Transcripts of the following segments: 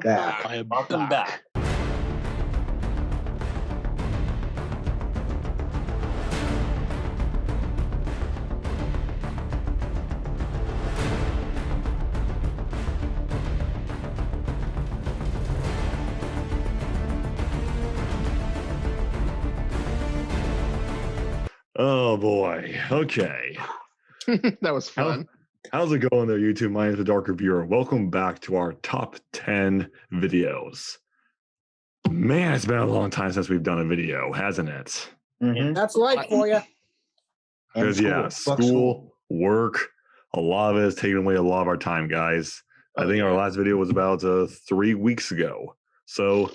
back. I am Welcome back. Oh boy. Okay. That was fun. How's it going there, YouTube? My name is the Dark Reviewer. Welcome back to our top 10 videos. Man, it's been a long time since we've done a video, hasn't it? Mhm. That's life for you. And Because yeah, Fuck school, work, a lot of it is taking away a lot of our time, guys. I think our last video was about 3 weeks ago. So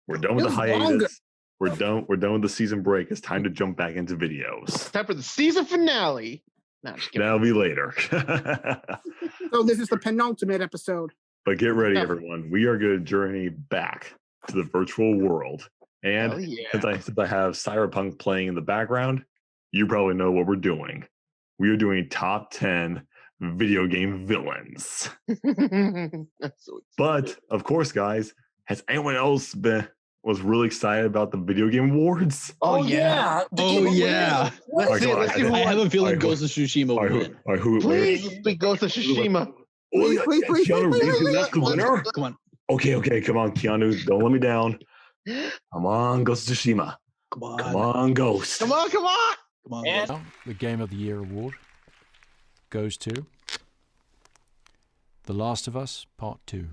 we're done with the hiatus. We're done with the season break. It's time to jump back into videos. Time for the season finale. No, just kidding. That'll be later. So this is the penultimate episode. But get ready, Yeah. everyone. We are going to journey back to the virtual world. And Hell yeah. since I have Cyberpunk playing in the background, you probably know what we're doing. We are doing top 10 video game villains. That's so But of course, guys, has anyone else was really excited about the video game awards? Oh, yeah. Oh, yeah. Let's see it. Let's see who I have won. a feeling Alright, Ghost of Tsushima All will right, win. all right, who? Please speak Ghost of Tsushima. Please, please, please, Keanu please, Reeves, please, that's the winner. Come on. Okay, come on, Keanu, don't let me down. Come on, Ghost of Tsushima. Come on. Come on, Ghost. Come on, come on. Come on. And- Ghost. The Game of the Year award goes to The Last of Us Part 2.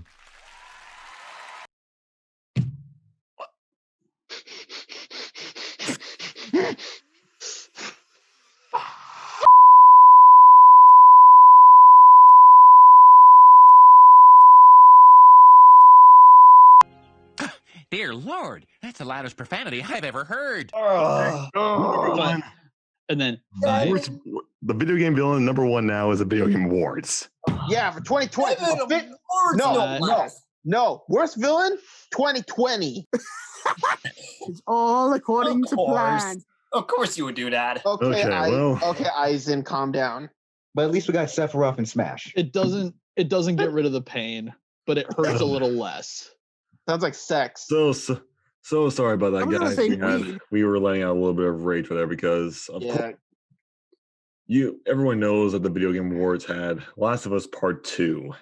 Dear Lord, that's the loudest profanity I've ever heard. Oh. Fine. And then Where's- the video game villain number one now is the video game awards. Yeah, for 2020. no No. Worst villain? 2020. It's all according to plan. Of course you would do that. Okay, Okay, well. okay, Eisen, calm down. But at least we got Sephiroth and Smash. it doesn't get rid of the pain, but it hurts a little less. Sounds like sex. So sorry about that, I'm gonna guys. say weed. We were letting out a little bit of rage for there because of course Yeah. everyone knows that the video game awards had Last of Us Part 2.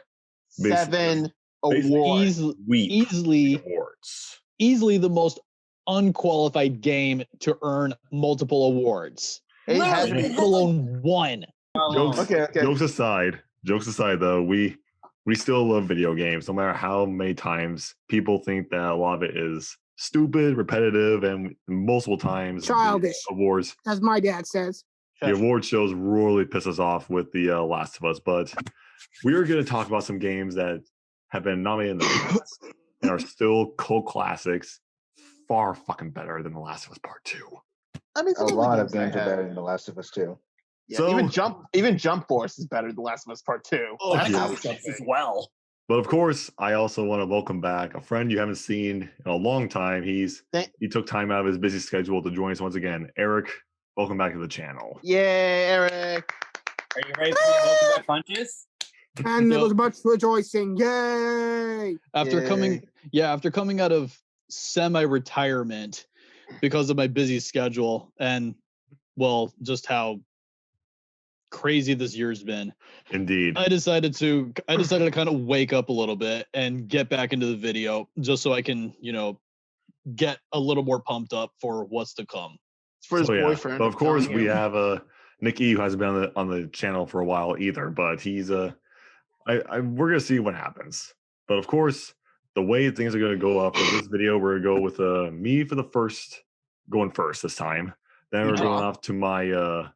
7 basically- awards. Easily awards. the most unqualified game to earn multiple awards. It has Really? been- Let alone one. Jokes, Okay. jokes aside though, we still love video games, no matter how many times people think that a lot of it is stupid, repetitive, and multiple times the Childish. awards. As my dad says. The award shows really piss us off with the Last of Us, but we are going to talk about some games that have been nominated in the past and are still cult classics, far fucking better than The Last of Us Part 2. I mean, A some the lot of I games are have. better than The Last of Us 2. Yeah, So- even Jump Force is better than The Last of Us Part 2. Oh, That yeah. makes sense as well. But of course, I also want to welcome back a friend you haven't seen in a long time. He took time out of his busy schedule to join us once again. Eric, welcome back to the channel. Yay, Eric. Are you ready for the multiple punches? And there No. was much rejoicing. Yay! After Yay. after coming out of semi-retirement because of my busy schedule and well, just how crazy this year's been. Indeed. I decided to kind of wake up a little bit and get back into the video just so I can, get a little more pumped up for what's to come. It's for his So, yeah. boyfriend. But of course, telling we you. have Nikki, who hasn't been on the channel for a while either, but he's we're gonna see what happens. But of course, the way things are gonna go up for this video, we're gonna go with me for going first this time. Then we're going off to my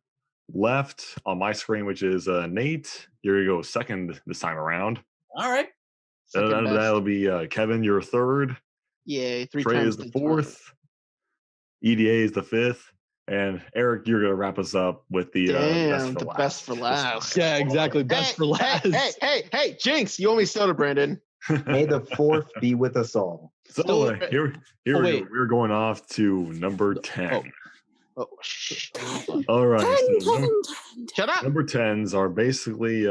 left on my screen, which is Nate. You're gonna go second this time around. All right. Second Then best. that'll be Kevin, you're third. Yay, 3 Trey times is the time. fourth. EDA is the fifth. And Eric, you're gonna wrap us up with the Damn, best for the last. best for this last. time. Yeah, exactly. Best for last. Hey, Jinx, you owe me soda, Brandon. May the fourth be with us all. So Still- here we wait. go. We're going off to number 10. Oh, shh. All right. So 10. Shut up. number 10s are basically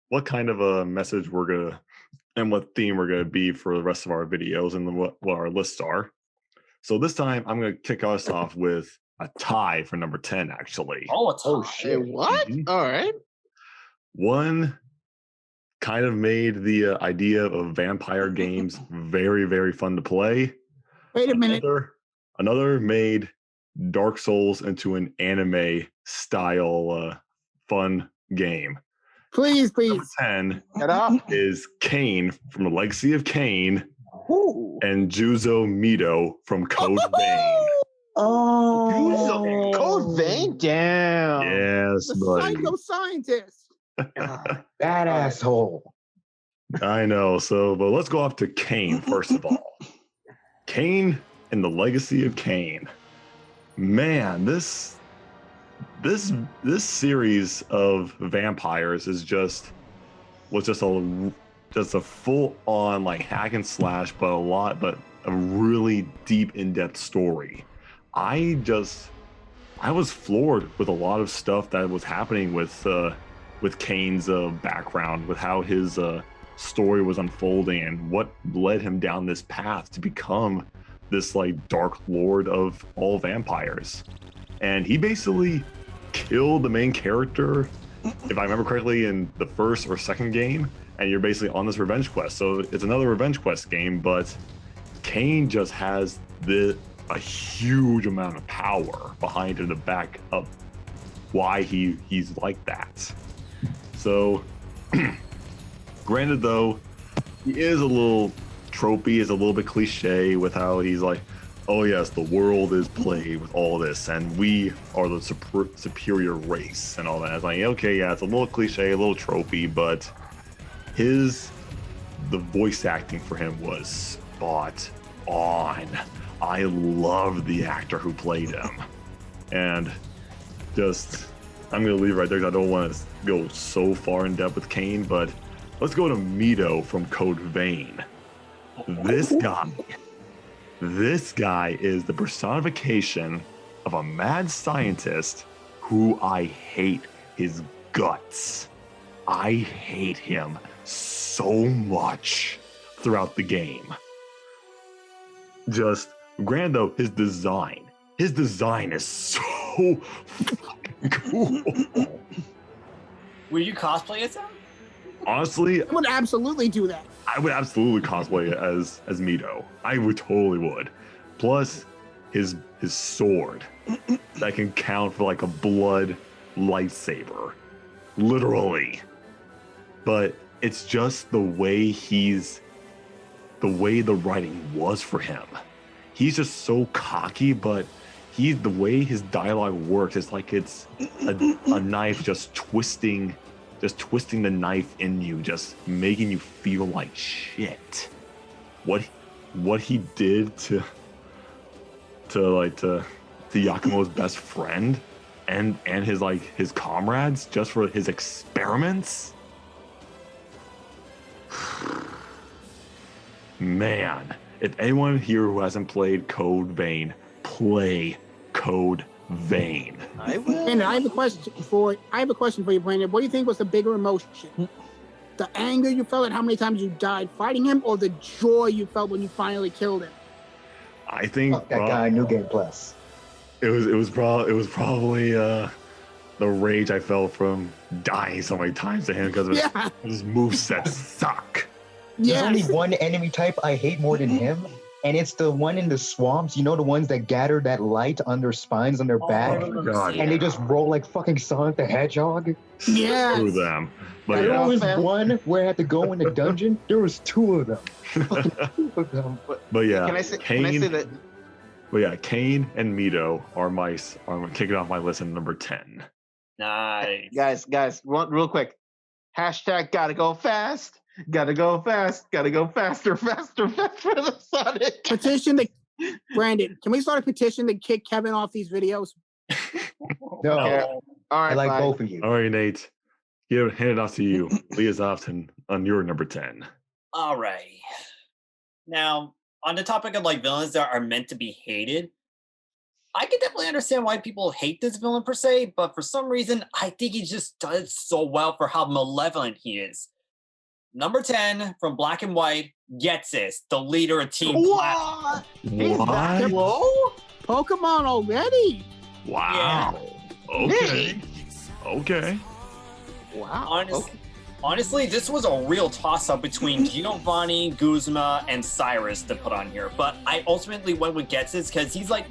what kind of a message we're gonna and what theme we're going to be for the rest of our videos and what our lists are. So this time I'm going to kick us off with a tie for number 10, actually. Oh, it's Oh, hot. Hey, shit. what? Mhm. All right. One kind of made the idea of vampire games very, very fun to play. Wait a minute. Another made Dark Souls into an anime style fun game. Please, Number please. 10 Get up. is Kane from the Legacy of Kane Ooh. and Juzo Mito from Code Vein. Oh, Code Vein down. Yes, The buddy. psycho scientist. that asshole. I know. So, but let's go off to Kane first of all. Kane and the Legacy of Kane. Man, this series of vampires was just a full on like hack and slash, but a really deep in-depth story. I was floored with a lot of stuff that was happening with Kane's background, with how his story was unfolding and what led him down this path to become this like dark lord of all vampires. And he basically killed the main character, if I remember correctly, in the first or second game, and you're basically on this revenge quest. So it's another revenge quest game, but Kane just has a huge amount of power behind him to back up why he's like that. So granted though, he is a little tropey, is a little bit cliche with how he's like, oh yes, the world is plagued with all this and we are the superior race and all that. It's like, okay, yeah, it's a little cliche, a little tropey, but the voice acting for him was spot on. I love the actor who played him. And just, I'm going to leave right there because I don't want to go so far in depth with Kane, but let's go to Mito from Code Vein. This guy is the personification of a mad scientist who I hate his guts. I hate him so much throughout the game. Just, granted though, his design is so fucking cool. Will you cosplay as him? Honestly, I would absolutely do that. I would absolutely cosplay it as Mito. I would totally would. Plus, his sword that can count for like a blood lightsaber, literally. But it's just the way the writing was for him. He's just so cocky, but the way his dialogue works, it's like it's a knife just twisting the knife in you, just making you feel like shit. What he did to Yakumo's best friend and his comrades just for his experiments. Man, if anyone here who hasn't played Code Vein, play Code Vein. I will. Brandon, I have a question for you, Brandon. What do you think was the bigger emotion? The anger you felt at how many times you died fighting him, or the joy you felt when you finally killed him? I think Fuck that guy, New Game Plus. it was probably the rage I felt from dying so many times to him because Yeah. his moveset suck. There's only Yes. one enemy type I hate more than him, and it's the one in the swamps. You know, the ones that gather that light on their spines, on their back, Oh my God. and they just roll like fucking Sonic the Hedgehog. Yes. Through them. But There yeah. was one where I had to go in the dungeon. There was two of them. Fucking two of them. But yeah, Can I say that? But yeah, Kane and Mito are kicking off my list at number 10. Nice. Guys, real quick. Hashtag gotta go fast. Gotta go fast. Gotta go faster for the Sonic. Petition to Brandon. Can we start a petition to kick Kevin off these videos? No, Okay. All right, I like fine. both of you. All right, Nate. Hand it off to you. Lead us off on your number 10. All right. Now, on the topic of like villains that are meant to be hated, I can definitely understand why people hate this villain per se, but for some reason, I think he just does so well for how malevolent he is. Number 10 from Black and White, Getsis, the leader of Team Plasma. What? He's that What? low? Pokemon already. Wow. Okay. Okay. Wow. Honestly, this was a real toss-up between Giovanni, Guzma, and Cyrus to put on here. But I ultimately went with Getsis because he's like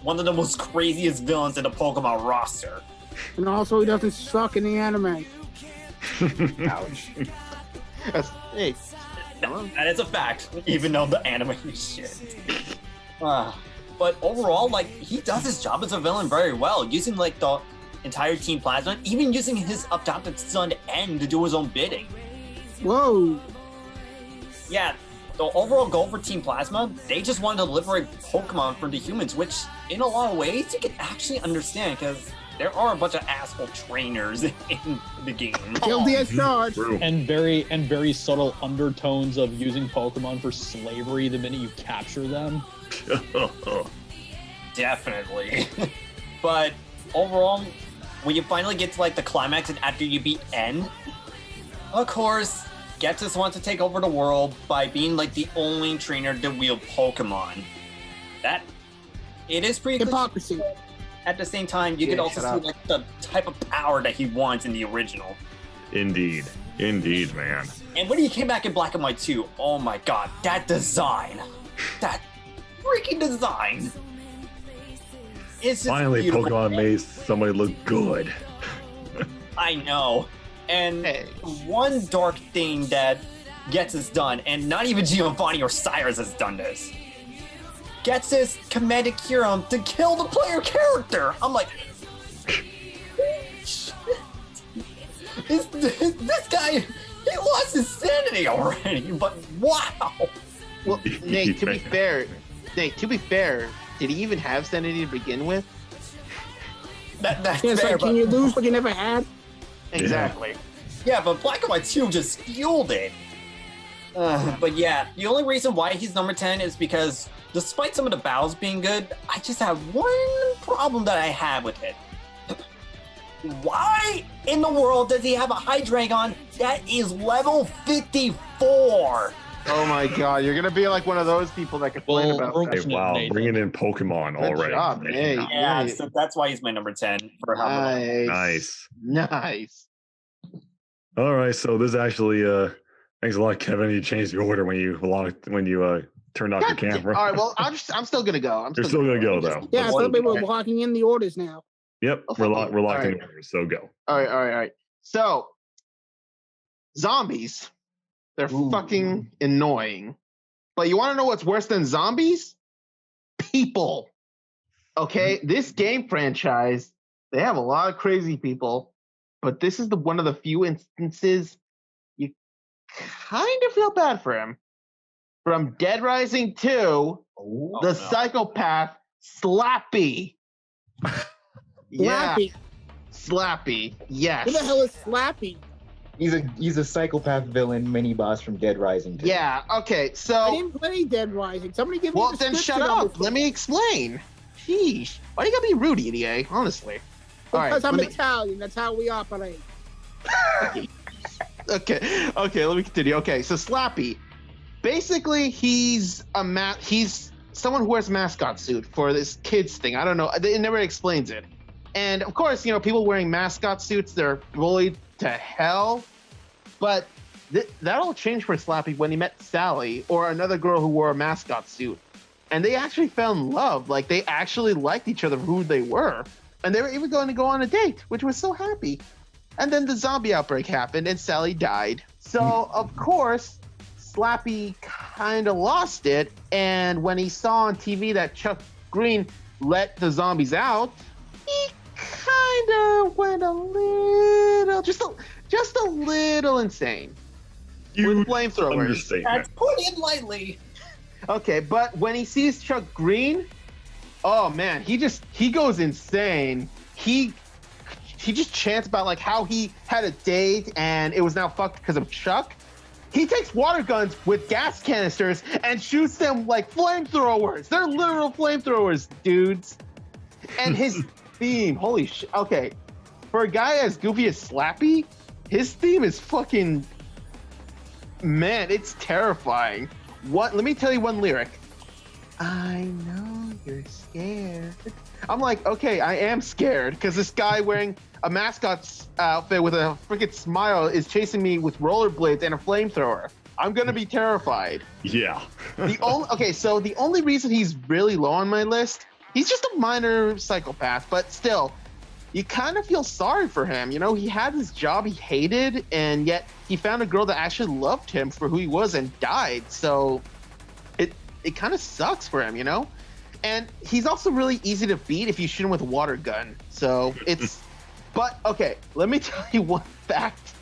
one of the most craziest villains in the Pokemon roster. And also, he doesn't suck in the anime. Ouch. Hey. That is a fact, even though the anime is shit. But overall, like, he does his job as a villain very well, using like the entire Team Plasma, even using his adopted son N to do his own bidding. Whoa. Yeah, the overall goal for Team Plasma, they just wanted to liberate Pokemon from the humans, which in a lot of ways you can actually understand because there are a bunch of asshole trainers in the game. Guilty as charged. True. And very subtle undertones of using Pokemon for slavery the minute you capture them. Definitely. But overall, when you finally get to like the climax and after you beat N, of course, Getsis wants to take over the world by being like the only trainer to wield Pokemon. That it is pretty Hypocrisy. cliche. At the same time, you Yeah, can also shut see up. like the type of power that he wants in the original. Indeed. Indeed, man. And when he came back in Black and White 2, oh my god, that design. That freaking design. It's just Finally, beautiful. Pokemon made somebody look good. I know. And Hey. one dark thing that gets us done, and not even Giovanni or Cyrus has done this. Getsis commanded Kirim to kill the player character. I'm like, this guy, he lost his sanity already, but wow. Well, Nate, to be fair, did he even have sanity to begin with? That's Yeah, it's fair, like, can but, you lose what you never had? Exactly. yeah, but Black and White 2 just fueled it. But yeah, the only reason why he's number 10 is because despite some of the battles being good, I just have one problem that I have with it. Why in the world does he have a Hydreigon that is level 54? Oh my god, you're gonna be like one of those people that complain Well, about we're- that. Hey, wow, Nathan. bringing in Pokemon Good already. job, Nate. Yeah, Nice. so that's why he's my number 10 for how Nice. Nice. Nice. All right, so this actually thanks a lot, Kevin. You changed the order when you turned off your camera. All right, well, I'm still gonna go. You're still gonna go though. Yeah, I One thought we were guy. locking in the orders now. Yep, Okay. we're locked in All right. order, so go. All right. So, zombies. They're fucking annoying. But you want to know what's worse than zombies? People. Okay, this game franchise, they have a lot of crazy people, but this is one of the few instances you kind of feel bad for him. From Dead Rising 2, the psychopath Slappy. Yeah, Slappy. Slappy. Yes. Who the hell is Slappy? He's a psychopath villain mini boss from Dead Rising 2. Yeah. Okay. I So, didn't play Dead Rising. Somebody give me well, the then shut description of up. this Let me explain. Sheesh. Why do you gotta be rude, EDA? Honestly. All right. Because I'm let me- Italian. That's how we operate. Okay. Let me continue. Okay. So Slappy, basically, he's someone who wears a mascot suit for this kids thing. I don't know. It never explains it. And of course, people wearing mascot suits, they're bullied to hell. But that all changed for Slappy when he met Sally, or another girl who wore a mascot suit. And they actually fell in love. Like, they actually liked each other for who they were. And they were even going to go on a date, which was so happy. And then the zombie outbreak happened and Sally died. So, of course, Slappy kind of lost it. And when he saw on TV that Chuck Green let the zombies out, he kind of went a little, just a little insane. With flamethrowers. Understatement. That's put in lightly. Okay, but when he sees Chuck Green, oh man, he goes insane. He just chants about like how he had a date and it was now fucked because of Chuck. He takes water guns with gas canisters and shoots them like flamethrowers. They're literal flamethrowers, dudes. And his theme, holy shit. Okay, for a guy as goofy as Slappy, his theme is fucking Man, it's terrifying. What? Let me tell you one lyric. I know you're scared. I'm like, okay, I am scared because this guy wearing a mascot's outfit with a freaking smile is chasing me with rollerblades and a flamethrower. I'm gonna be terrified. Yeah. So the only reason he's really low on my list, he's just a minor psychopath, but still, you kind of feel sorry for him. You know, he had this job he hated, and yet he found a girl that actually loved him for who he was and died. So it kind of sucks for him, you know? And he's also really easy to beat if you shoot him with a water gun. So it's, but okay, let me tell you one fact.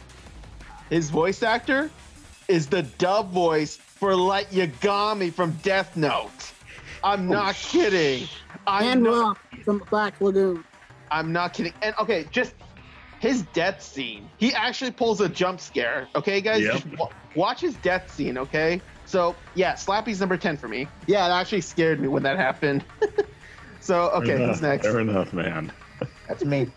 His voice actor is the dub voice for Light Yagami from Death Note. I'm not kidding. And Rock from Black Lagoon. I'm not kidding. And okay, just his death scene. He actually pulls a jump scare. Okay, guys? Yep. Just watch his death scene, okay? So, yeah, Slappy's number 10 for me. Yeah, it actually scared me when that happened. So, okay, who's next? Fair enough, man. That's me.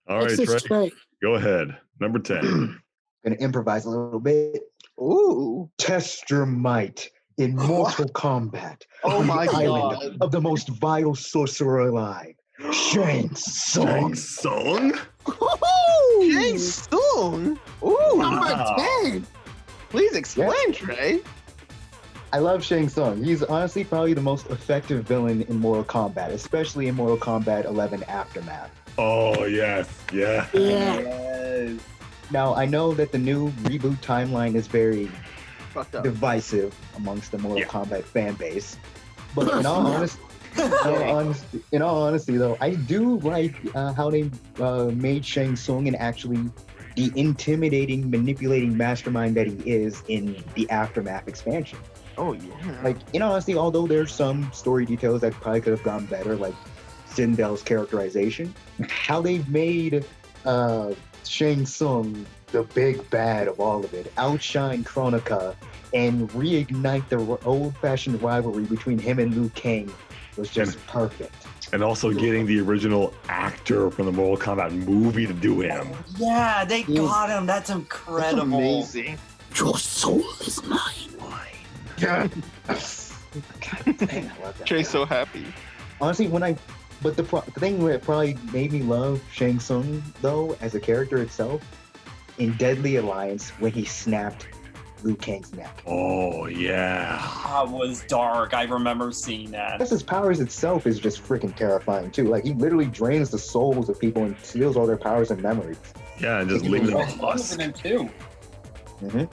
All right, Trey, go ahead. Number 10. Gonna improvise a little bit. Ooh. Test your might in Mortal Kombat. Oh my Island God. of the most vile sorcerer alive, Shang Shang Tsung. Tsung? Shang Tsung? Ooh. Number 10. Please explain, Trey. I love Shang Tsung. He's honestly probably the most effective villain in Mortal Kombat, especially in Mortal Kombat 11 Aftermath. Oh, yes. Yeah. Yeah. Yes. Now, I know that the new reboot timeline is very Fucked up. divisive amongst the Mortal Kombat fan base. But in all honesty, though, I do like how they made Shang Tsung and actually the intimidating, manipulating mastermind that he is in the Aftermath expansion. Oh, yeah. Like, in all honesty, although there's some story details that probably could have gone better, like Sindel's characterization, how they've made Shang Tsung the big bad of all of it, outshine Kronika, and reignite the old-fashioned rivalry between him and Liu Kang was just perfect. And also getting the original actor from the Mortal Kombat movie to do him. Yeah, they got him. That's incredible. That's amazing. Your soul is mine. Yeah. God dang, I love that. Trey's so happy. Honestly, the thing that probably made me love Shang Tsung, though, as a character itself, in Deadly Alliance, when he snapped Liu Kang's neck. Oh, yeah. That was dark. I remember seeing that. Plus, his powers itself is just freaking terrifying, too. Like, he literally drains the souls of people and steals all their powers and memories. Yeah, and just leave them That's lost. him too. Mm-hmm.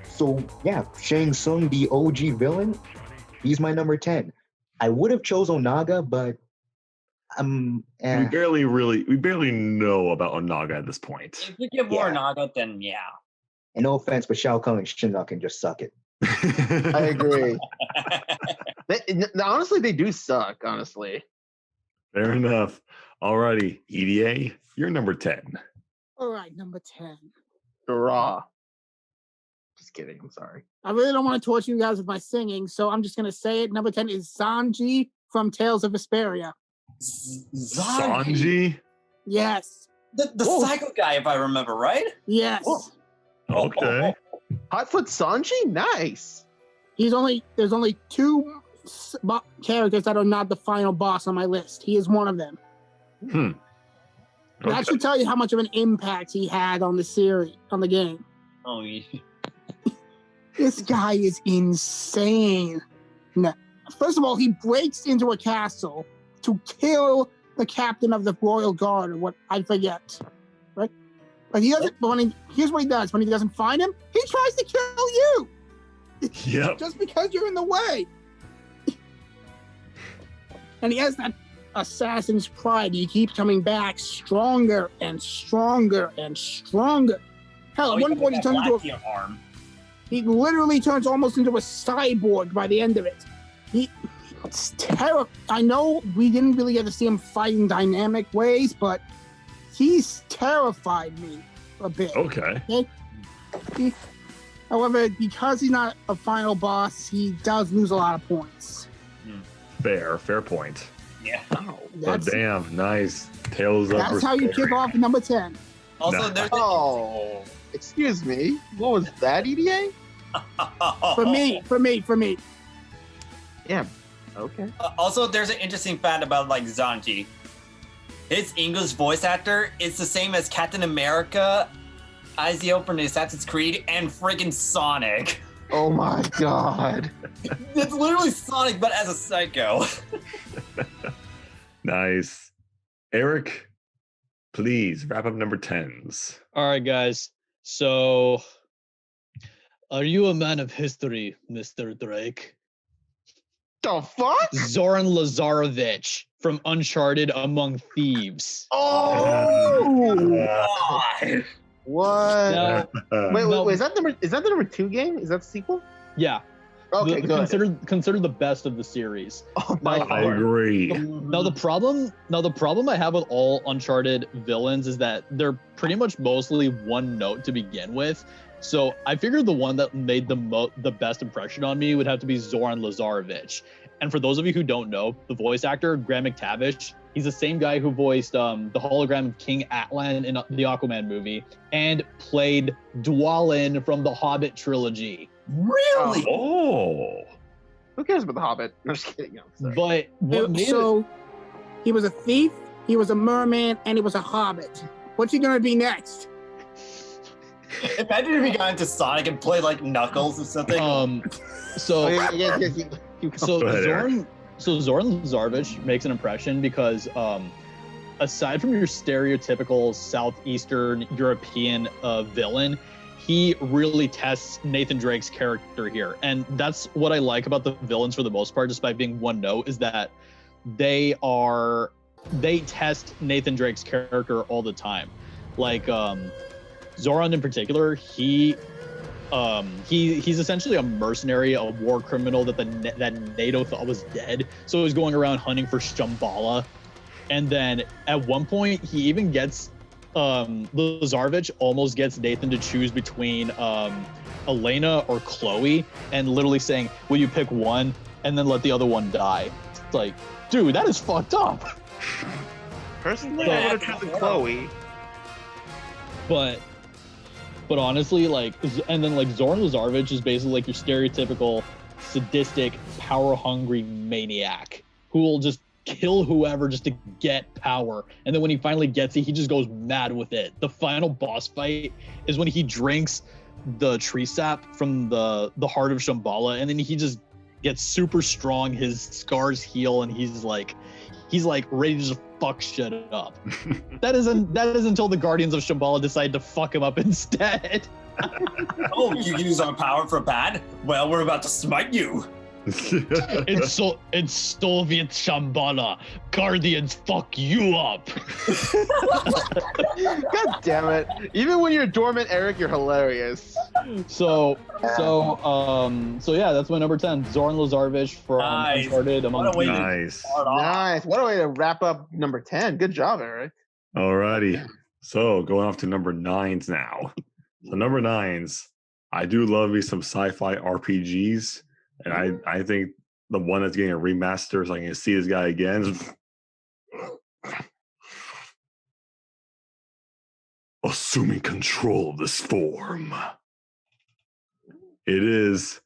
So, yeah, Shang Tsung, the OG villain, he's my number 10. I would have chose Onaga, but We barely know about Onaga at this point. If you get more Naga, then yeah. And no offense, but Shao Kahn and Shinnok can just suck it. I agree. Honestly, they do suck, honestly. Fair enough. Alrighty, EDA, you're number 10. All right, number 10. Raw. Just kidding. I'm sorry. I really don't want to torture you guys with my singing, so I'm just going to say it. Number 10 is Sanji from Tales of Vesperia. Sanji? Yes. The psycho guy, if I remember right? Yes. Okay. Hotfoot Sanji? Nice. There's only two characters that are not the final boss on my list. He is one of them. That should tell you how much of an impact he had on the series, on the game. Oh, yeah. This guy is insane. No. First of all, he breaks into a castle to kill the captain of the royal guard, or what I forget. Right? But he doesn't. But here's what he does: when he doesn't find him, he tries to kill you. Yep. Just because you're in the way. And he has that assassin's pride. He keeps coming back stronger and stronger and stronger. Hell, at one point he turns into a arm. He literally turns almost into a cyborg by the end of it. It's terrible. I know we didn't really get to see him fight in dynamic ways, but he's terrified me a bit. Okay. However, because he's not a final boss, he does lose a lot of points. Fair point. Yeah. But damn, nice. Tales of That's how you kick off number 10. Also, Nah. there's Excuse me. What was that, EDA? For me. Yeah. Okay. Also, there's an interesting fact about like Zanji. His English voice actor is the same as Captain America, Izio from the Assassin's Creed, and friggin' Sonic. Oh my god. It's literally Sonic, but as a psycho. Nice. Eric, please wrap up number 10s. All right, guys. So, are you a man of history, Mr. Drake? The fuck? Zoran Lazarevic from Uncharted Among Thieves. Oh! God. What? Now, Wait, no. is that the number 2 game? Is that the sequel? yeah, Okay, good. considered the best of the series. Oh my Now, I god. agree. Now the problem I have with all Uncharted villains is that they're pretty much mostly one note to begin with. So I figured the one that made the best impression on me would have to be Zoran Lazarevic. And for those of you who don't know, the voice actor Graham McTavish, he's the same guy who voiced the hologram of King Atlan in the Aquaman movie and played Dwalin from the Hobbit trilogy. Really? Oh. Who cares about the Hobbit? I'm just kidding. I'm sorry. But what made it, So he was a thief, he was a merman, and he was a hobbit. What's he gonna be next? Imagine if he got into Sonic and played like Knuckles or something. so So Go ahead, Zoran Lazarevic makes an impression because aside from your stereotypical Southeastern European villain, he really tests Nathan Drake's character here. And that's what I like about the villains for the most part, despite being one note, is that they test Nathan Drake's character all the time. Like Zoran in particular, he's essentially a mercenary, a war criminal that NATO thought was dead. So he was going around hunting for Shambhala. And then at one point, he even gets Lazarevic almost gets Nathan to choose between Elena or Chloe, and literally saying, "Will you pick one and then let the other one die?" It's like, dude, that is fucked up. Personally, I would have chosen Chloe. But honestly, like, and then like Zoran Lazarevic is basically like your stereotypical sadistic, power-hungry maniac who will just kill whoever just to get power. And then when he finally gets it, he just goes mad with it. The final boss fight is when he drinks the tree sap from the heart of Shambhala, and then he just gets super strong. His scars heal, and he's like ready to just fuck shit up. That is until the Guardians of Shambhala decide to fuck him up instead. Oh, you use our power for bad? Well, we're about to smite you. It's Soviet Shambhala. Guardians fuck you up. God damn it. Even when you're dormant, Eric, you're hilarious. So yeah, that's my number 10. Zoran Lazarevic from Nice. Uncharted Among What a way to Thieves. Nice. start off. Nice. What a way to wrap up number 10. Good job, Eric. Alrighty. So going off to number 9s now. So number 9s, I do love me some sci-fi RPGs. And I think the one that's getting a remaster so I can see this guy again. Assuming control of this form. It is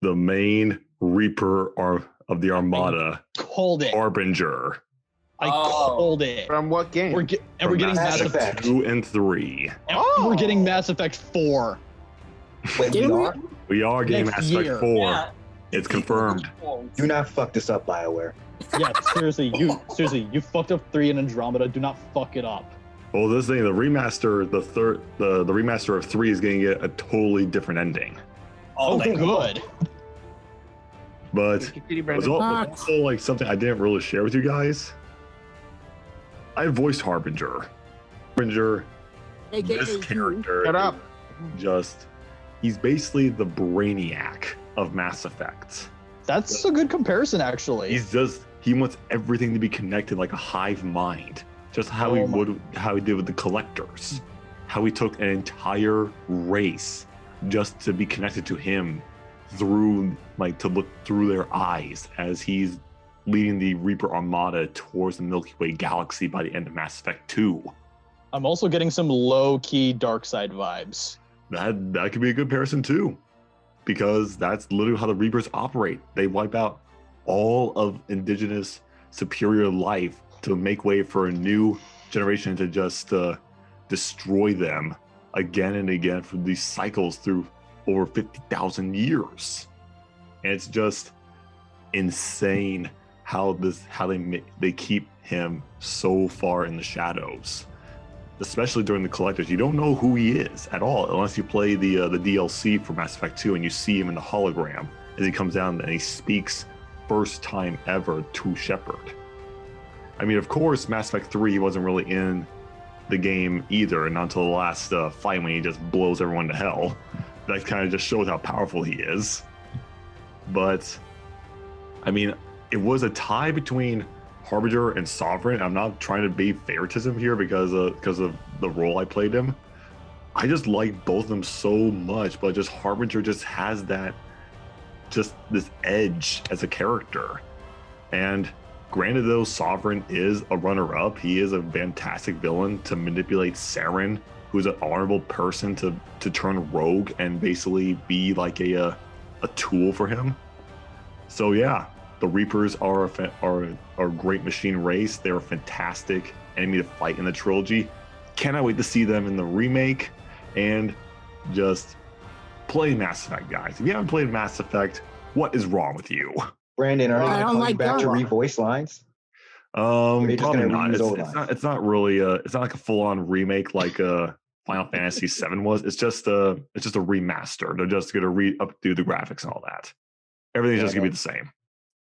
the main Reaper of the Armada, Called it. Harbinger. I Oh. called it. From what game? We're getting Mass Mass Effect. Effect. 2 and 3. We're getting Mass Effect 4. Wait, we Didn't we? are? We are getting Next Mass Effect year. 4. Yeah. It's confirmed. Do not fuck this up, BioWare. Yeah, seriously, you fucked up 3 in Andromeda. Do not fuck it up. Well, this thing, the remaster, the remaster of 3 is going to get a totally different ending. Oh, Oh, good. But Continue, it was Brandon. also like something I didn't really share with you guys. I voiced Harbinger. Harbinger, AKA this you. character, Shut up. he's basically the brainiac of Mass Effect. That's a good comparison, actually. He wants everything to be connected like a hive mind. Just how Oh my- how he did with the collectors. How he took an entire race just to be connected to him through, like, to look through their eyes as he's leading the Reaper Armada towards the Milky Way galaxy by the end of Mass Effect 2. I'm also getting some low-key dark side vibes. That could be a good comparison too, because that's literally how the Reapers operate. They wipe out all of indigenous superior life to make way for a new generation to just destroy them again and again for these cycles through over 50,000 years. And it's just insane how they keep him so far in the shadows, especially during the collectors. You don't know who he is at all unless you play the DLC for Mass Effect 2 and you see him in the hologram as he comes down and he speaks first time ever to Shepard. I mean, of course, Mass Effect 3, he wasn't really in the game either, and not until the last fight when he just blows everyone to hell. That kind of just shows how powerful he is. But, I mean, it was a tie between Harbinger and Sovereign. I'm not trying to be favoritism here because of the role I played him. I just like both of them so much, but just Harbinger just has this edge as a character. And granted, though, Sovereign is a runner-up. He is a fantastic villain to manipulate Saren, who's an honorable person to turn rogue and basically be like a tool for him. So yeah, the Reapers are a great machine race. They're a fantastic enemy to fight in the trilogy. Cannot wait to see them in the remake and just play Mass Effect, guys. If you haven't played Mass Effect, what is wrong with you? Brandon, are they I going to don't come like back to dialogue. revoice lines? They're just Probably gonna not. reuse old It's lines. not really it's not like a full-on remake like Final Fantasy VII was. It's just a remaster. They're just gonna updo the graphics and all that. Everything's just gonna be the same.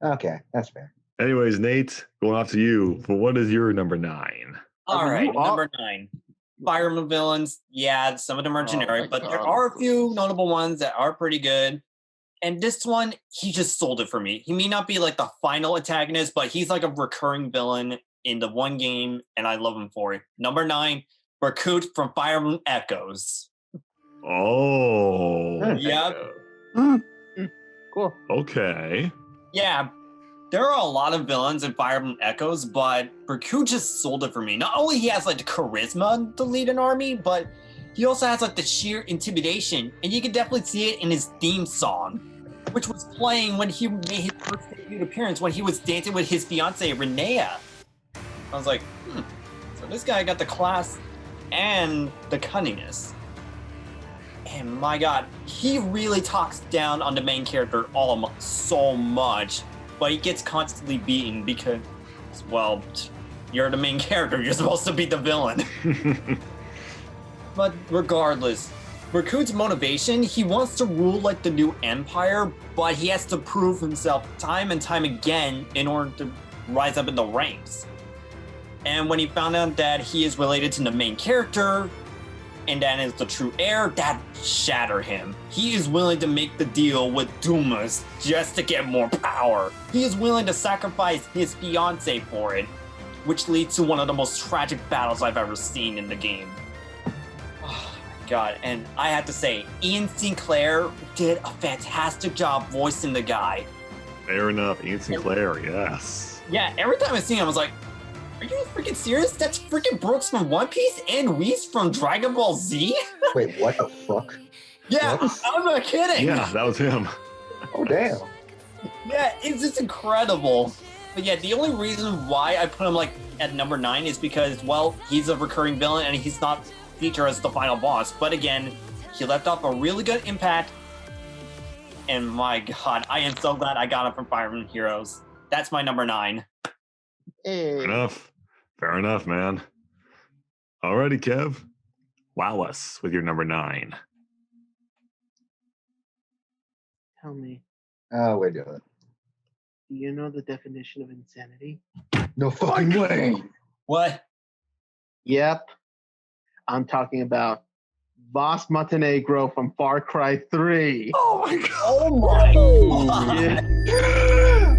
Okay, that's fair. Anyways, Nate, going off to you. For what is your number 9? All Are right, you number 9. Fire Emblem villains. Yeah, some of them are Oh generic, my but there God. are a few notable ones that are pretty good. And this one, he just sold it for me. He may not be like the final antagonist, but he's like a recurring villain in the one game, and I love him for it. Number 9, Berkut from Fire Emblem Echoes. Oh, Yep. Cool. Okay. Yeah, there are a lot of villains in Fire Emblem Echoes, but Berkut just sold it for me. Not only he has like the charisma to lead an army, but he also has like the sheer intimidation, and you can definitely see it in his theme song, which was playing when he made his first debut appearance when he was dancing with his fiancee Renea. I was like, so this guy got the class and the cunningness. And my God, he really talks down on the main character so much, but he gets constantly beaten because, well, you're the main character. You're supposed to be the villain. But regardless, Berkut's motivation, he wants to rule like the new empire, but he has to prove himself time and time again in order to rise up in the ranks. And when he found out that he is related to the main character, and that is the true heir, that shattered him. He is willing to make the deal with Dumas just to get more power. He is willing to sacrifice his fiancée for it, which leads to one of the most tragic battles I've ever seen in the game. Oh my God, and I have to say, Ian Sinclair did a fantastic job voicing the guy. Fair enough. Ian Sinclair, yes. Yeah, every time I see him, I was like, are you freaking serious? That's freaking Brooks from One Piece and Whis from Dragon Ball Z? Wait, what the fuck? Yeah, What? I'm not kidding. Yeah, that was him. Oh, damn. Yeah, it's just incredible. But yeah, the only reason why I put him like at number 9 is because, well, he's a recurring villain and he's not featured as the final boss. But again, he left off a really good impact. And my God, I am so glad I got him from Fire Emblem Heroes. That's my number 9. Fair enough. Fair enough, man. Alrighty, Kev. Wow us with your number 9. Tell me, Oh, we're doing it. do you know the definition of insanity? No fucking way. What? Yep. I'm talking about Boss Montenegro from Far Cry 3. Oh my God. Oh my God. Yeah.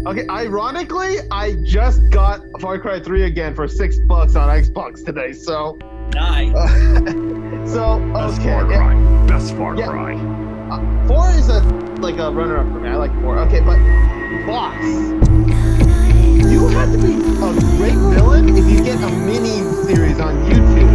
Okay, ironically, I just got Far Cry 3 again for $6 on Xbox today, so... Nice. Best okay. Far Cry. Best Far Yeah. Cry. 4 is a runner-up for me. I like 4. Okay, but Boss, you have to be a great villain if you get a mini series on YouTube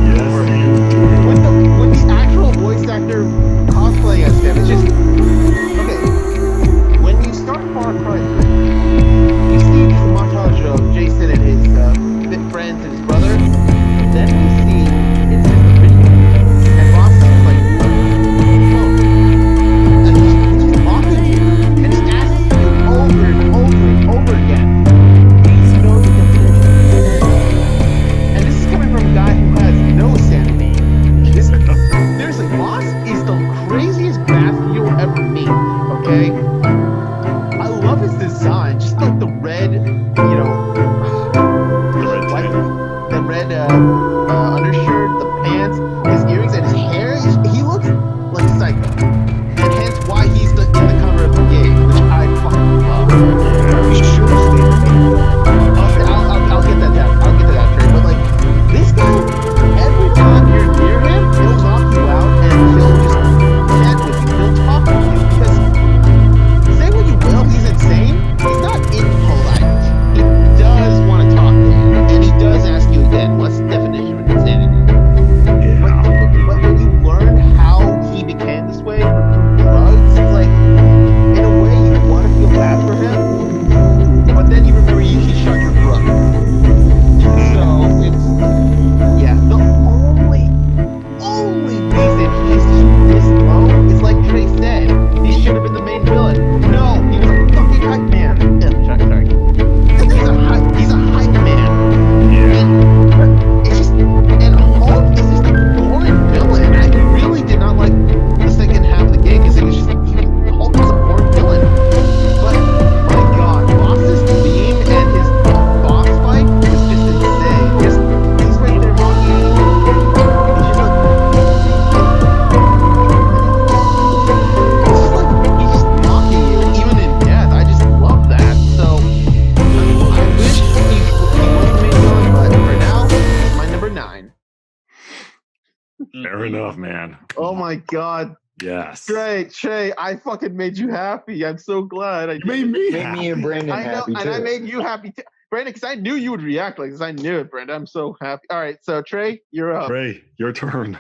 Fair enough, man. Oh my god. Yes. Trey, I fucking made you happy. I'm so glad. You made me Made me and Brandon I know, happy and too. I made you happy too. Brandon, because I knew you would react like this. I knew it, Brandon. I'm so happy. All right, so Trey, you're up. Trey, your turn.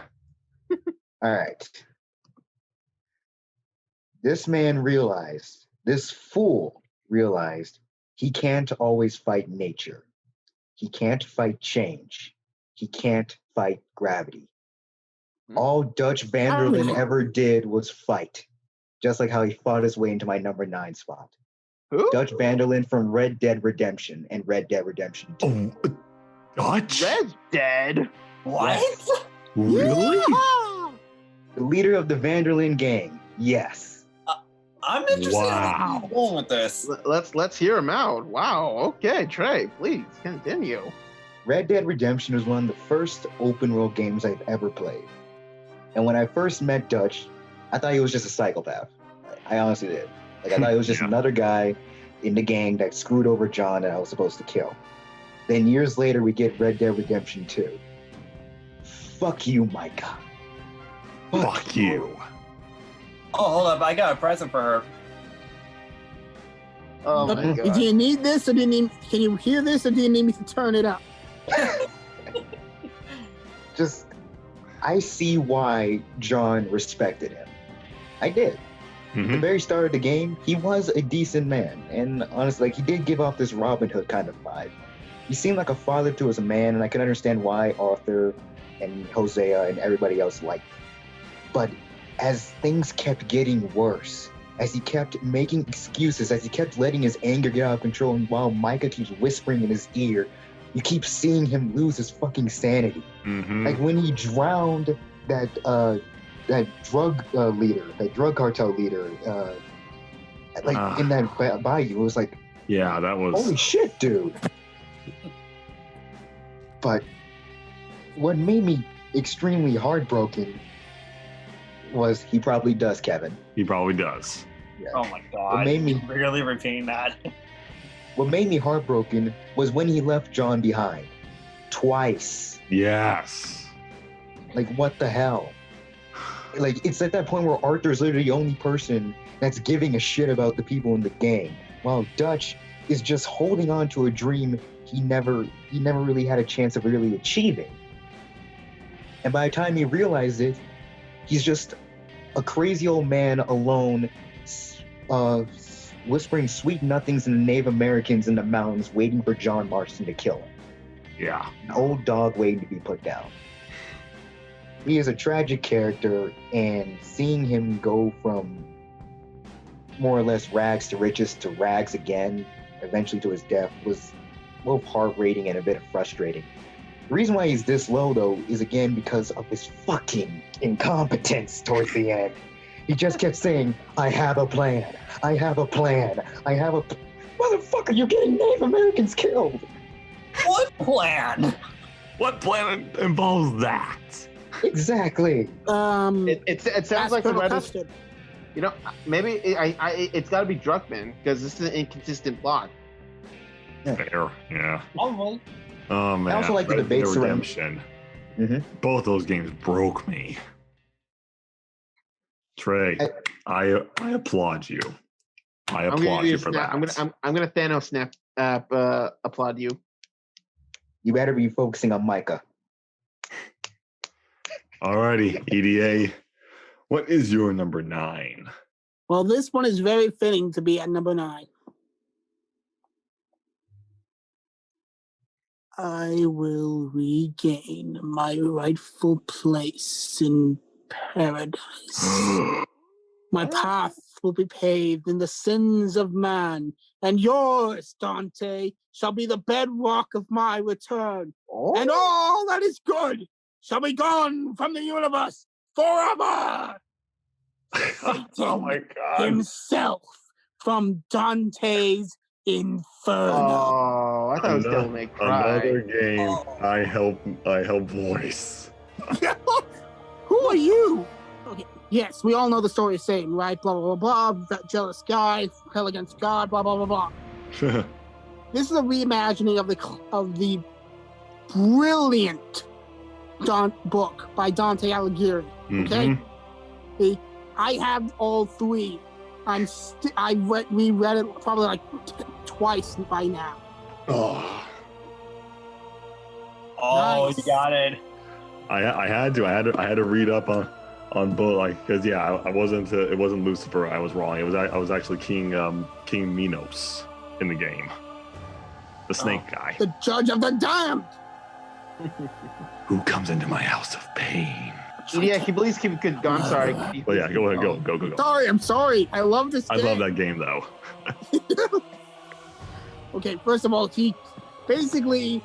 All right. This fool realized he can't always fight nature. He can't fight change. He can't fight gravity. All Dutch Vanderlyn ever did was fight, just like how he fought his way into my number 9 spot. Who? Dutch Vanderlyn from Red Dead Redemption and Red Dead Redemption 2. Oh, Dutch? Red Dead. What? Really? Yeah! The leader of the Vanderlyn gang, yes. I'm interested in where Wow. you're going with this. Let's hear him out. Wow. Okay, Trey, please continue. Red Dead Redemption was one of the first open world games I've ever played. And when I first met Dutch, I thought he was just a psychopath. I honestly did. Like, I thought he was just Yeah. another guy in the gang that screwed over John that I was supposed to kill. Then years later, we get Red Dead Redemption 2. Fuck you, Micah. Fuck you. Oh, hold up. I got a present for her. Oh my Do god. you need this, or can you hear this, or do you need me to turn it up? Just, I see why John respected him. I did. At the Mhm. very start of the game, he was a decent man. And honestly, like, he did give off this Robin Hood kind of vibe. He seemed like a father to his man, and I can understand why Arthur and Hosea and everybody else liked him. But as things kept getting worse, as he kept making excuses, as he kept letting his anger get out of control, and while Micah keeps whispering in his ear, you keep seeing him lose his fucking sanity. Mhm. Like when he drowned that drug leader, that drug cartel leader, in that bayou, it was like, Yeah, that was. holy shit, dude. But what made me extremely heartbroken was he probably does, Kevin. He probably does. Oh my god. made me- You're really repeating that. What made me heartbroken was when he left John behind. Twice. Yes. Like, what the hell? Like, it's at that point where Arthur's literally the only person that's giving a shit about the people in the gang, while Dutch is just holding on to a dream he never really had a chance of really achieving. And by the time he realized it, he's just a crazy old man alone, whispering sweet nothings to the Native Americans in the mountains, waiting for John Marston to kill him. Yeah. An old dog waiting to be put down. He is a tragic character, and seeing him go from more or less rags to riches to rags again, eventually to his death, was both heart-rating and a bit frustrating. The reason why he's this low, though, is again because of his fucking incompetence towards the end. He just kept saying, I have a plan. I have a plan. I have a... Motherfucker, you're getting Native Americans killed. What plan? What planet involves that? Exactly. It sounds like the Colonel Red Custard. You know, maybe it's got to be Druckmann because this is an inconsistent plot. Fair. Yeah. Probably. Oh man. also like the Red Dead debates around- Redemption. Mhm. Both those games broke me. Trey, I applaud you. I I'm gonna applaud do you a for snap. that. I'm gonna Thanos snap. Applaud you. You better be focusing on Micah. Alrighty, EDA. What is your number 9? Well, this one is very fitting to be at number 9. I will regain my rightful place in paradise. My path will be paved in the sins of man, and yours, Dante, shall be the bedrock of my return. And all that is good shall be gone from the universe forever. Oh my god. Himself from Dante's Inferno. Oh, I thought it was Devil May Cry. Another game I help voice. Who are you? Okay. Yes, we all know the story is same, right? Blah blah blah blah. That jealous guy, hell against God. Blah blah blah blah. This is a reimagining of the brilliant book by Dante Alighieri. Okay, I have all three. I reread it probably like twice by now. Oh, Oh, you got it. I had to read up on both, like, because I wasn't it wasn't Lucifer. I was wrong. I was actually King Minos in the game, the snake guy. The judge of the damned. Who comes into my house of pain? Yeah, can you please keep it good? I'm sorry. But yeah, go ahead, go. Sorry, I'm sorry. I love this game. I love that game though. Okay, first of all, he basically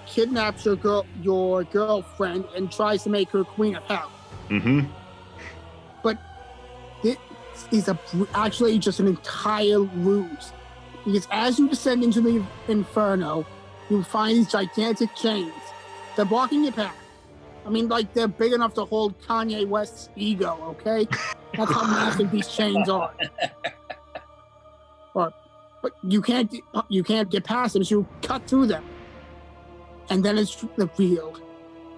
kidnaps your girlfriend and tries to make her queen of hell. But this is actually just an entire ruse. Because as you descend into the inferno, you find these gigantic chains. They're blocking your path. I mean, like, they're big enough to hold Kanye West's ego, okay? That's how massive these chains are. But you can't get past them, so you cut through them. And then it's revealed.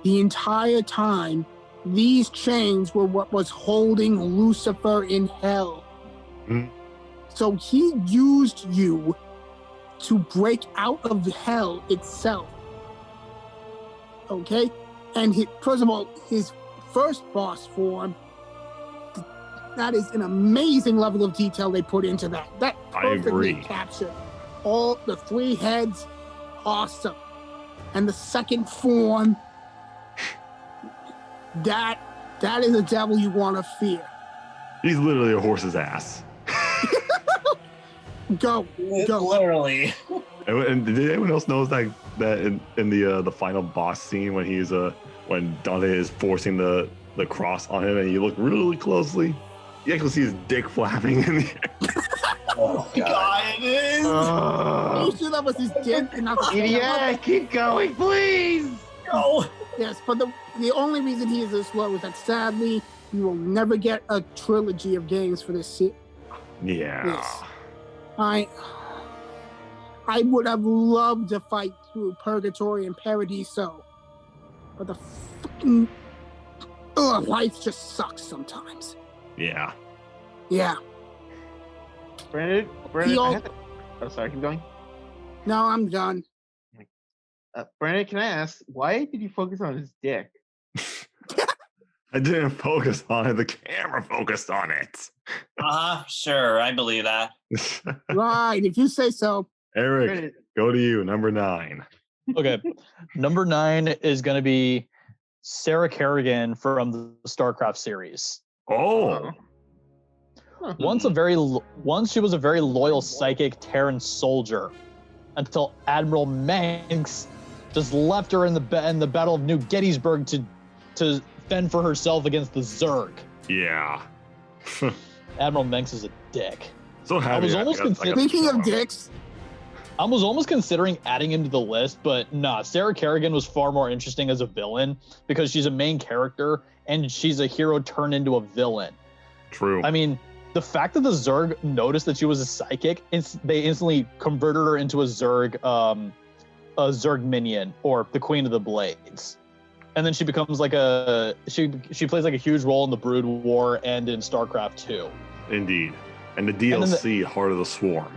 The entire time, these chains were what was holding Lucifer in hell. So he used you to break out of hell itself. Okay? And first of all, his first boss form, that is an amazing level of detail they put into that. That perfectly captured all the three heads. Awesome. And the second form, that is a devil you want to fear. He's literally a horse's ass. Go. Literally. And did anyone else notice that in the final boss scene when Dante is forcing the cross on him and you look really closely, you actually see his dick flapping in the air. Oh God, it is. Are you sure that was his dick and not the Yeah, keep going, please. No. Yes, but the only reason he is this low is that sadly you will never get a trilogy of games for this series. Yeah. Yes. I would have loved to fight through Purgatory and Paradiso, but the fucking life just sucks sometimes. Yeah. Yeah. Brandon, sorry, keep going. No, I'm done. Brandon, can I ask, why did you focus on his dick? I didn't focus on it. The camera focused on it. Sure, I believe that. Right, if you say so. Eric, Brandon. go to you. Number 9. Okay. Number 9 is going to be Sarah Kerrigan from the StarCraft series. Oh. Once she was a very loyal psychic Terran soldier until Admiral Manx just left her in the Battle of New Gettysburg to fend for herself against the Zerg. Yeah. Admiral Manx is a dick. So happy. Speaking of dicks, I was almost considering adding him to the list, but nah, Sarah Kerrigan was far more interesting as a villain because she's a main character and she's a hero turned into a villain. True. I mean, the fact that the Zerg noticed that she was a psychic, they instantly converted her into a Zerg minion, or the Queen of the Blades. And then she becomes like she plays like a huge role in the Brood War and in StarCraft 2. Indeed. And the DLC, Heart of the Swarm.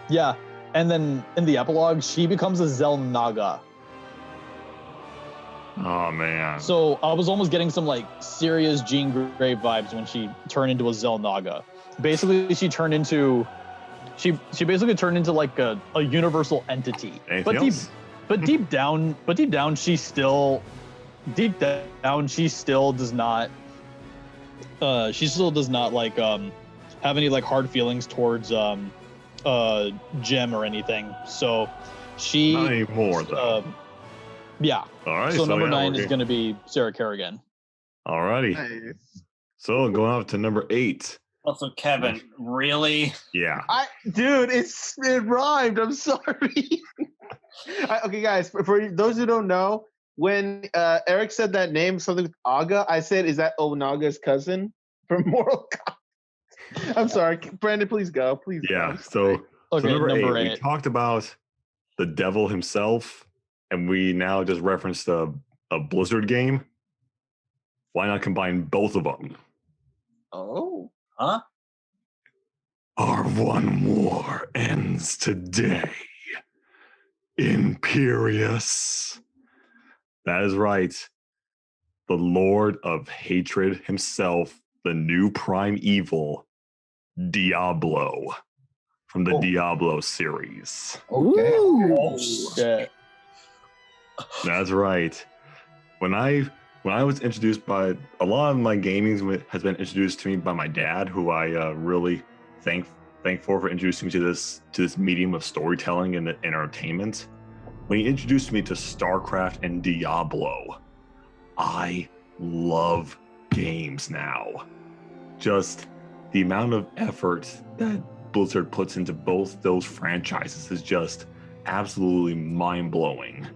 Yeah. And then in the epilogue, she becomes a Xel'Naga. Oh man. So I was almost getting some like serious Jean Grey vibes when she turned into a Xel'Naga. Basically, she basically turned into like a universal entity. But deep down, she still does not like have any like hard feelings towards Jem or anything. So she not anymore though. Yeah. All right. So number 9 is going to be Sarah Kerrigan. All righty. Nice. So going up to number 8. Also, Kevin, really? Yeah. Dude, it rhymed. I'm sorry. Okay, guys, for those who don't know, when Eric said that name, something with Aga, I said, is that Onaga's cousin from Mortal Kombat? I'm sorry. Brandon, please go. Please Yeah. go. So number 8, we talked about the devil himself, and we now just referenced a Blizzard game, why not combine both of them? Oh, huh? Our one war ends today. Imperious. That is right. The Lord of Hatred himself, the new prime evil, Diablo, from the Diablo series. Okay. Oh shit. That's right. When I was introduced by a lot of my gaming has been introduced to me by my dad, who I really thankful for introducing me to this medium of storytelling and entertainment. When he introduced me to StarCraft and Diablo, I love games now. Just the amount of effort that Blizzard puts into both those franchises is just absolutely mind-blowing.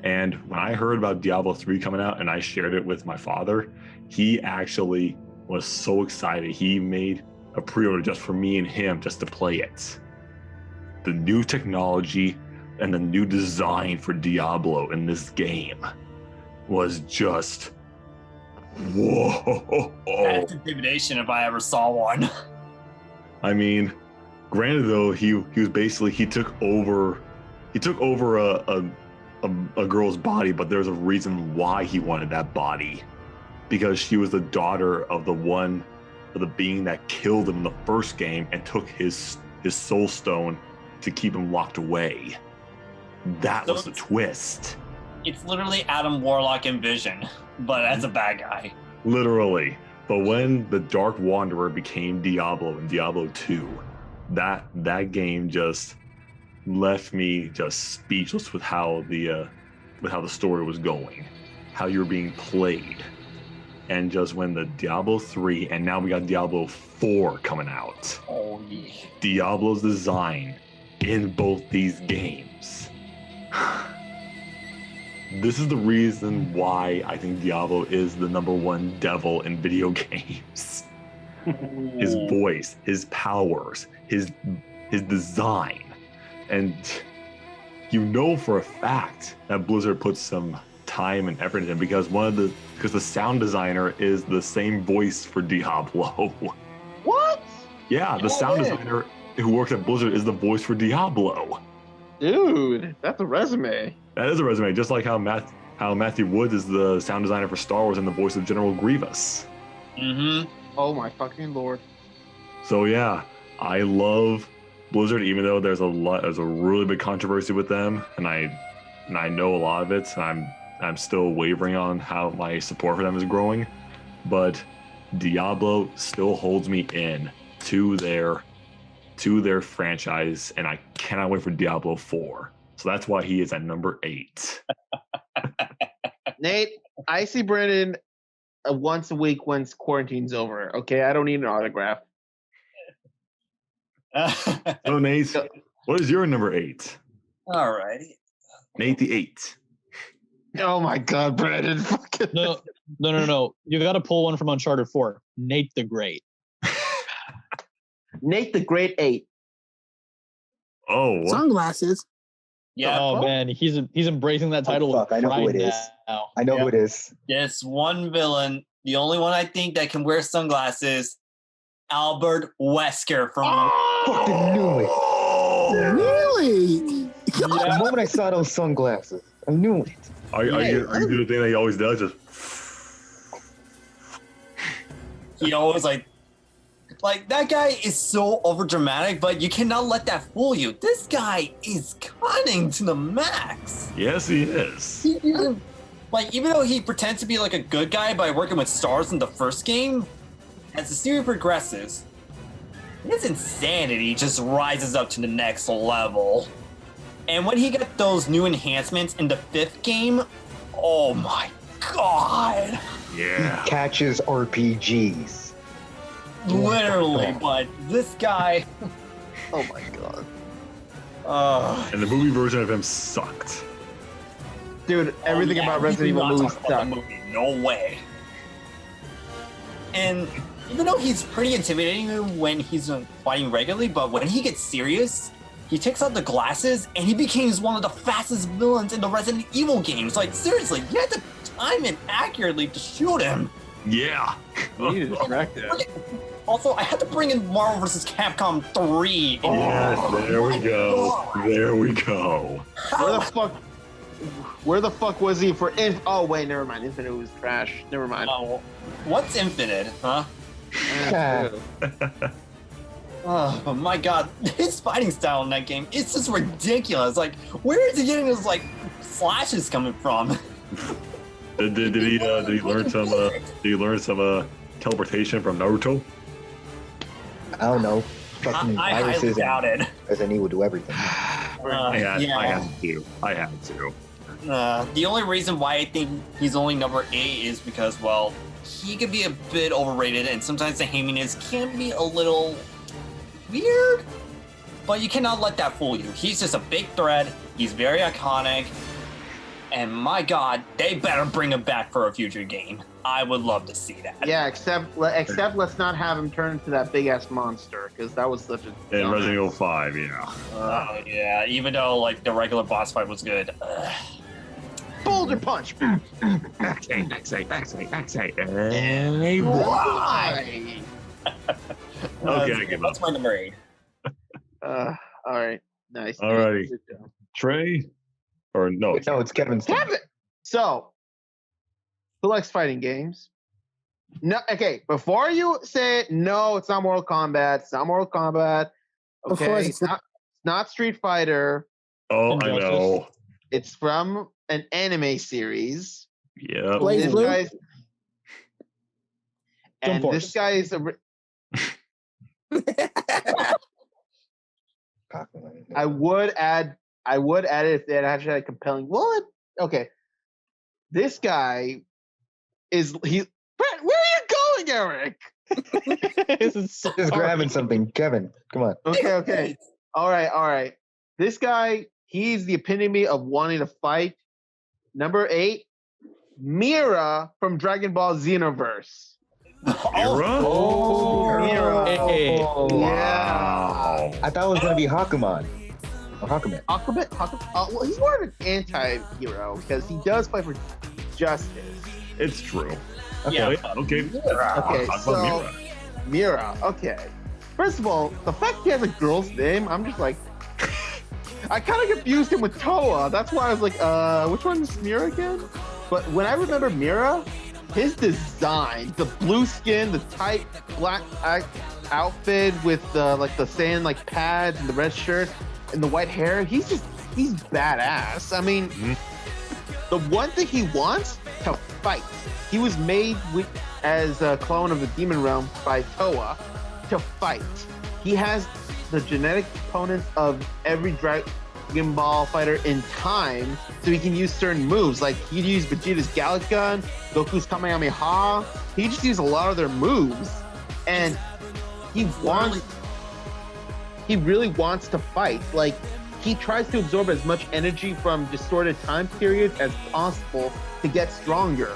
And when I heard about Diablo 3 coming out and I shared it with my father, he actually was so excited. He made a pre-order just for me and him just to play it. The new technology and the new design for Diablo in this game was just whoa. That's intimidation if I ever saw one. I mean, granted though, he was basically he took over a girl's body, but there's a reason why he wanted that body, because she was the daughter of the being that killed him in the first game and took his soul stone to keep him locked away. That was the twist. It's literally Adam Warlock and Vision, but as a bad guy. Literally. But when the Dark Wanderer became Diablo in Diablo 2, that game just left me just speechless with how the story was going, how you were being played. And just when the Diablo 3 and now we got Diablo 4 coming out. Oh yeah. Diablo's design in both these games. This is the reason why I think Diablo is the #1 devil in video games. His voice, his powers, his design. And you know for a fact that Blizzard puts some time and effort into it because the sound designer is the same voice for Diablo. What? Yeah, the sound designer who works at Blizzard is the voice for Diablo. Dude, that's a resume. That is a resume, just like how Matthew Woods is the sound designer for Star Wars and the voice of General Grievous. Mm-hmm. Oh my fucking lord. So yeah, I love Blizzard, even though there's a really big controversy with them, and I know a lot of it, and I'm still wavering on how my support for them is growing, but Diablo still holds me in to their franchise, and I cannot wait for Diablo 4. So that's why he is at number 8. Nate, I see Brandon once a week once quarantine's over. Okay, I don't need an autograph. So Nate, what is your number 8? Alrighty. Nate the 8. Oh my god, Brandon. Fucking No. You got to pull one from Uncharted 4. Nate the Great. Nate the Great 8. Oh, what? Sunglasses. Yeah. Oh man, he's embracing that title. fuck, I know who it is. Now. I know who it is. There's one villain, the only one I think that can wear sunglasses, Albert Wesker from. Fucking knew it. Really? The moment I saw those sunglasses, I knew it. Are you doing the thing that he always does? Just He always like that guy is so over dramatic, but you cannot let that fool you. This guy is cunning to the max. yes, he is. He even though he pretends to be like a good guy by working with stars in the first game, as the series progresses, his insanity just rises up to the next level. And when he got those new enhancements in the 5th game, oh my god. Yeah. He catches RPGs. Literally, but this guy. Oh my god. And the movie version of him sucked. Dude, everything about Resident Evil movies suck. No way. And even though he's pretty intimidating when he's fighting regularly, but when he gets serious, he takes out the glasses and he becomes one of the fastest villains in the Resident Evil games. Like, seriously, you have to time inaccurately to shoot him. Yeah. You need to distract him. Also, I had to bring in Marvel vs. Capcom 3. Yes, there we go. There we go. Where the fuck was he for oh wait, never mind. Infinite was trash. Never mind. Oh, what's Infinite, huh? Oh my god, his fighting style in that game, it's just ridiculous. Like, where is he getting those like flashes coming from? Did he learn some teleportation from Naruto? I don't know. Fucking I highly viruses doubt and it. Resident Evil do everything. I had to. The only reason why I think he's only number 8 is because, well, he can be a bit overrated, and sometimes the haminess can be a little weird. But you cannot let that fool you. He's just a big threat. He's very iconic. And my god, they better bring him back for a future game. I would love to see that. Yeah, except let's not have him turn into that big ass monster, because that was such a. In Resident Evil 5, yeah. Yeah, even though like the regular boss fight was good. Boulder punch. Backside. Why? Okay, I give up. That's my number 8. All right, nice. Alrighty. Good job. Trey? Or no? No, it's Kevin's turn. Kevin. So, who likes fighting games? No. Okay, before you say it, no, it's not Mortal Kombat. It's not Mortal Kombat. Of Okay, course it's not Street Fighter. Oh, I know. It's from an anime series. Yeah. Blaze This Blue? guy's- and Jump this guy is I would add it if they had actually had a compelling. What? Okay. This guy is Brett, where are you going, Eric? Just grabbing something. Kevin, come on. Okay. All right. This guy, he's the epitome of wanting to fight. Number 8, Mira from Dragon Ball Xenoverse. Mira? Mira. Hey. Yeah. I thought it was going to be Hakuman. Or Hakuman. Well, he's more of an anti-hero because he does fight for justice. It's true. Yeah. Okay. Okay, Talk so about Mira. Mira. Okay. First of all, the fact he has a girl's name, I'm just like, I kind of confused him with Toa. That's why I was like, which one is Mira again? But when I remember Mira, his design, the blue skin, the tight black outfit with the sand pads and the red shirt and the white hair, he's badass. I mean, the one thing he wants to fight. He was made as a clone of the Demon Realm by Toa to fight. He has the genetic components of every Dragon Ball fighter in time, so he can use certain moves. Like he'd use Vegeta's Gallic Gun, Goku's Kamehameha. He just used a lot of their moves, and he really wants to fight. Like he tries to absorb as much energy from distorted time periods as possible to get stronger.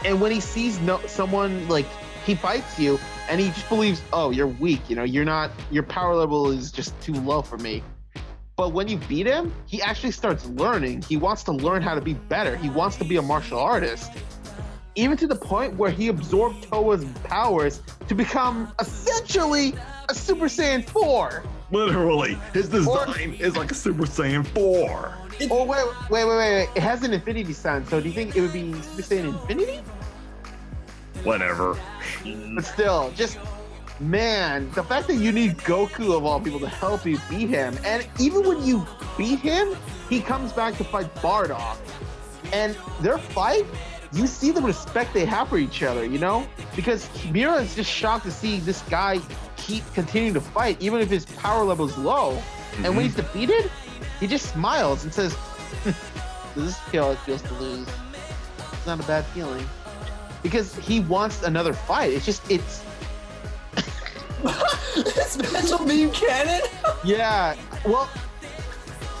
And when he sees someone he fights you, and he just believes, oh, you're weak. Your power level is just too low for me. But when you beat him, he actually starts learning. He wants to learn how to be better. He wants to be a martial artist. Even to the point where he absorbed Toa's powers to become essentially a Super Saiyan 4. Literally, his design is like a Super Saiyan 4. Oh, wait. It has an Infinity sign, so do you think it would be Super Saiyan Infinity? Whatever. But still, just, man, the fact that you need Goku of all people to help you beat him, and even when you beat him, he comes back to fight Bardock. And their fight, you see the respect they have for each other, Because Mira is just shocked to see this guy keep continuing to fight, even if his power level is low. And when he's defeated, he just smiles and says, does this feel how it feels to lose? It's not a bad feeling. Because he wants another fight. It's Special beam cannon? Yeah, well,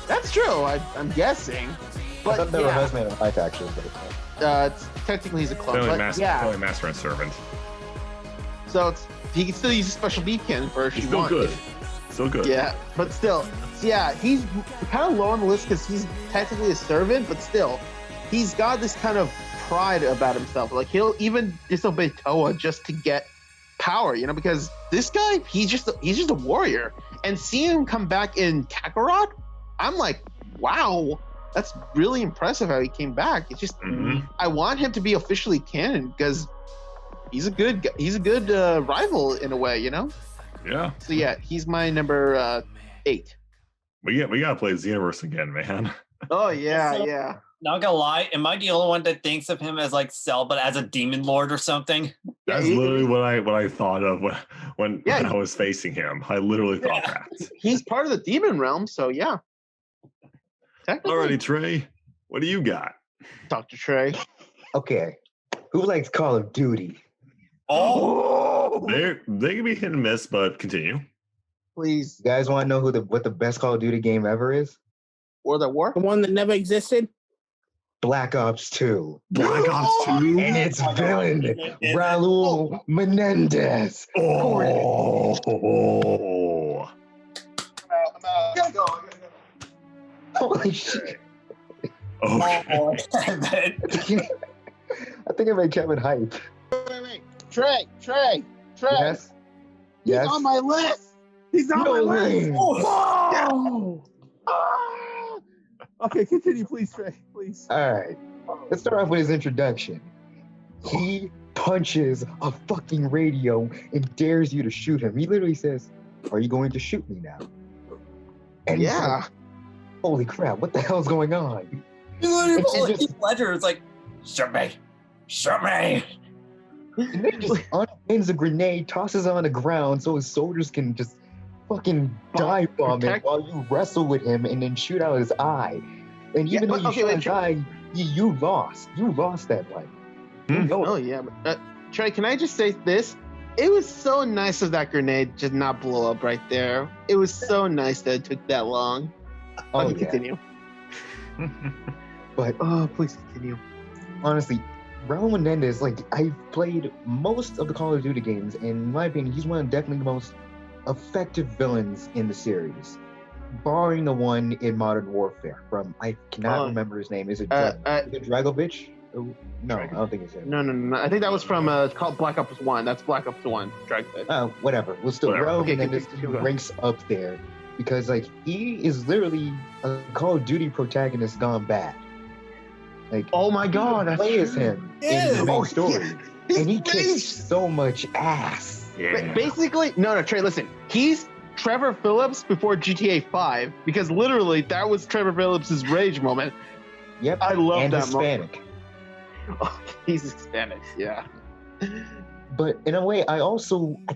that's true, I'm guessing. But I thought they were husband and wife, actually. But it's technically he's a clone. Only But master and servant. So he can still use a special beam cannon for if He's he still wants. good. Still good. Yeah, but still, yeah, he's kind of low on the list because he's technically a servant, but still, he's got this kind of pride about himself. Like he'll even disobey Toa just to get power, you know, because this guy, he's just a warrior. And seeing him come back in Kakarot, I'm like, wow, that's really impressive how he came back. It's just I want him to be officially canon because he's a good rival in a way, you know. Yeah. So yeah, he's my number 8. We gotta play Xenoverse again, man. Oh yeah, So- yeah. Not gonna lie, am I the only one that thinks of him as like Cell, but as a demon lord or something? That's he- literally what I thought of when Yeah. I was facing him. I literally thought that. He's part of the demon realm, so yeah. Technically, Alrighty, Trey, what do you got? Dr. Trey. Okay. Who likes Call of Duty? Oh, They can be hit and miss, but continue. Please. You guys want to know what the best Call of Duty game ever is? War the War? The one that never existed. Black Ops 2. Black Ops 2. And its villain, Raul Menendez. Oh. I gotta go. Holy shit. Okay. I think I made Kevin hype. Wait. Trey. Yes? He's Yes? on my list. He's on No my list. way. Oh. Ah. Okay, continue, please, Trey. Please. All right. Let's start off with his introduction. He punches a fucking radio and dares you to shoot him. He literally says, "Are you going to shoot me now?" And he's Yeah. like, holy crap, what the hell's going on? he literally It's pulled just- Heath Ledger. It's like, shoot me. And then just unpins a grenade, tosses it on the ground so his soldiers can just fucking dive bomb him Protect- while you wrestle with him and then shoot out his eye. And Yeah, even though but- you okay, shot wait, his eye, you lost. You lost that fight. You know Oh it. yeah. But, Trey, can I just say this? It was so nice of that grenade to not blow up right there. It was so nice that it took that long. Oh, Okay, yeah. continue. But Oh, please continue. honestly, Raul Menendez, like, I've played most of the Call of Duty games, and in my opinion, he's one of definitely the most effective villains in the series, barring the one in Modern Warfare from, I cannot Oh. remember his name. Is it, Uh, is it Dragovich? Oh, no, I don't think it's him. No. I think that was from it's called Black Ops 1. That's Black Ops 1. Drag Fit. Whatever. Well, still, Whatever. Raul Okay, Menendez continue. ranks up there because, like, he is literally a Call of Duty protagonist gone bad. Like, Oh my God, that's play as true. him in the Yeah. main Oh, story, and he kicks face. so much ass. Yeah. Basically, no, Trey, listen. He's Trevor Phillips before GTA 5 because literally that was Trevor Phillips' rage moment. Yep, I love and that moment. Hispanic. He's Hispanic, yeah. But in a way, I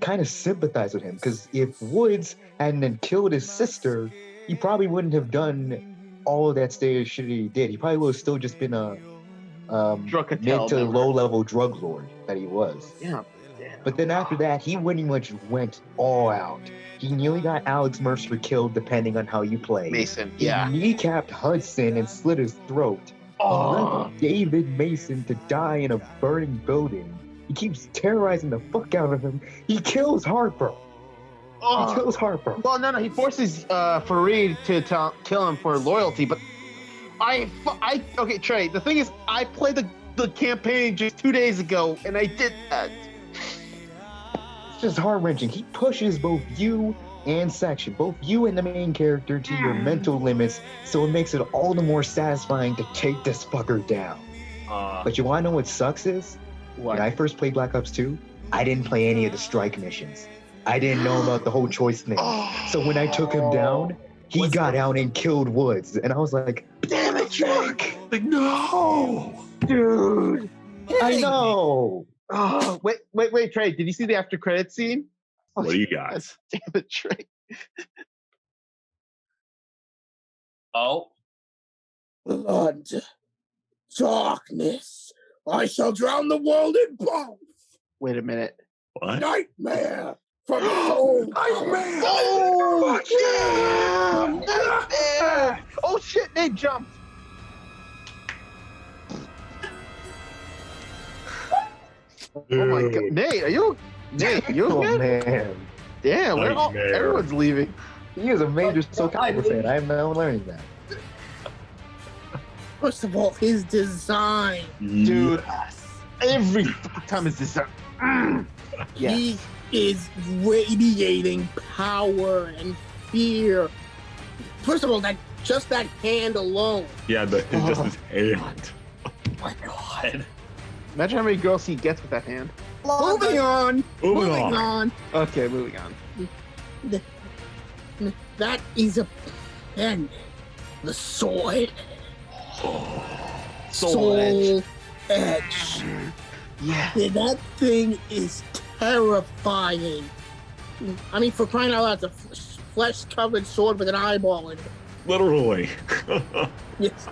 kind of sympathize with him because if Woods hadn't then killed his sister, he probably wouldn't have done all of that shit that he did. He probably would have still just been a Drug cartel mid to member. low level drug lord that he was. Yeah. But then after that, he pretty much went all out. He nearly got Alex Mercer killed, depending on how you play. Mason, He yeah. kneecapped Hudson and slit his throat. Oh, Left David Mason to die in a burning building. He keeps terrorizing the fuck out of him. He kills Harper. He kills Harper. Well, no, he forces Fareed to kill him for loyalty, but okay, Trey, the thing is, I played the campaign just 2 days ago, and I did that. It's just heart-wrenching. He pushes both you and Section, both you and the main character, to your mental limits, so it makes it all the more satisfying to take this fucker down. But you wanna know what sucks is? When I first played Black Ops 2, I didn't play any of the strike missions. I didn't know about the whole choice thing. So when I took him down, he got out and killed Woods. And I was like, damn it, Jake! Like, no. Dude! I know! Oh, wait, Trey, did you see the after credit scene? What do you got? Damn it, Trey. Oh, Blood, darkness. I shall drown the world in both. Wait a minute. What? Nightmare from soul. Oh, yeah! Oh shit, Nate jumped. Oh my god, Nate, are you Oh, okay? man. Damn, Nightmare. everyone's leaving. He is a major Soul Calibur fan. I am now learning that. First of all, his design. Dude, every fucking time is this. He is radiating power and fear. First of all, that hand alone. Yeah, just his hand. Oh my god. Imagine how many girls he gets with that hand. Moving on. Moving on. Okay, moving on. That is a pen. The sword. Soul Edge. Yeah. That thing is terrifying. I mean, for crying out loud, it's a flesh-covered sword with an eyeball in it. Literally. Yes.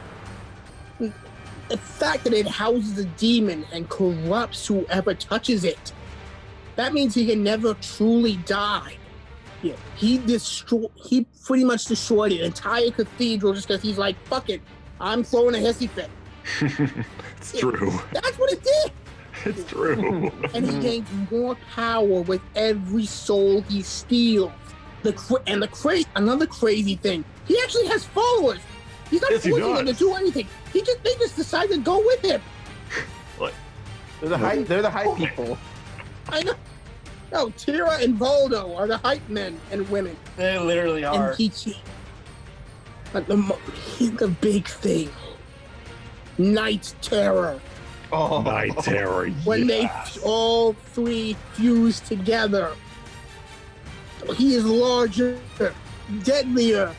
The fact that it houses a demon and corrupts whoever touches it. That means he can never truly die. Yeah, he pretty much destroyed an entire cathedral just because he's like, fuck it, I'm throwing a hissy fit. It's true. That's what it did. It's true. And he gains more power with every soul he steals. Another crazy thing, he actually has followers. He's not forcing them to do anything. They just decide to go with him. What? They're the hype people. I know. No, Tira and Voldo are the hype men and women. They literally are. And but the big thing, Night Terror. Oh, Night Terror. When they all three fuse together, he is larger, deadlier,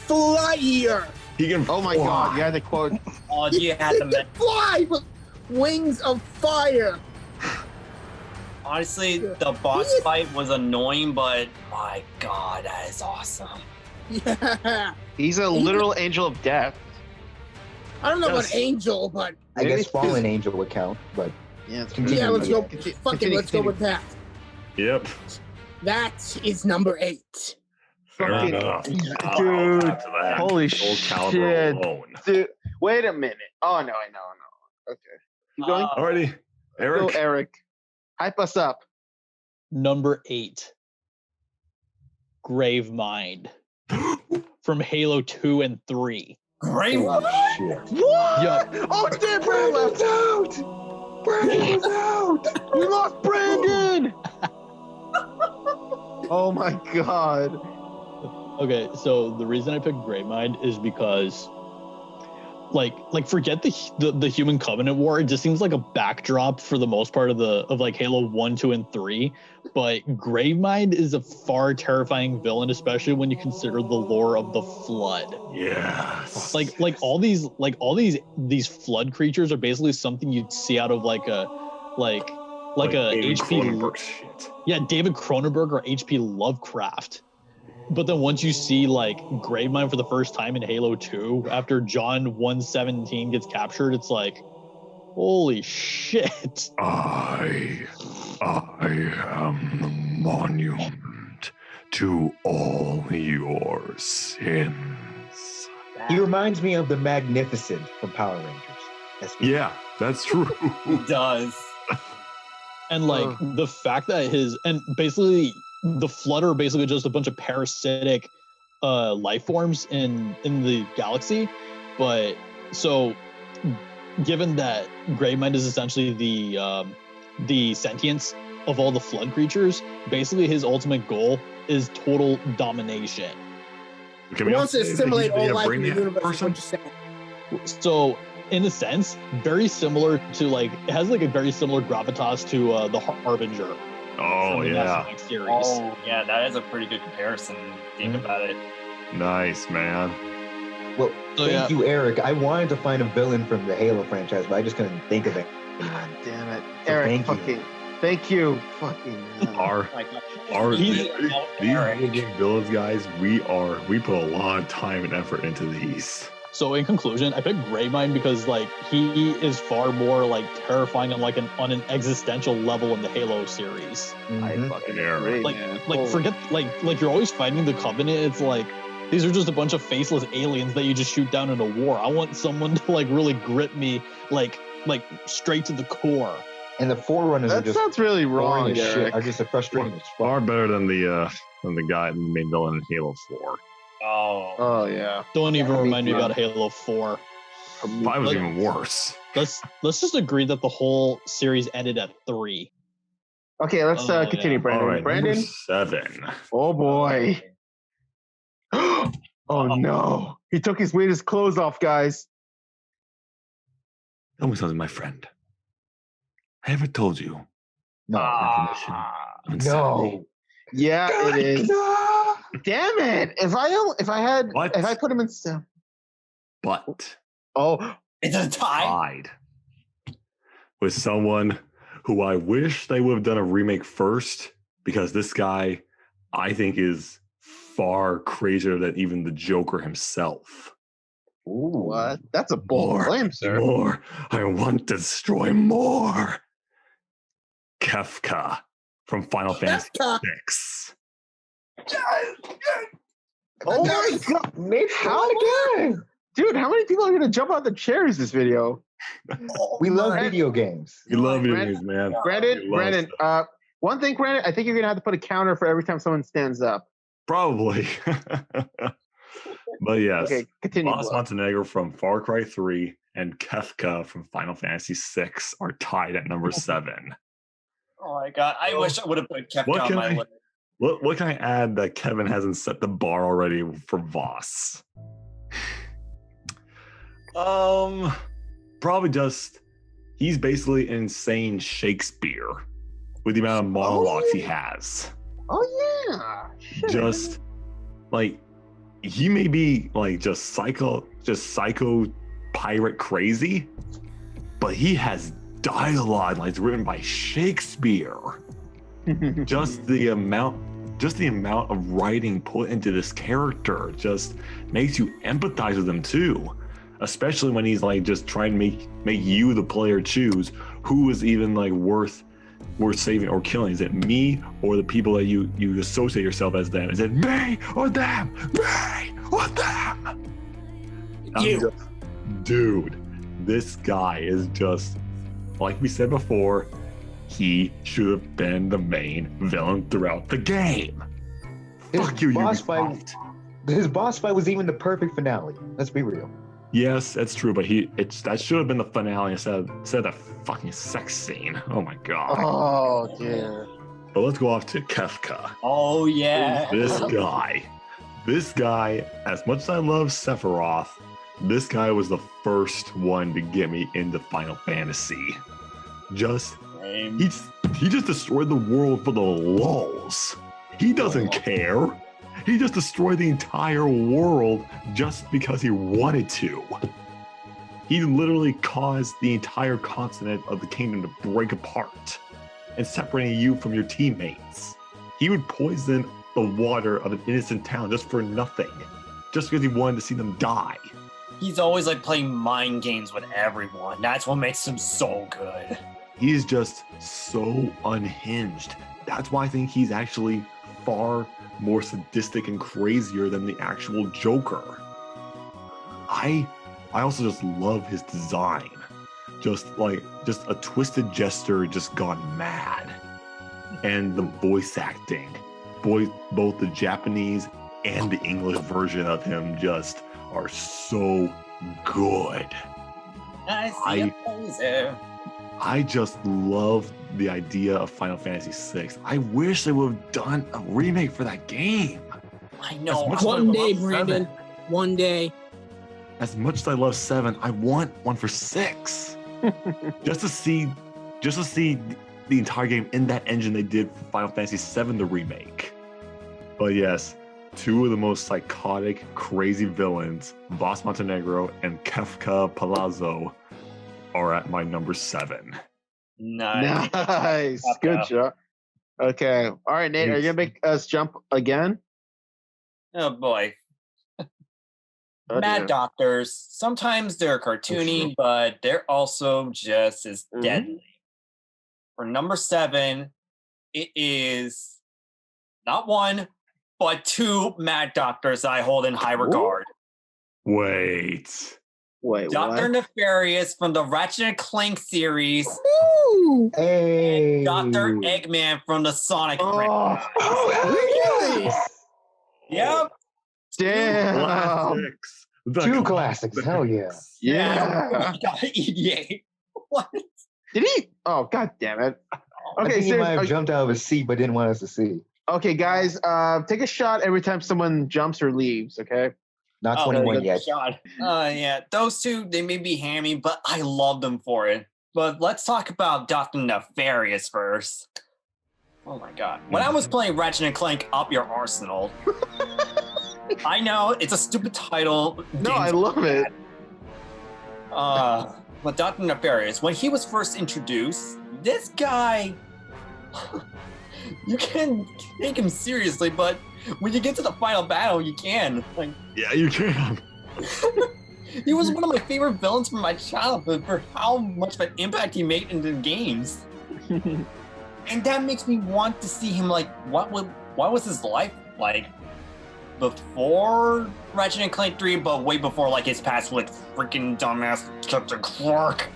flyier. He can. Oh my god! You had to quote. Oh, you had to He can fly with wings of fire. Honestly, the boss fight was annoying, but my god, that is awesome. Yeah. He's a literal angel of death. I don't know about angel, but I guess fallen angel would count, but yeah, yeah, let's go. Let's go with that. Yep. That is number 8. Fair Fucking- enough. Dude, holy Old shit. Caliber alone. Dude, wait a minute. Oh no, I know. Okay, keep going. Alrighty, Eric. Go, Eric. Hype us up. Number 8. Grave Mind. From Halo 2 and 3. Great oh, one. shit. What? Yup. Oh damn, Brandon's out. Brandon's out. We lost Brandon. Oh my god. Okay, so the reason I picked Gravemind is because, like forget the Human Covenant War. It just seems like a backdrop for the most part of like Halo 1, 2, and 3. But Gravemind is a far terrifying villain, especially when you consider the lore of the Flood. Yes. Like all these flood creatures are basically something you'd see out of like a David HP Cronenberg shit. Yeah, David Cronenberg or HP Lovecraft. But then once you see like Gravemind for the first time in Halo 2, after John 1:17 gets captured, it's like, holy shit. I am the monument to all your sins. He reminds me of the Magnificent from Power Rangers. Yeah, that's true. It does. And like the fact that basically the Flood are basically just a bunch of parasitic life forms in the galaxy. But so given that Gravemind is essentially the sentience of all the Flood creatures, basically his ultimate goal is total domination. Can He we wants also to say that assimilate he's all life in the Brainiac universe. Is person? what you're saying. So in a sense, very similar to like it has like a very similar gravitas to the Harbinger. Oh from the yeah, Mass Effect series. Oh, yeah, that is a pretty good comparison. Think about it. nice man. Well, So, thank you, Eric. I wanted to find a villain from the Halo franchise, but I just couldn't think of it. God damn it, So Eric. thank you. Thank you. Fucking. Our Like, these Eric. video game villains, guys, we put a lot of time and effort into these. So in conclusion, I picked Gravemind because like he is far more like terrifying on an existential level in the Halo series. Mhm. fucking Eric. agree, Like man. like Holy- forget like you're always fighting the Covenant. It's like these are just a bunch of faceless aliens that you just shoot down in a war. I want someone to like really grip me like straight to the core. And the Forerunners are That just sounds really wrong, boring as shit. Eric. Are just frustrating as Far fuck. better than the main villain in Halo 4. Oh. Oh yeah. Don't even Yeah, me remind me too. about Halo 4. 5 was even worse. Let's just agree that the whole series ended at 3. Okay, let's continue, yeah. Brandon. All right, Brandon. number 7. Oh boy. Oh no. He took his weirdest clothes off, guys. Tell me something, my friend. I ever told you No. information of insanity? No. Yeah, it is. No. Damn it! If I put him in. But Oh, It's a tie. tied with someone who I wish they would have done a remake first, because this guy I think is far crazier than even the Joker himself. what? That's a bold claim, sir. More. I want to destroy more. Kefka from Final Fantasy Kefka. VI. Oh my god! Nate, How again? Dude, how many people are gonna jump out the chairs this video? We love video games. You love video Brandon- games, man. Brandon, You love stuff. one thing, Brandon, I think you're gonna have to put a counter for every time someone stands up. Probably. But yes, Okay, continue. Boss Bluff. Montenegro from Far Cry 3 and Kefka from Final Fantasy VI are tied at number 7. Oh my god! I wish I would have put Kefka What on can my I- list. What can I add that Kevin hasn't set the bar already for Voss? Probably just he's basically insane Shakespeare with the amount of monologues he has. Oh yeah. Shit. Just like he may be like just psycho pirate crazy, but he has dialogue like it's written by Shakespeare. just the amount of writing put into this character just makes you empathize with him too, especially when he's like just trying to make you the player choose who is even like worth saving or killing. Is it me or the people that you associate yourself as them? Is it me or them? Me or them? Dude, this guy is just like we said before. He should have been the main villain throughout the game. Fuck you, Ubisoft. His boss fight was even the perfect finale. Let's be real. Yes, that's true, but that should have been the finale instead of that fucking sex scene. Oh my god. Oh dear. But let's go off to Kefka. Oh yeah. This guy, as much as I love Sephiroth, this guy was the first one to get me into Final Fantasy. He just destroyed the world for the lulz. He doesn't care. He just destroyed the entire world just because he wanted to. He literally caused the entire continent of the kingdom to break apart and separating you from your teammates. He would poison the water of an innocent town just for nothing, just because he wanted to see them die. He's always like playing mind games with everyone. That's what makes him so good. He's just so unhinged. That's why I think he's actually far more sadistic and crazier than the actual Joker. I also just love his design. Just a twisted jester just gone mad. And the voice acting. Both the Japanese and the English version of him just are so good. I see a poser. I just love the idea of Final Fantasy VI. I wish they would have done a remake for that game. I know. As much as I One day, love Brandon. 7, One day. as much as I love 7, I want one for 6. just to see the entire game in that engine they did for Final Fantasy VII, the remake. But yes, two of the most psychotic, crazy villains, Boss Montenegro and Kefka Palazzo, are at my number 7. Nice. Nice. Good job. Okay. All right, Nate, are you gonna make us jump again? Oh boy. Oh, Mad dear. Doctors. Sometimes they're cartoony, but they're also just as deadly. For number 7, it is not one, but 2 Mad Doctors I hold in high regard. Wait. Wait, Dr. what? Nefarious from the Ratchet and Clank series, Ooh. Hey. Dr. Eggman from the Sonic franchise. Oh, Really? Yep. damn. Classics. The 2 classics. Hell yeah. Yeah. Oh my God, EDA. What? Did he? Oh, god damn it. I Okay, think he might have seriously. jumped out of his seat, but didn't want us to see. Okay, guys, take a shot every time someone jumps or leaves, okay? Not Oh, 21 good yet. God. Yeah, those two, they may be hammy, but I love them for it. But let's talk about Dr. Nefarious first. Oh my God. When I was playing Ratchet and Clank Up Your Arsenal, I know it's a stupid title. No, I love it. But Dr. Nefarious, when he was first introduced, this guy, you can take him seriously, but when you get to the final battle, you can. Like, Yeah, you can. he was one of my favorite villains from my childhood for how much of an impact he made in the games. And that makes me want to see him, like, what was his life like before Ratchet and Clank 3, but way before, like, his past with freaking dumbass Captain Quark.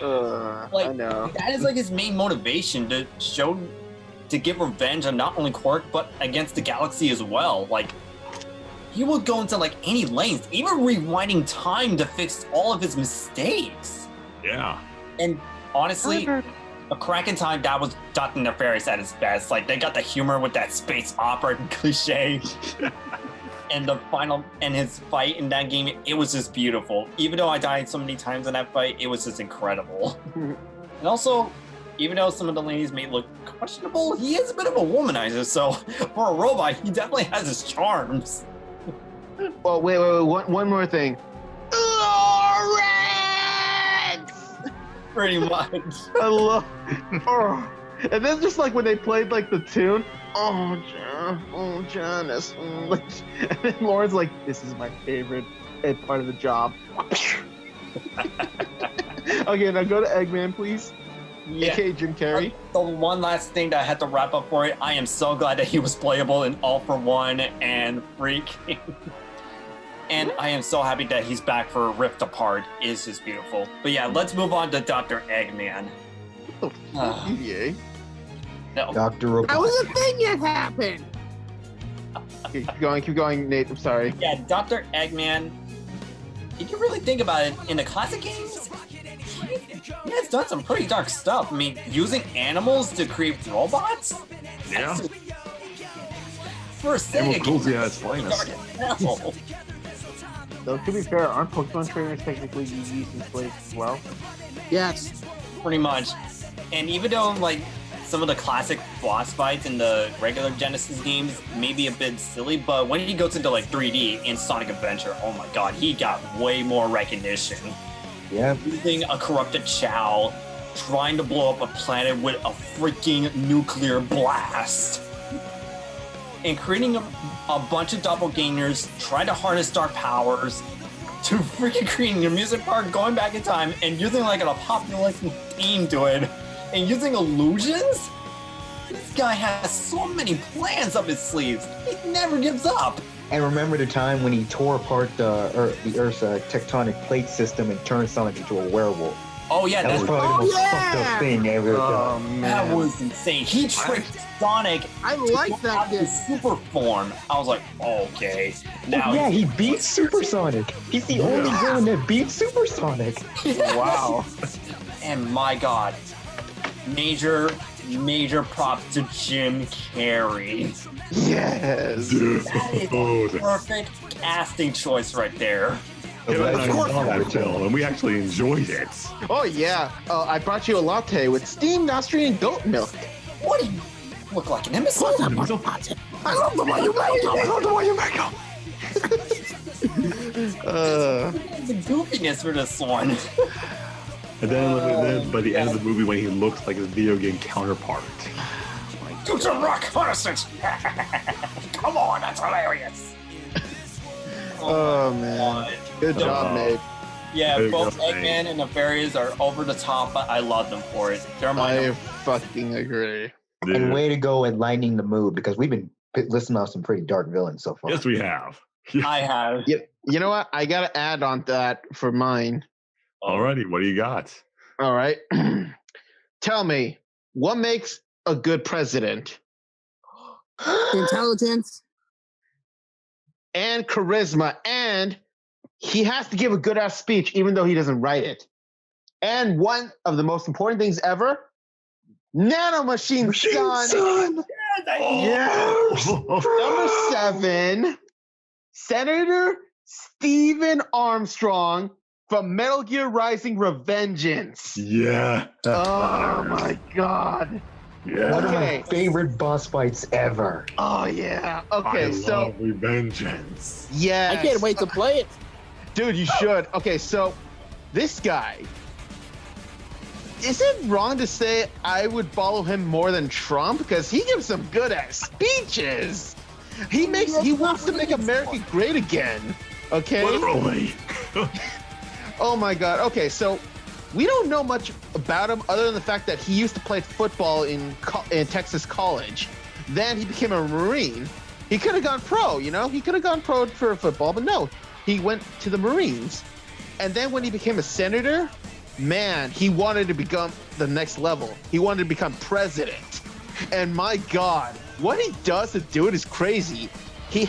Like, I know. that is like his main motivation to get revenge on not only Quark but against the galaxy as well. Like, he will go into like any lengths, even rewinding time to fix all of his mistakes. Yeah. And honestly, A Crack in Time, that was Dr. Nefarious at his best. Like, they got the humor with that space opera cliche. And the final, and his fight in that game, it was just beautiful. Even though I died so many times in that fight, it was just incredible. And also, even though some of the ladies may look questionable, he is a bit of a womanizer. So for a robot, he definitely has his charms. Well, wait, one more thing. Pretty much. I love. Oh. And then just like when they played like the tune, Janice. Like, and then Lauren's like, "This is my favorite part of the job." Okay, now go to Eggman, please. Yeah. AKA Jim Carrey. The one last thing that I had to wrap up for it, I am so glad that he was playable in All for One and Freaking. And I am so happy that he's back for Rift Apart. It's just beautiful. But yeah, let's move on to Dr. Eggman. EDA. No. Dr. That Robot. was a thing that happened. Okay, keep going, Nate. I'm sorry. Yeah, Dr. Eggman, if you really think about it, in the classic games, he has done some pretty dark stuff. I mean, using animals to create robots? Yeah. For a Animal Sega cruelty game, at its finest. dark as hell. Though, to be fair, aren't Pokemon trainers technically used in plays as well? Yes. Pretty much. And even though, like, some of the classic boss fights in the regular Genesis games may be a bit silly, but when he goes into, like, 3D in Sonic Adventure, oh my god, he got way more recognition. Yeah. Using a corrupted Chow, trying to blow up a planet with a freaking nuclear blast. And creating a bunch of doppelgangers, trying to harness dark powers, to freaking creating a music park, going back in time, and using like an apocalyptic theme to it, and using illusions? This guy has so many plans up his sleeves. He never gives up. And remember the time when he tore apart the Earth's tectonic plate system and turned Sonic into a werewolf? Oh yeah, That was that's probably the most fucked yeah! up thing ever Oh done. that man. was insane. He tricked Sonic I like to that have game. his super form. I was like, okay. Now Yeah, he beats Supersonic. He's the only villain that beats Supersonic. Wow. And my god, major props to Jim Carrey. Yes. That is Oh, a perfect casting choice right there. The Kevin and I legend saw that of film, and we actually enjoyed it. Oh yeah. I brought you a latte with steamed Austrian goat milk. What do you look like, an imbecile? I love the way you make it. I love the way you make them. The goofiness for this one. And then by the end of the movie, when he looks like his video game counterpart. Do some rock innocence. Come on, that's hilarious. Oh man. Good job, Nate. Yeah, There you both go, Eggman and Nefarious are over the top, but I love them for it. They're my I number. fucking agree. And Dude. way to go at lightening the mood because we've been listening to some pretty dark villains so far. Yes, we have. I have. You know what? I gotta add on that for mine. Alrighty, what do you got? All right. Tell me, what makes a good president? Intelligence. and charisma, and he has to give a good ass speech even though he doesn't write it. And one of the most important things ever, nanomachine son. Yes. Number 7, Senator Stephen Armstrong from Metal Gear Rising Revengeance. Yeah. Oh my god. Yeah. One of my Okay. favorite boss fights ever. Oh yeah. Okay, I so love Revengeance. yes. I can't wait to play it. Dude, you should. Okay, so this guy. Is it wrong to say I would follow him more than Trump? Because he gives some good ass speeches. He wants to make America great again. Okay. Literally. Oh my god. Okay, so we don't know much about him other than the fact that he used to play football in Texas College. Then he became a Marine. He could have gone pro, you know? He could have gone pro for football, but no. He went to the Marines. And then when he became a senator, man, he wanted to become the next level. He wanted to become president. And my god, what he does to do it is crazy. He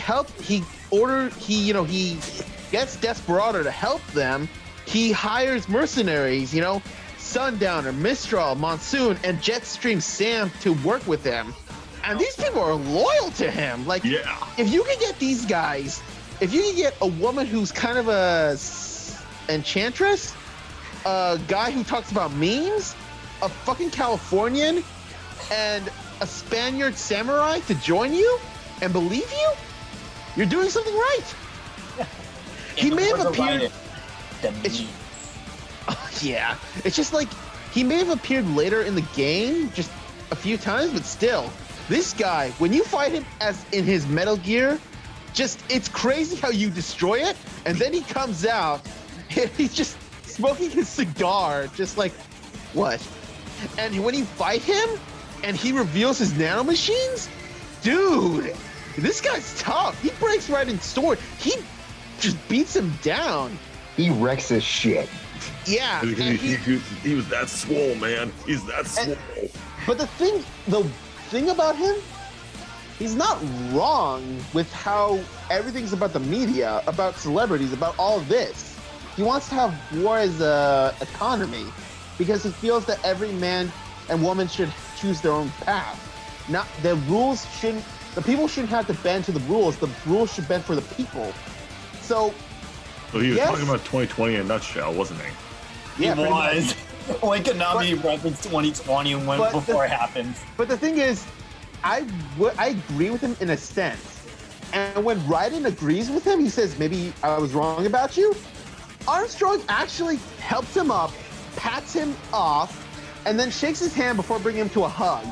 gets Desperado to help them. He hires mercenaries, you know, Sundowner, Mistral, Monsoon, and Jetstream Sam to work with him. And these people are loyal to him. Like, if you could get these guys, if you could get a woman who's kind of a enchantress, a guy who talks about memes, a fucking Californian, and a Spaniard samurai to join you and believe you, you're doing something right. He may have appeared. Yeah, it's just like he may have appeared later in the game, just a few times, but still, this guy, when you fight him as in his Metal Gear, it's crazy how you destroy it, and then he comes out, and he's just smoking his cigar, just like, what? And when you fight him, and he reveals his nanomachines, dude, this guy's tough. He breaks Raiden's sword. He just beats him down. He wrecks his shit. Yeah. He was that swole, man. He's that swole. But the thing about him, he's not wrong with how everything's about the media, about celebrities, about all of this. He wants to have war as a economy because he feels that every man and woman should choose their own path. Not the people shouldn't have to bend to the rules. The rules should bend for the people. So he was talking about 2020 in a nutshell, wasn't he? Yeah, he was. Like Konami referenced 2020 and went before it happened. But the thing is, I agree with him in a sense. And when Raiden agrees with him, he says, maybe I was wrong about you. Armstrong actually helps him up, pats him off, and then shakes his hand before bringing him to a hug.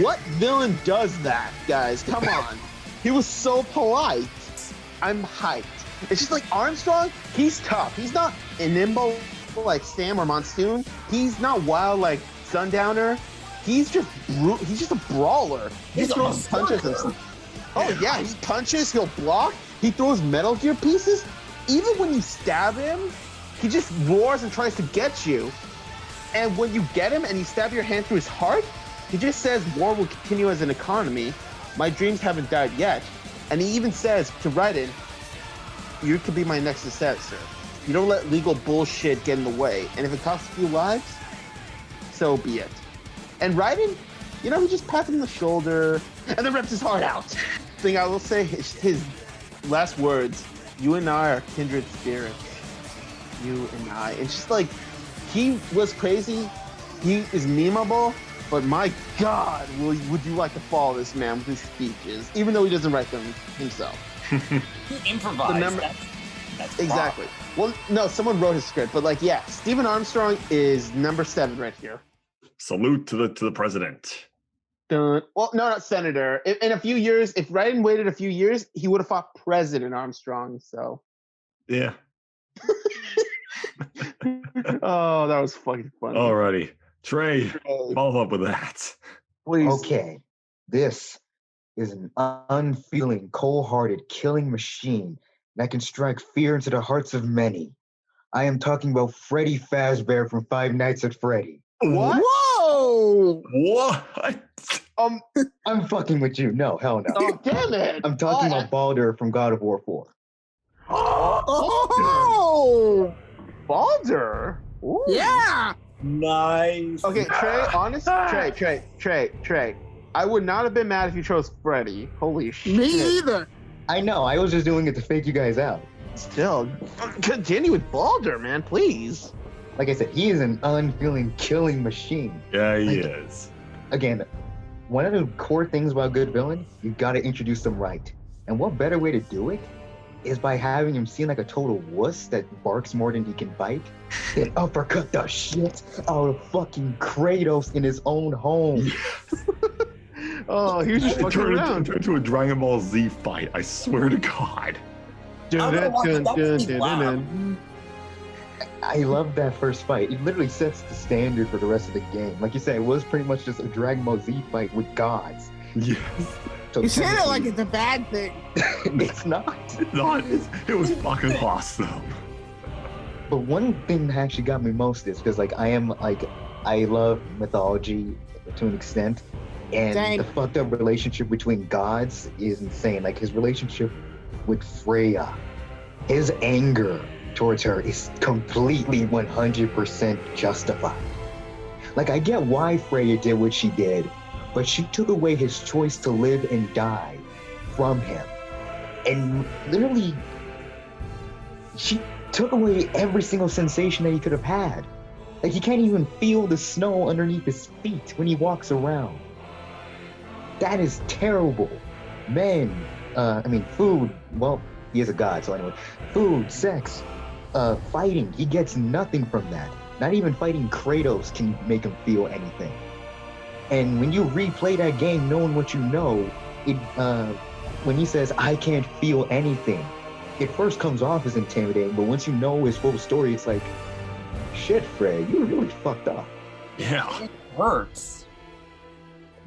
What villain does that, guys? Come on. He was so polite. I'm hyped. It's just like Armstrong, he's tough. He's not nimble like Sam or Monsoon. He's not wild like Sundowner. He's just a brawler. He throws punches and stuff. Oh yeah, he punches, he'll block, he throws Metal Gear pieces. Even when you stab him, he just roars and tries to get you. And when you get him and you stab your hand through his heart, he just says war will continue as an economy. My dreams haven't died yet. And he even says to Raiden, you could be my next successor. You don't let legal bullshit get in the way. And if it costs a few lives, so be it. And Raiden, he just pats him on the shoulder and then rips his heart out. Thing I will say is his last words, you and I are kindred spirits. You and I. It's just like, he was crazy. He is memeable. But my God, would you like to follow this man with his speeches, even though he doesn't write them himself? He improvised. That's exactly. Well, no, someone wrote his script, but Stephen Armstrong is number 7 right here. Salute to the president. Well, no, not senator. In a few years, if Raiden waited a few years, he would have fought President Armstrong. So. Yeah. Oh, that was fucking funny. Alrighty. Trey, follow up with that. Please. Okay. This is an unfeeling, cold-hearted killing machine that can strike fear into the hearts of many. I am talking about Freddy Fazbear from Five Nights at Freddy. What? Whoa! What? I'm fucking with you. No, hell no. Oh, damn it! I'm talking about Baldur from God of War 4. Oh, Baldur. Ooh. yeah. Nice. Okay, Trey. Honest, Trey. I would not have been mad if you chose Freddy. Holy shit! Me either. I know. I was just doing it to fake you guys out. Still, continue with Baldur, man, please. Like I said, he is an unfeeling killing machine. Yeah, he is. Again, one of the core things about a good villain, you got to introduce them right. And what better way to do it is by having him seem like a total wuss that barks more than he can bite, then uppercut the shit out of fucking Kratos in his own home. Oh, he was just fucking around. Turn into a Dragon Ball Z fight. I swear to God. I love that first fight. It literally sets the standard for the rest of the game. Like you said, it was pretty much just a Dragon Ball Z fight with gods. Yes. So You said it like it's a bad thing. it's not. It was fucking awesome. But one thing that actually got me most is because I love mythology to an extent, and Same. the fucked up relationship between gods is insane. Like his relationship with Freya, his anger towards her is completely 100% justified. Like I get why Freya did what she did, but she took away his choice to live and die from him. And literally, she took away every single sensation that he could have had. Like he can't even feel the snow underneath his feet when he walks around. That is terrible. Men, food, well, he is a god, so anyway. Food, sex, fighting, he gets nothing from that. Not even fighting Kratos can make him feel anything. And when you replay that game knowing what you know, when he says, I can't feel anything, it first comes off as intimidating, but once you know his full story, it's like, shit, Frey, you really fucked up. Yeah. It hurts.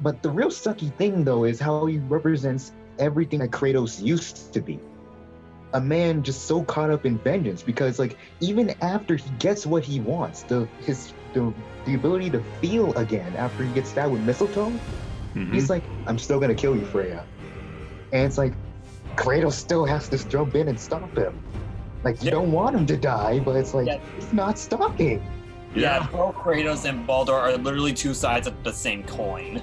But the real sucky thing, though, is how he represents everything that Kratos used to be. A man just so caught up in vengeance, because, like, even after he gets what he wants, the ability to feel again after he gets stabbed with mistletoe, he's like, I'm still gonna kill you, Freya. And it's like, Kratos still has to jump in and stop him. Like, you don't want him to die, but it's like, he's not stopping. Yeah, both Kratos and Baldur are literally two sides of the same coin.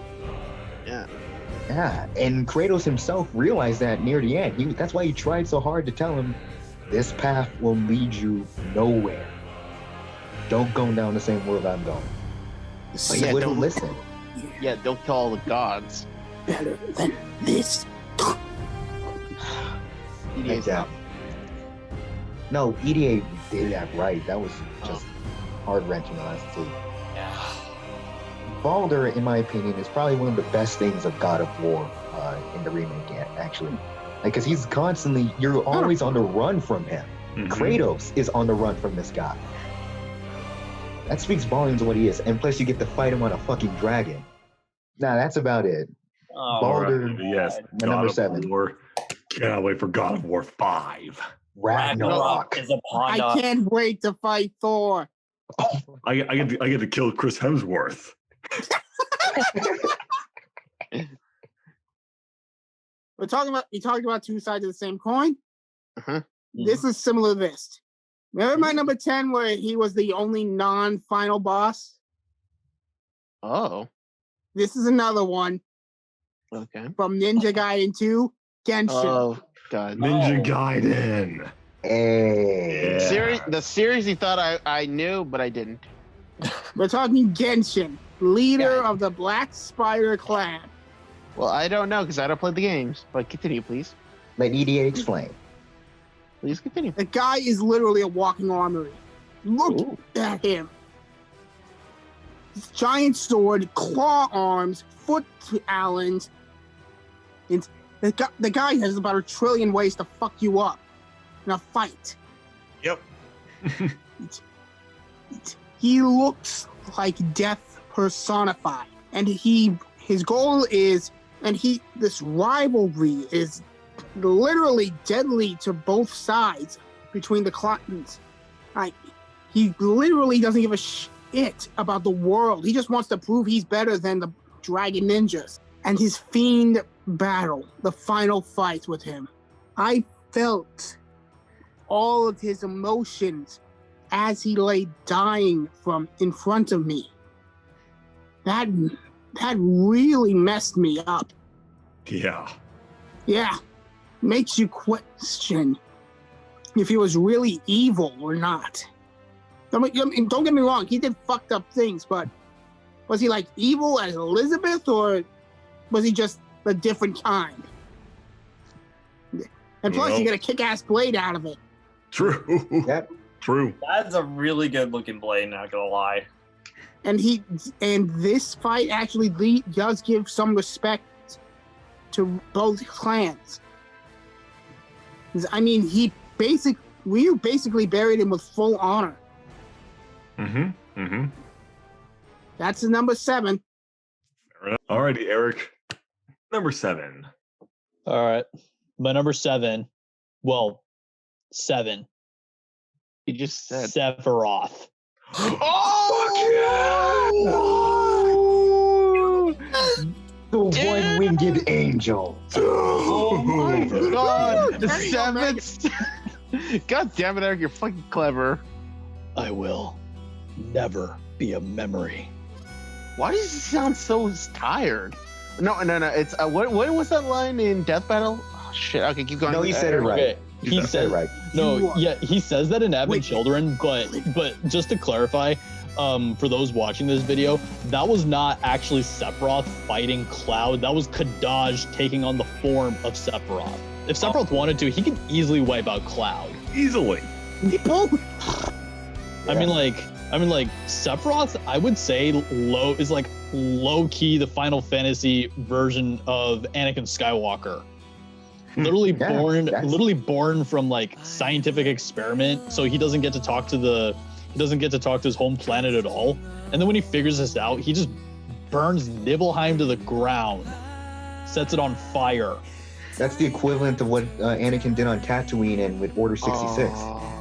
Yeah, and Kratos himself realized that near the end. That's why he tried so hard to tell him, this path will lead you nowhere. Don't go down the same road I'm going. But he wouldn't listen. Yeah, don't kill all the gods. Better than this. EDA. No, EDA did that right. That was just heart-wrenching, honestly. Yeah. Baldur, in my opinion, is probably one of the best things of God of War in the remake, actually. Like, because he's constantly, you're always on the run from him. Kratos is on the run from this guy. That speaks volumes of what he is. And plus, you get to fight him on a fucking dragon. Nah, that's about it. Oh, Baldur, yes. the number 7. War. Cannot wait for God of War 5. Ragnarok. is upon us. I can't wait to fight Thor. I get to kill Chris Hemsworth. We talked about two sides of the same coin. Mm-hmm. This is similar to this. Remember my number 10 where he was the only non-final boss? Oh, This is another one okay. from Ninja Gaiden 2, Genshin. Oh, God. Ninja Gaiden. Hey. Yeah. The series he thought I knew, but I didn't. We're talking Genshin, leader of the Black Spider Clan. Well, I don't know because I don't play the games. But continue, please. Let EDA explain. Please continue. The guy is literally a walking armory. Look at him. His giant sword, claw arms, foot talons. The guy has about 1 trillion ways to fuck you up in a fight. Yep. He looks like death personified, and his goal is, this rivalry is literally deadly to both sides between the clans. Like, he literally doesn't give a shit about the world. He just wants to prove he's better than the dragon ninjas. and his fiend battle, the final fight with him. I felt all of his emotions as he lay dying from in front of me. That really messed me up. Yeah. Yeah, makes you question if he was really evil or not. Don't get me wrong, he did fucked up things, but was he like evil as Elizabeth, or was he just a different kind? And plus, you get a kick-ass blade out of it. True. Yep. True. That's a really good looking blade, not gonna lie. And this fight actually does give some respect to both clans. I mean, Ryu basically buried him with full honor. That's the number 7. Alrighty, Eric. Number 7. All right. My number 7. Well, 7. You just said Sephiroth. Oh! The one-winged angel. Oh my god! The There you go, man. 7th. God damn it, Eric! You're fucking clever. I will never be a memory. Why does he sound so tired? No. It's what was that line in Death Battle? Oh, shit. Okay, keep going. No, he said it right. Okay. He Said said it right. No, yeah, he says that in Advent Wait. Children, but just to clarify, for those watching this video, that was not actually Sephiroth fighting Cloud. That was Kadaj taking on the form of Sephiroth. If Sephiroth wanted to, he could easily wipe out Cloud. Easily. I mean, like Sephiroth, I would say is like low key the Final Fantasy version of Anakin Skywalker. Literally born from like scientific experiment, so he doesn't get to talk to his home planet at all. And then when he figures this out, he just burns Nibelheim to the ground, sets it on fire. That's the equivalent of what Anakin did on Tatooine and with Order 66.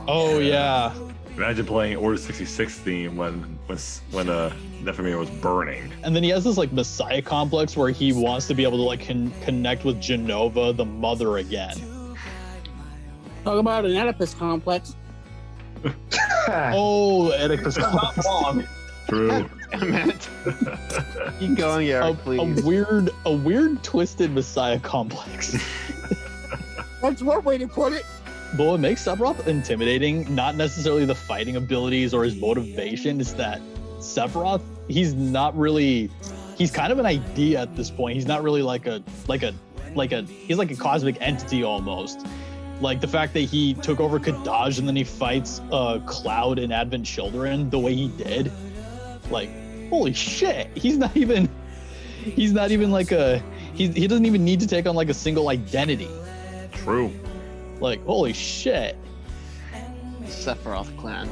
Oh yeah. Imagine playing Order 66 theme when Nephimir was burning. And then he has this like Messiah complex where he wants to be able to like connect with Genova, the mother, again. Talk about an Oedipus complex. Oh, Oedipus Not complex. wrong. True. Damn it. Keep going, Eric, please. A weird twisted Messiah complex. That's one way to put it. But what makes Sephiroth intimidating, not necessarily the fighting abilities or his motivation, is that Sephiroth, he's kind of an idea at this point. He's not really he's like a cosmic entity almost. Like the fact that he took over Kadaj and then he fights Cloud in Advent Children the way he did. Like, holy shit. He doesn't even need to take on like a single identity. True. Like, holy shit. Sephiroth clan.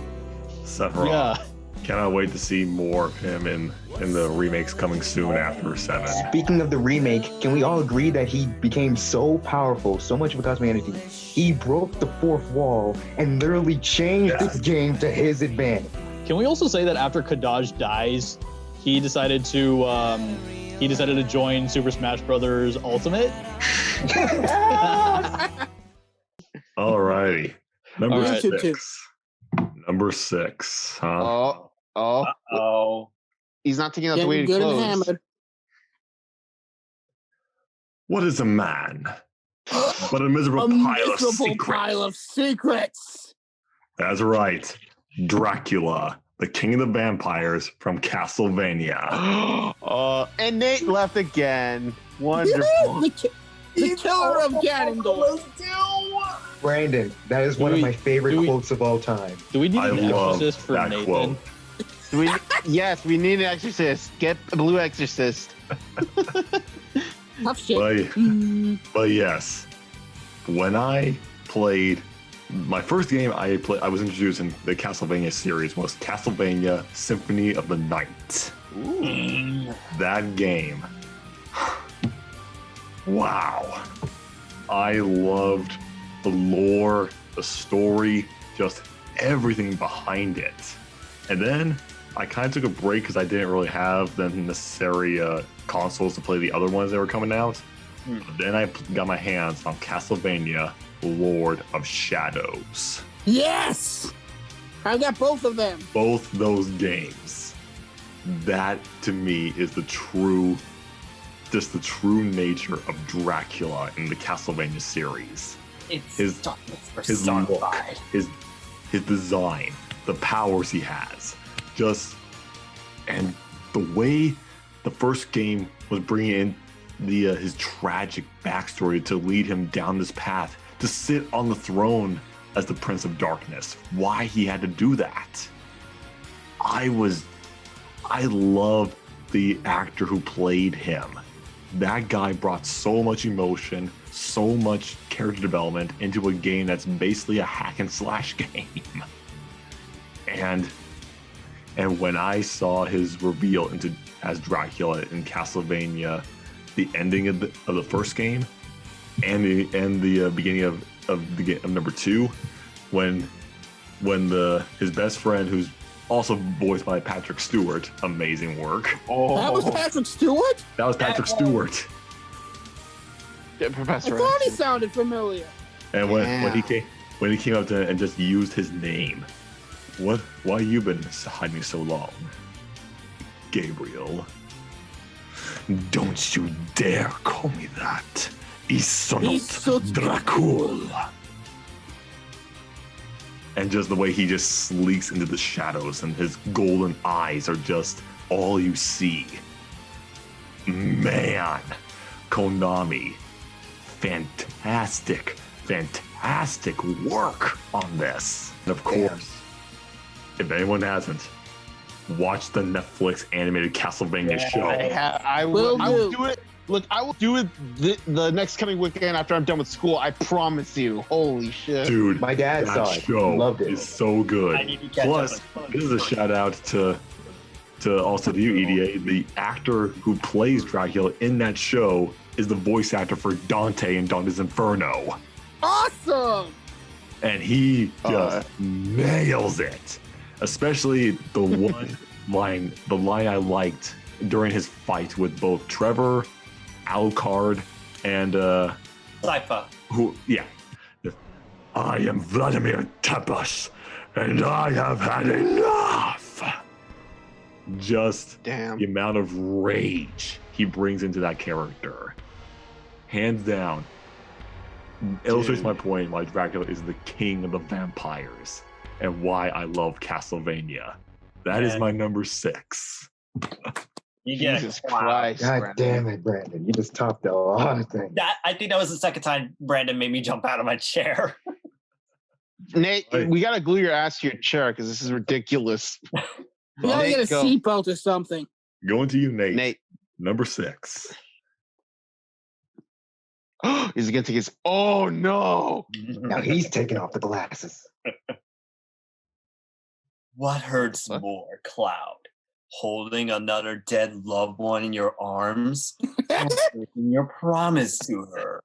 Sephiroth. Yeah. Cannot wait to see more of him in the remakes coming soon after 7. Speaking of the remake, can we all agree that he became so powerful, so much of a cosmic entity, he broke the 4th wall and literally changed this game to his advantage? Can we also say that after Kadaj dies, he decided to join Super Smash Brothers Ultimate? Alrighty. Number All right. 6. Number 6, huh? Oh. He's not taking out the Getting weighted good and clothes. hammered. What is a man? But a miserable A pile of miserable secrets. pile of secrets. That's right. Dracula, the king of the vampires from Castlevania. And Nate left again. Wonderful. The killer of Ganondorf. Brandon, that is one of my favorite quotes of all time. Do we need I an love exorcist for that Nathan? quote. Yes, we need an exorcist. Get a blue exorcist. Tough shit. But yes, when I played my first game, I was introduced in the Castlevania series was Castlevania Symphony of the Night. Ooh. That game. Wow. I loved the lore, the story, just everything behind it. And then I kind of took a break because I didn't really have the necessary consoles to play the other ones that were coming out. But then I got my hands on Castlevania Lord of Shadows. Yes! I got both of them. Both those games. That to me is the true nature of Dracula in the Castlevania series. It's His darkness look, personified. his design, the powers he has, and the way the first game was bringing in his tragic backstory to lead him down this path to sit on the throne as the Prince of Darkness. Why he had to do that. I love the actor who played him. That guy brought so much emotion, so much character development into a game that's basically a hack and slash game. And when I saw his reveal as Dracula in Castlevania, the ending of the first game, and the beginning of number 2, when his best friend, who's also voiced by Patrick Stewart, amazing work. Oh, That was Patrick Stewart? That was Patrick Stewart. yeah, I Professor. thought he X. sounded familiar. And when he came up to and just used his name, why you been hiding so long, Gabriel? Don't you dare call me that. Isonot Dracul. And just the way he just sleeks into the shadows and his golden eyes are just all you see. Man, Konami, fantastic work on this. And of course, if anyone hasn't, watch the Netflix animated Castlevania show. I Will will do. do it. Look, I will do it the next coming weekend after I'm done with school. I promise you. Holy shit. Dude, My dad that saw it. show Loved it. is so good. I need to catch Plus, up. this is a shout out to also to you, EDA. The actor who plays Dracula in that show is the voice actor for Dante in Dante's Inferno. Awesome! And he just nails it. Especially the line I liked during his fight with both Trevor, Alucard, and Sypha. I am Vladimir Tepes, and I have had enough. Just Damn. the amount of rage he brings into that character, hands down, illustrates my point why Dracula is the king of the vampires and why I love Castlevania. That is my number 6. You get Jesus it. Wow. Christ. God Brandon. damn it, Brandon. You just topped a lot of things. I think that was the second time Brandon made me jump out of my chair. Nate, Hey. we gotta glue your ass to your chair because this is ridiculous. You gotta Nate, get a go. seatbelt or something. Going to you, Nate. Nate. Number 6. He's gonna take his. Oh no! Now he's taking off the glasses. What hurts What? more, Cloud? Holding another dead loved one in your arms? Or breaking your promise to her?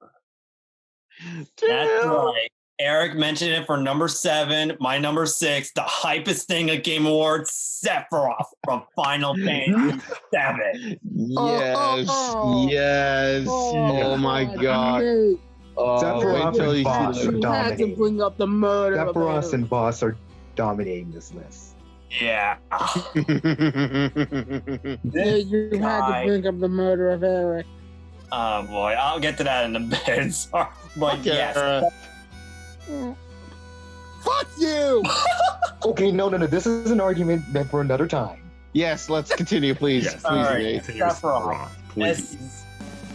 That's Damn. right. Eric mentioned it for number 7. My number 6, the hypest thing at Game Awards, Sephiroth from Final Fantasy 7. Yes, oh. yes. Oh my god. Nate, Oh, Sephiroth wait till and you Boss see are the- you had to dominating. bring up the murder of Sephiroth Eric. and Boss are dominating this list. Yeah. Nate, you had guy. to bring up the murder of Eric. Oh boy, I'll get to that in a bit. Sorry. But Okay, yes, Fuck you! Okay, no. This is an argument meant for another time. Yes, let's continue, please. Yes. Please, Alright. Nate. Continue with Sephiroth. please.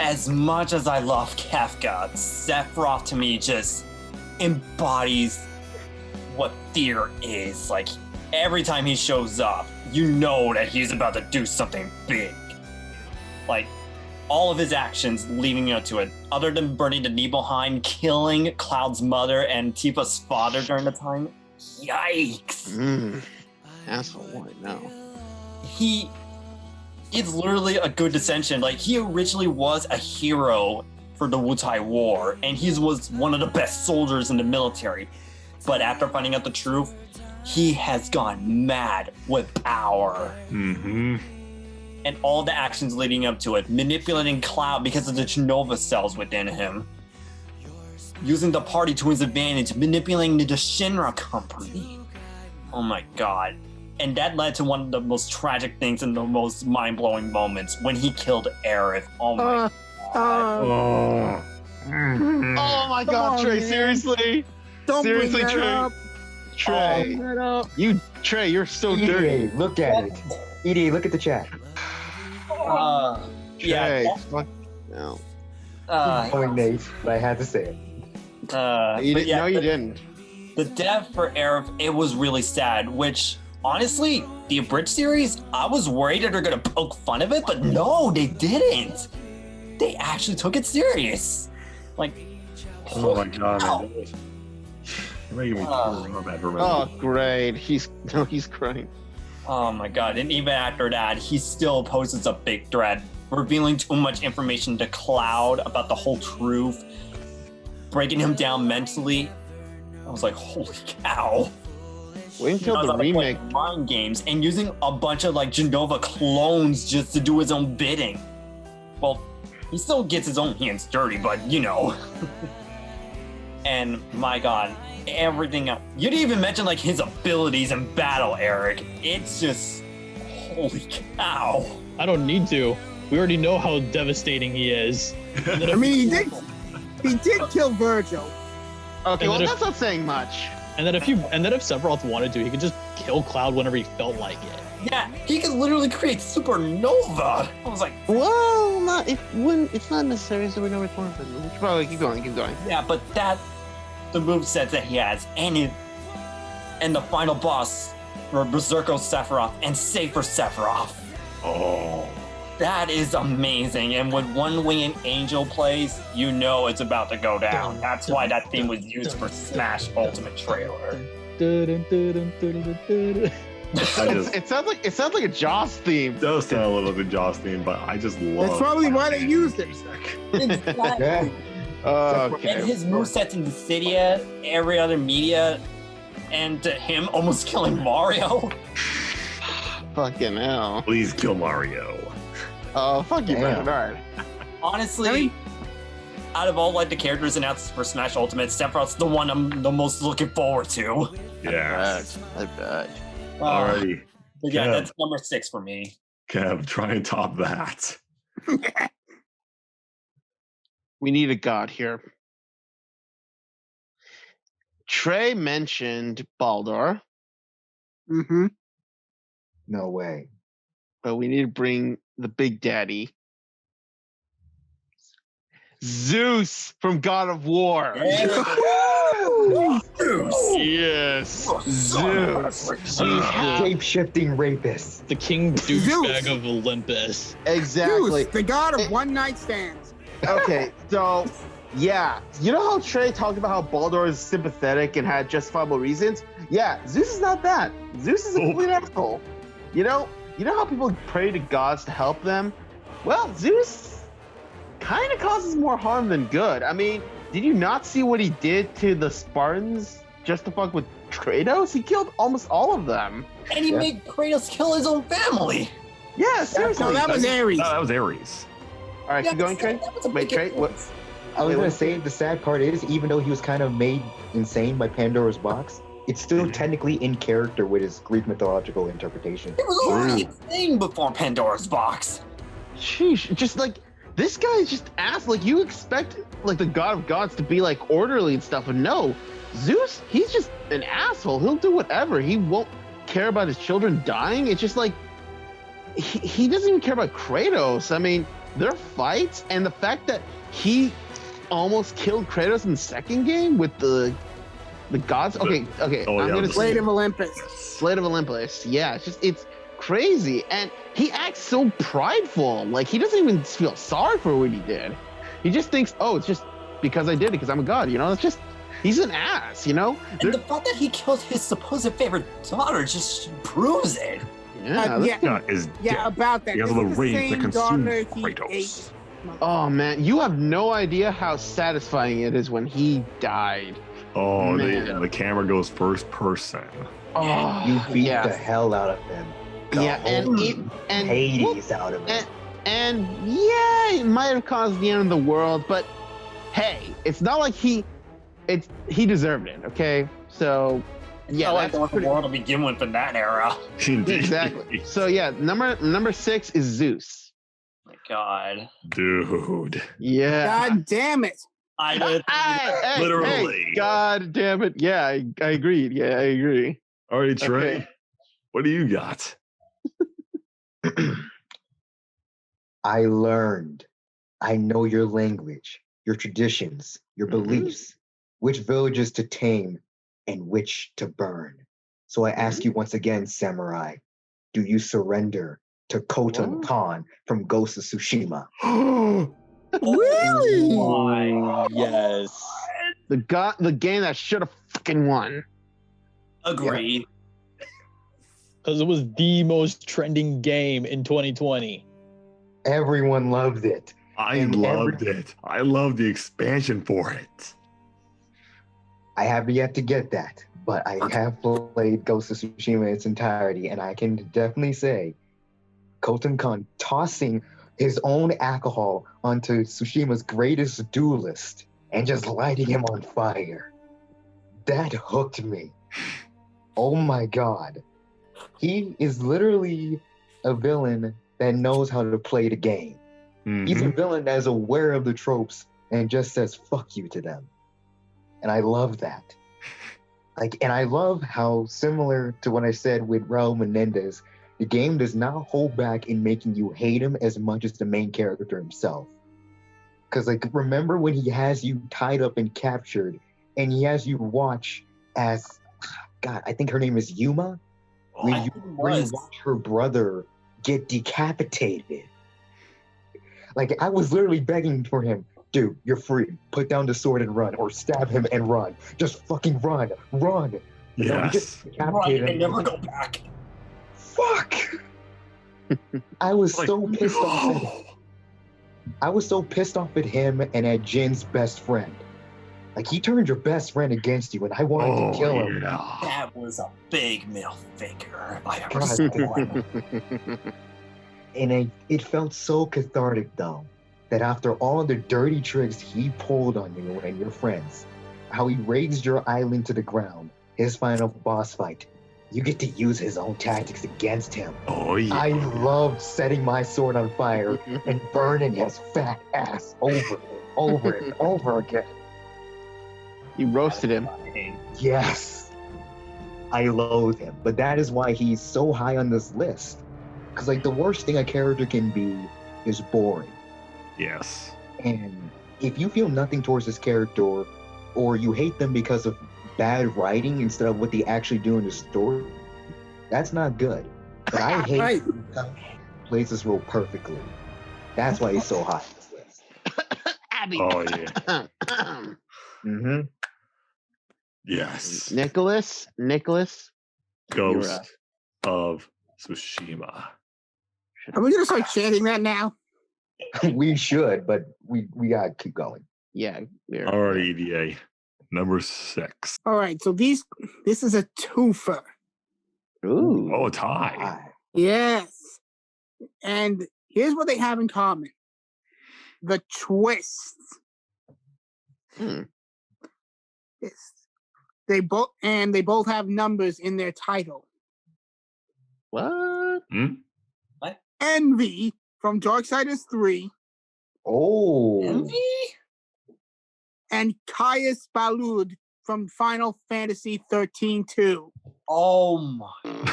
as much as I love Kafka, Sephiroth to me just embodies what fear is. Like, every time he shows up, you know that he's about to do something big. Like, all of his actions leading up to it, other than burning the Nibelheim, killing Cloud's mother and Tifa's father during the time. Yikes. Asshole, what? No. He is literally a good dissension. Like, he originally was a hero for the Wutai War, and he was one of the best soldiers in the military. But after finding out the truth, he has gone mad with power. Mm-hmm. And all the actions leading up to it, manipulating Cloud because of the Genova cells within him, using the party to his advantage, manipulating the Shinra company. Oh my god. And that led to one of the most tragic things and the most mind-blowing moments when he killed Aerith. Oh my god. Oh my Come god, on, Trey, man. seriously? Don't Seriously, bring that Trey? up. Trey, Bring that up. Trey, you're so dirty. EDA, look at it. EDA, look at the chat. Trey, Yeah. fuck. No. Knowing Nate, but I had to say it. You But yeah, no, you didn't. the death for Aerith, it was really sad, which honestly, the abridged series, I was worried that they're gonna poke fun of it, but no, they didn't. They actually took it serious. Like, Oh my god, wow. man. You're making me feel bad for a minute. Oh, great. He's crying. Oh my god, and even after that, he still poses a big threat, revealing too much information to Cloud about the whole truth, breaking him down mentally. I was like, holy cow. Wait until Knows the how to play remake. mind games and using a bunch of like Genova clones just to do his own bidding. Well, he still gets his own hands dirty, but you know. And my god, everything else. You didn't even mention like his abilities in battle, Eric. It's just holy cow. I don't need to. We already know how devastating he is. And then I mean, he did kill Virgil. Okay, And well, then that's not saying much. and then if Sephiroth wanted to, he could just kill Cloud whenever he felt like it. Yeah, he could literally create supernova. I was like, Well, it's not necessary, so we know it's more. But we should probably keep going. yeah, but the moveset that he has, and the final boss for Berserko Sephiroth and Safer Sephiroth. Oh. That is amazing. And when One Winged Angel plays, you know it's about to go down. That's why that theme was used for Smash Ultimate trailer. It sounds like a Joss theme. It does sound a little bit Joss theme, but I just love That's probably why they used it. Exactly. And Okay. his movesets in Dissidia, every other media, and him almost killing Mario. Fucking hell. Please kill Mario. Oh, fuck you, Damn. Bernard. Honestly, out of all like the characters announced for Smash Ultimate, Sephiroth's the one I'm the most looking forward to. Yeah. I bet. Alrighty. But yeah, Kev. that's number 6 for me. Kev, try and top that. We need a god here. Trey mentioned Baldur, Mm-hmm. No way. but we need to bring the big daddy. Zeus from God of War. Yes. Zeus. Shape-shifting rapist. The king douchebag of Olympus. Exactly. Zeus, the god of It- one-night stands. Okay, so yeah, you know how Trey talked about how Baldur is sympathetic and had justifiable reasons? Yeah, Zeus is not that. Zeus is a complete asshole. You know how people pray to gods to help them? Well, Zeus kind of causes more harm than good. I mean, did you not see what he did to the Spartans just to fuck with Kratos? He killed almost all of them. And he Yeah. made Kratos kill his own family. Yeah, seriously. No, that was Ares. No, that was Ares. All right, keep going, Trey. That was a Wait, big Trey, what? influence. I was Wait, gonna what? say the sad part is, even though he was kind of made insane by Pandora's box, it's still technically in character with his Greek mythological interpretation. It was already a thing before Pandora's box. Sheesh, just like this guy is just ass. Like you expect like the god of gods to be like orderly and stuff, and no, Zeus, he's just an asshole. He'll do whatever. He won't care about his children dying. It's just like he doesn't even care about Kratos. I mean, their fights and the fact that he almost killed Kratos in the second game with the gods. Okay, Oh, I'm yeah, gonna the say Blade of Olympus. Blade of Olympus. Yeah, it's crazy. And he acts so prideful. Like he doesn't even feel sorry for what he did. He just thinks, oh, it's just because I did it because I'm a god, you know? It's just he's an ass, you know? And the fact that he killed his supposed favorite daughter just proves it. Yeah. Yeah, God is yeah, dead. about that. He has This the is rage that same consumes daughter he Kratos. ate. Oh man, you have no idea how satisfying it is when he died. Oh, Man. the camera goes first person. Oh, You beat yeah. the hell out of him. The Yeah, and whole it, and Hades out of him. and yeah, it might have caused the end of the world, but hey, it's not like he deserved it. Okay, so yeah, I like that's the pretty, world to begin with in that era. exactly. So yeah, number 6 is Zeus. My God. Dude. Yeah. God damn it. I did. Hey, Literally. God damn it. Yeah, I agreed. Yeah, I agree. All right, Trey. Okay. What do you got? I learned. I know your language, your traditions, your beliefs, which villages to tame and which to burn. So I ask you once again, Samurai, do you surrender to Khotan Khan from Ghost of Tsushima? Really? Oh, yes. The game that should have fucking won. Agreed. Because it was the most trending game in 2020. Everyone loved it. I And loved it. I loved the expansion for it. I have yet to get that, but I have played Ghost of Tsushima in its entirety, and I can definitely say Khotan Khan tossing his own alcohol onto Tsushima's greatest duelist and just lighting him on fire. That hooked me. Oh my god. He is literally a villain that knows how to play the game. He's a villain that is aware of the tropes and just says fuck you to them. And I love that. And I love how similar to what I said with Raul Menendez, the game does not hold back in making you hate him as much as the main character himself. Because remember when he has you tied up and captured and he has you watch as, God, I think her name is Yuma? When you watch her brother get decapitated. I was literally begging for him, dude, you're free. Put down the sword and run, or stab him and run. Just fucking run. But no, he just decapitated him. And never go back. Fuck! I was so pissed off at him. I was so pissed off at him and at Jin's best friend. He turned your best friend against you, and I wanted to kill him. Yeah. That was a big middle finger if I ever God saw damn. one. And it felt so cathartic, though, that after all the dirty tricks he pulled on you and your friends, how he raised your island to the ground, his final boss fight, you get to use his own tactics against him. Oh, yeah. I loved setting my sword on fire and burning his fat ass over and over again. You roasted him. Yes. I loathe him. But that is why he's so high on this list. Because the worst thing a character can be is boring. Yes. And if you feel nothing towards this character, or you hate them because of bad writing instead of what they actually do in the story, that's not good. But I hate Right. him because he plays this role perfectly. That's why he's so high on this list. Abby. Oh, yeah. Mm-hmm. Yes. Nicholas. Ghost of Tsushima. Are we gonna start chanting that now? We should, but we gotta keep going. Yeah. All right, EDA. Number 6. All right, so this is a twofer. Ooh. Oh, a tie. Hi. Yes. And here's what they have in common. The twist. Hmm. Yes. They both have numbers in their title. What? Envy from Darksiders 3 Oh. Envy? and Caius Balud from Final Fantasy 13-2. Oh my.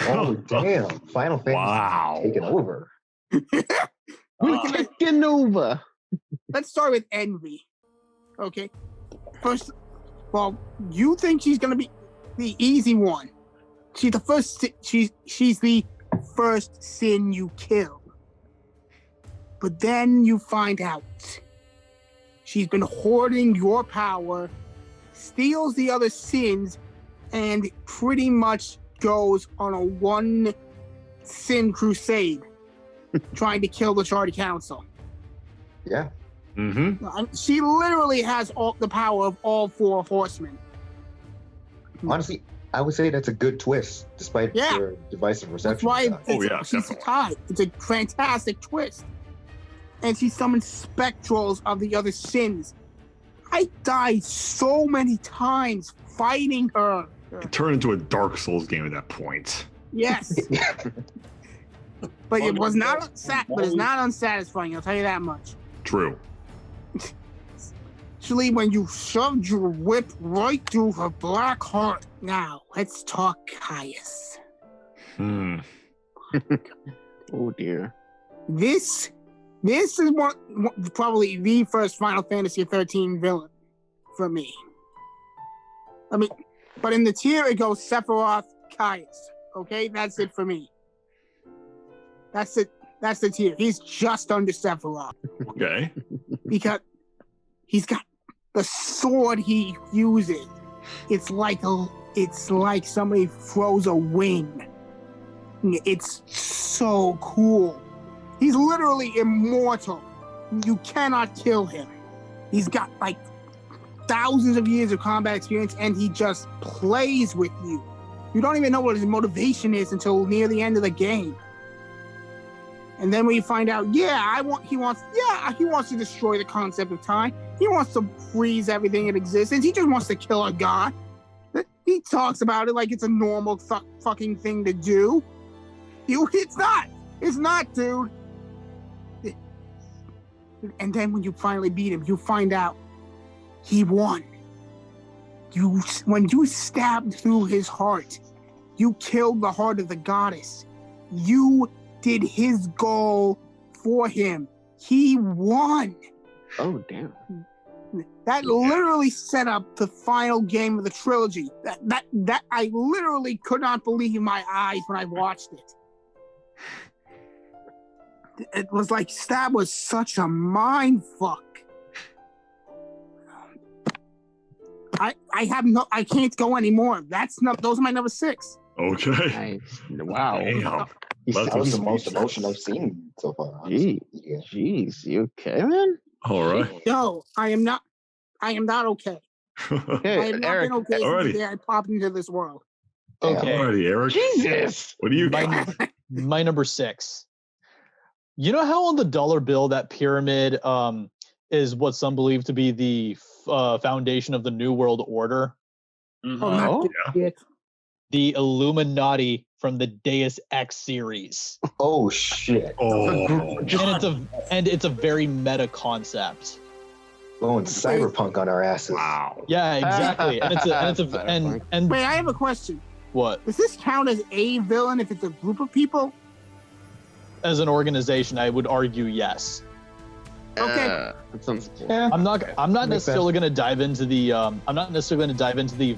Oh, damn. Final Fantasy Wow. taking over. Taking over. Let's start with Envy. Okay. First, well, you think she's gonna be the easy one. She's the first. She's the first sin you kill. But then you find out she's been hoarding your power, steals the other sins, and pretty much goes on a one sin crusade, trying to kill the Charter Council. Yeah. Mm-hmm. She literally has all the power of all 4 horsemen. Honestly, I would say that's a good twist, despite Yeah. your divisive That's reception. why Oh, yeah, she's definitely. tied. It's a fantastic twist. And she summons spectrals of the other sins. I died so many times fighting her. It turned into a Dark Souls game at that point. Yes. But it was not but it's not unsatisfying, I'll tell you that much. True. Especially when you shoved your whip right through her black heart. Now, let's talk Caius. Hmm. Oh dear. This is probably the first Final Fantasy 13 villain for me. I mean, but in the tier it goes Sephiroth, Caius. Okay, that's it for me. That's it. That's the tier. He's just under Sephiroth Okay. because he's got the sword he uses. It's like somebody throws a wing. It's so cool. He's literally immortal. You cannot kill him. He's got like thousands of years of combat experience, and he just plays with you. You don't even know what his motivation is until near the end of the game. And then when you find out, he wants to destroy the concept of time. He wants to freeze everything in existence. He just wants to kill a god. He talks about it like it's a normal fucking thing to do. It's not. It's not, dude. And then when you finally beat him, you find out he won. When you stabbed through his heart, you killed the heart of the goddess. You did his goal for him. He won. Oh damn. That literally set up the final game of the trilogy. That I literally could not believe my eyes when I watched it. It was like, that was such a mind fuck. I can't go anymore. Those are my number 6. Okay. Nice. Wow. Damn. That was the most Speechless. emotion I've seen so far. honestly. Yeah. Jeez, you okay, man? All right. No, I am not okay. I Okay, have not Eric. been okay since alrighty. the day I popped into this world. Okay. Alrighty, Eric. Jesus. What do you got? My number 6. You know how on the dollar bill that pyramid is what some believe to be the foundation of the New World Order? Oh, not Oh. yet. The Illuminati from the Deus Ex series. Oh shit! Oh. And it's a very meta concept. Going cyberpunk on our asses. Wow. Yeah, exactly. And and Wait, I have a question. what? Does this count as a villain if it's a group of people? As an organization, I would argue yes. Okay. That sounds cool. Yeah. I'm not Makes necessarily going to dive into the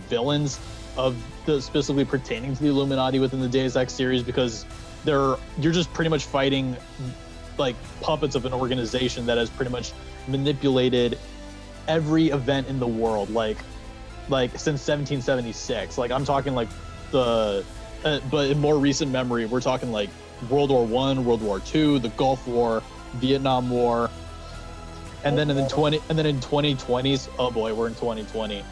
villains of the specifically pertaining to the Illuminati within the Deus Ex series, because you're just pretty much fighting like puppets of an organization that has pretty much manipulated every event in the world, like since 1776. Like I'm talking like but in more recent memory, we're talking like World War I, World War II, the Gulf War, Vietnam War, and then in 2020s, oh boy, we're in 2020.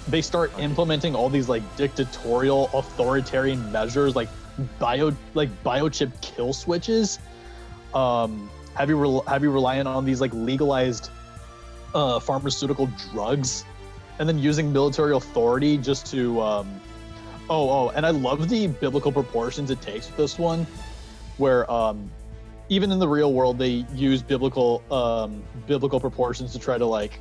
They start implementing all these like dictatorial, authoritarian measures, like biochip kill switches. Heavy reliant on these like legalized pharmaceutical drugs, and then using military authority just to and I love the biblical proportions it takes with this one, where even in the real world they use biblical proportions to try to like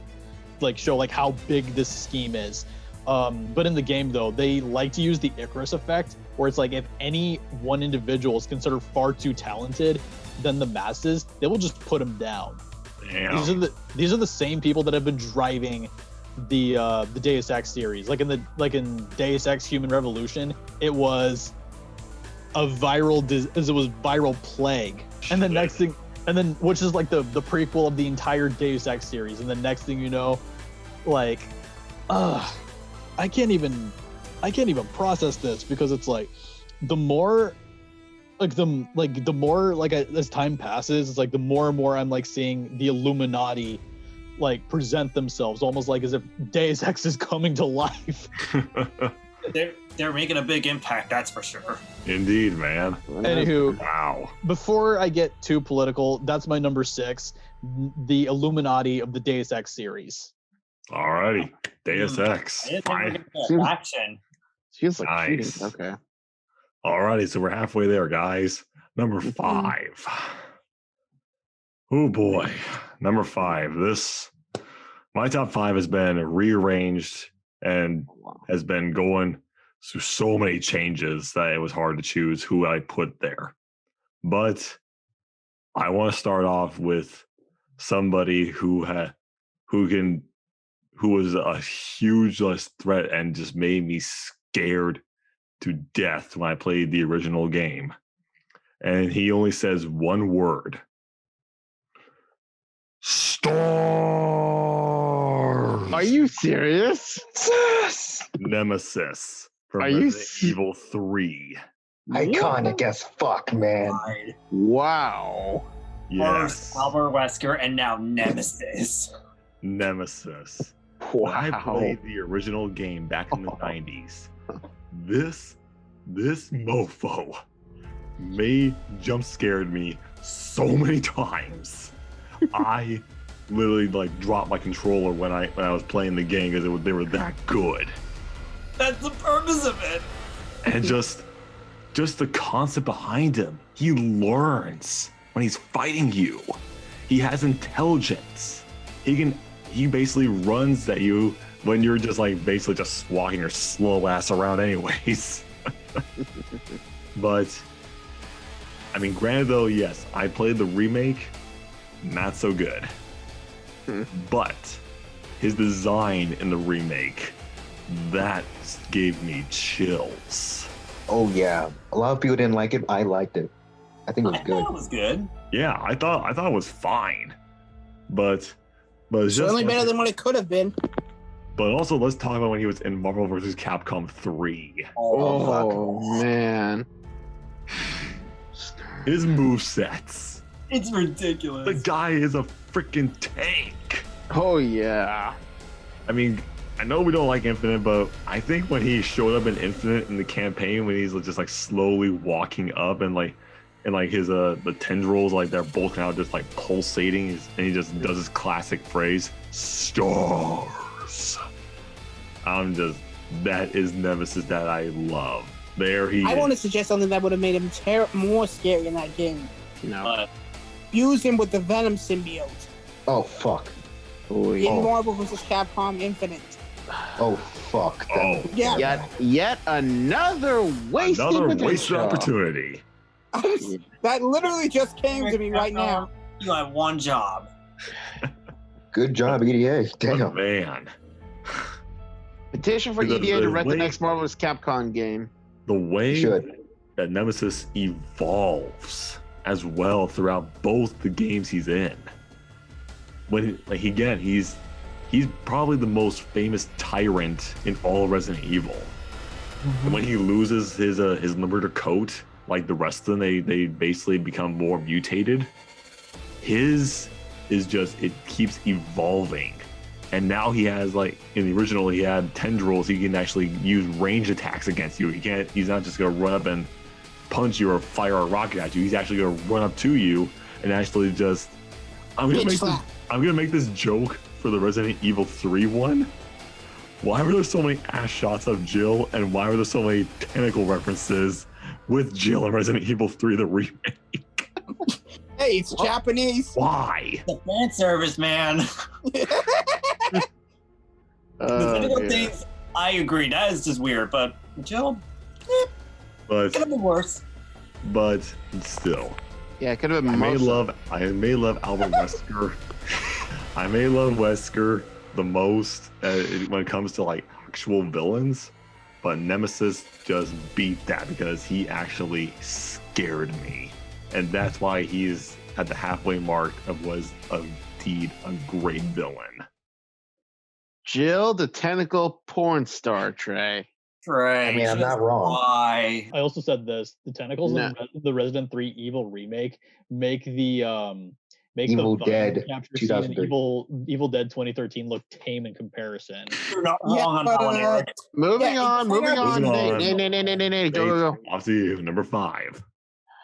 show like how big this scheme is. But in the game though, they like to use the Icarus effect, where it's like if any one individual is considered far too talented than the masses, they will just put him down. Damn. These are the same people that have been driving the Deus Ex series. Like in Deus Ex Human Revolution, it was a viral plague, and the next thing, which is like the prequel of the entire Deus Ex series, and the next thing you know, like, I can't even process this, because it's like the more as time passes, it's like the more and more I'm like seeing the Illuminati like present themselves, almost like as if Deus Ex is coming to life. They're making a big impact, that's for sure. Indeed, man. Anywho, Wow. before I get too political, that's my number 6, the Illuminati of the Deus Ex series. Alrighty. Deus Ex. I didn't think we were Fine. gonna Seems- get action. Feels like Nice. cheating. Okay. Alrighty, so we're halfway there, guys. Number 5. Oh boy. Number 5. My top 5 has been rearranged and has been going through so many changes that it was hard to choose who I put there. But I want to start off with somebody who was a huge threat and just made me scared to death when I played the original game. And he only says one word. Stars. Are you serious? Nemesis from Are you Resident Evil 3? Iconic as fuck, man. Wow. Yes. First Albert Wesker and now Nemesis. Nemesis. When I played the original game back in the 90s, this mofo jump scared me so many times. I literally dropped my controller when I was playing the game because they were that good. That's the purpose of it. And just the concept behind him. He learns when he's fighting you. He has intelligence. He basically runs at you when you're just basically just walking your slow ass around anyways. But I mean, granted though, yes, I played the remake, not so good. But his design in the remake, that gave me chills. Oh yeah, a lot of people didn't like it. I liked it. I think it was I good. thought it was good. Yeah, I thought it was fine. But it's just Certainly better than what it could have been. But also, let's talk about when he was in Marvel vs. Capcom 3. Oh, man. His movesets. It's ridiculous. The guy is a freaking tank. Oh, yeah. I mean, I know we don't like Infinite, but I think when he showed up in Infinite in the campaign, when he's just slowly walking up and his the tendrils they're both now just pulsating, and he just does his classic phrase, stars. That is Nemesis that I love. There he I is. want to suggest something that would have made him more scary in that game. No. Fuse him with the Venom symbiote Oh fuck. Oh, in yeah. Marvel vs. Capcom Infinite. Oh fuck. Oh, Yeah, Yet another wasted potential. opportunity. that literally just came to me right now. You have one job. Good job, EDA. Oh, Damn. man. Petition for The- EDA the to write the way- next Marvel vs. Capcom game. The way Should. that Nemesis evolves as well throughout both the games he's in. When he's probably the most famous tyrant in all Resident Evil. And when he loses his Liberator coat, like the rest of them, they basically become more mutated. His is just, it keeps evolving. And now he has in the original he had tendrils. He can actually use range attacks against you. He's not just gonna run up and punch you or fire a rocket at you. He's actually gonna run up to you and actually just I'm gonna make this joke for the Resident Evil 3 one. Why were there so many ass shots of Jill, and why were there so many tentacle references with Jill in Resident Evil 3 the remake? Hey, it's Japanese. Why? The fan service, man. The technical things, I agree. That is just weird. But Jill, But could have been worse. but still, Yeah, it could have been I may most. love Albert Wesker. I may love Wesker the most when it comes to actual villains, but Nemesis just beat that because he actually scared me, and that's why he's at the halfway mark of was indeed a great villain. Jill, the tentacle porn star, Trey. Trey, I mean, I'm not just wrong. Why? I also said this: the tentacles No. in the Resident 3 Evil remake make the Make Evil the Vinyl Dead capture scene in 2013. Evil Dead 2013 look tame in comparison. You're not Yeah, wrong on that one, Eric. Moving Yeah, on. moving Nate, on. go. Off to you. Number 5.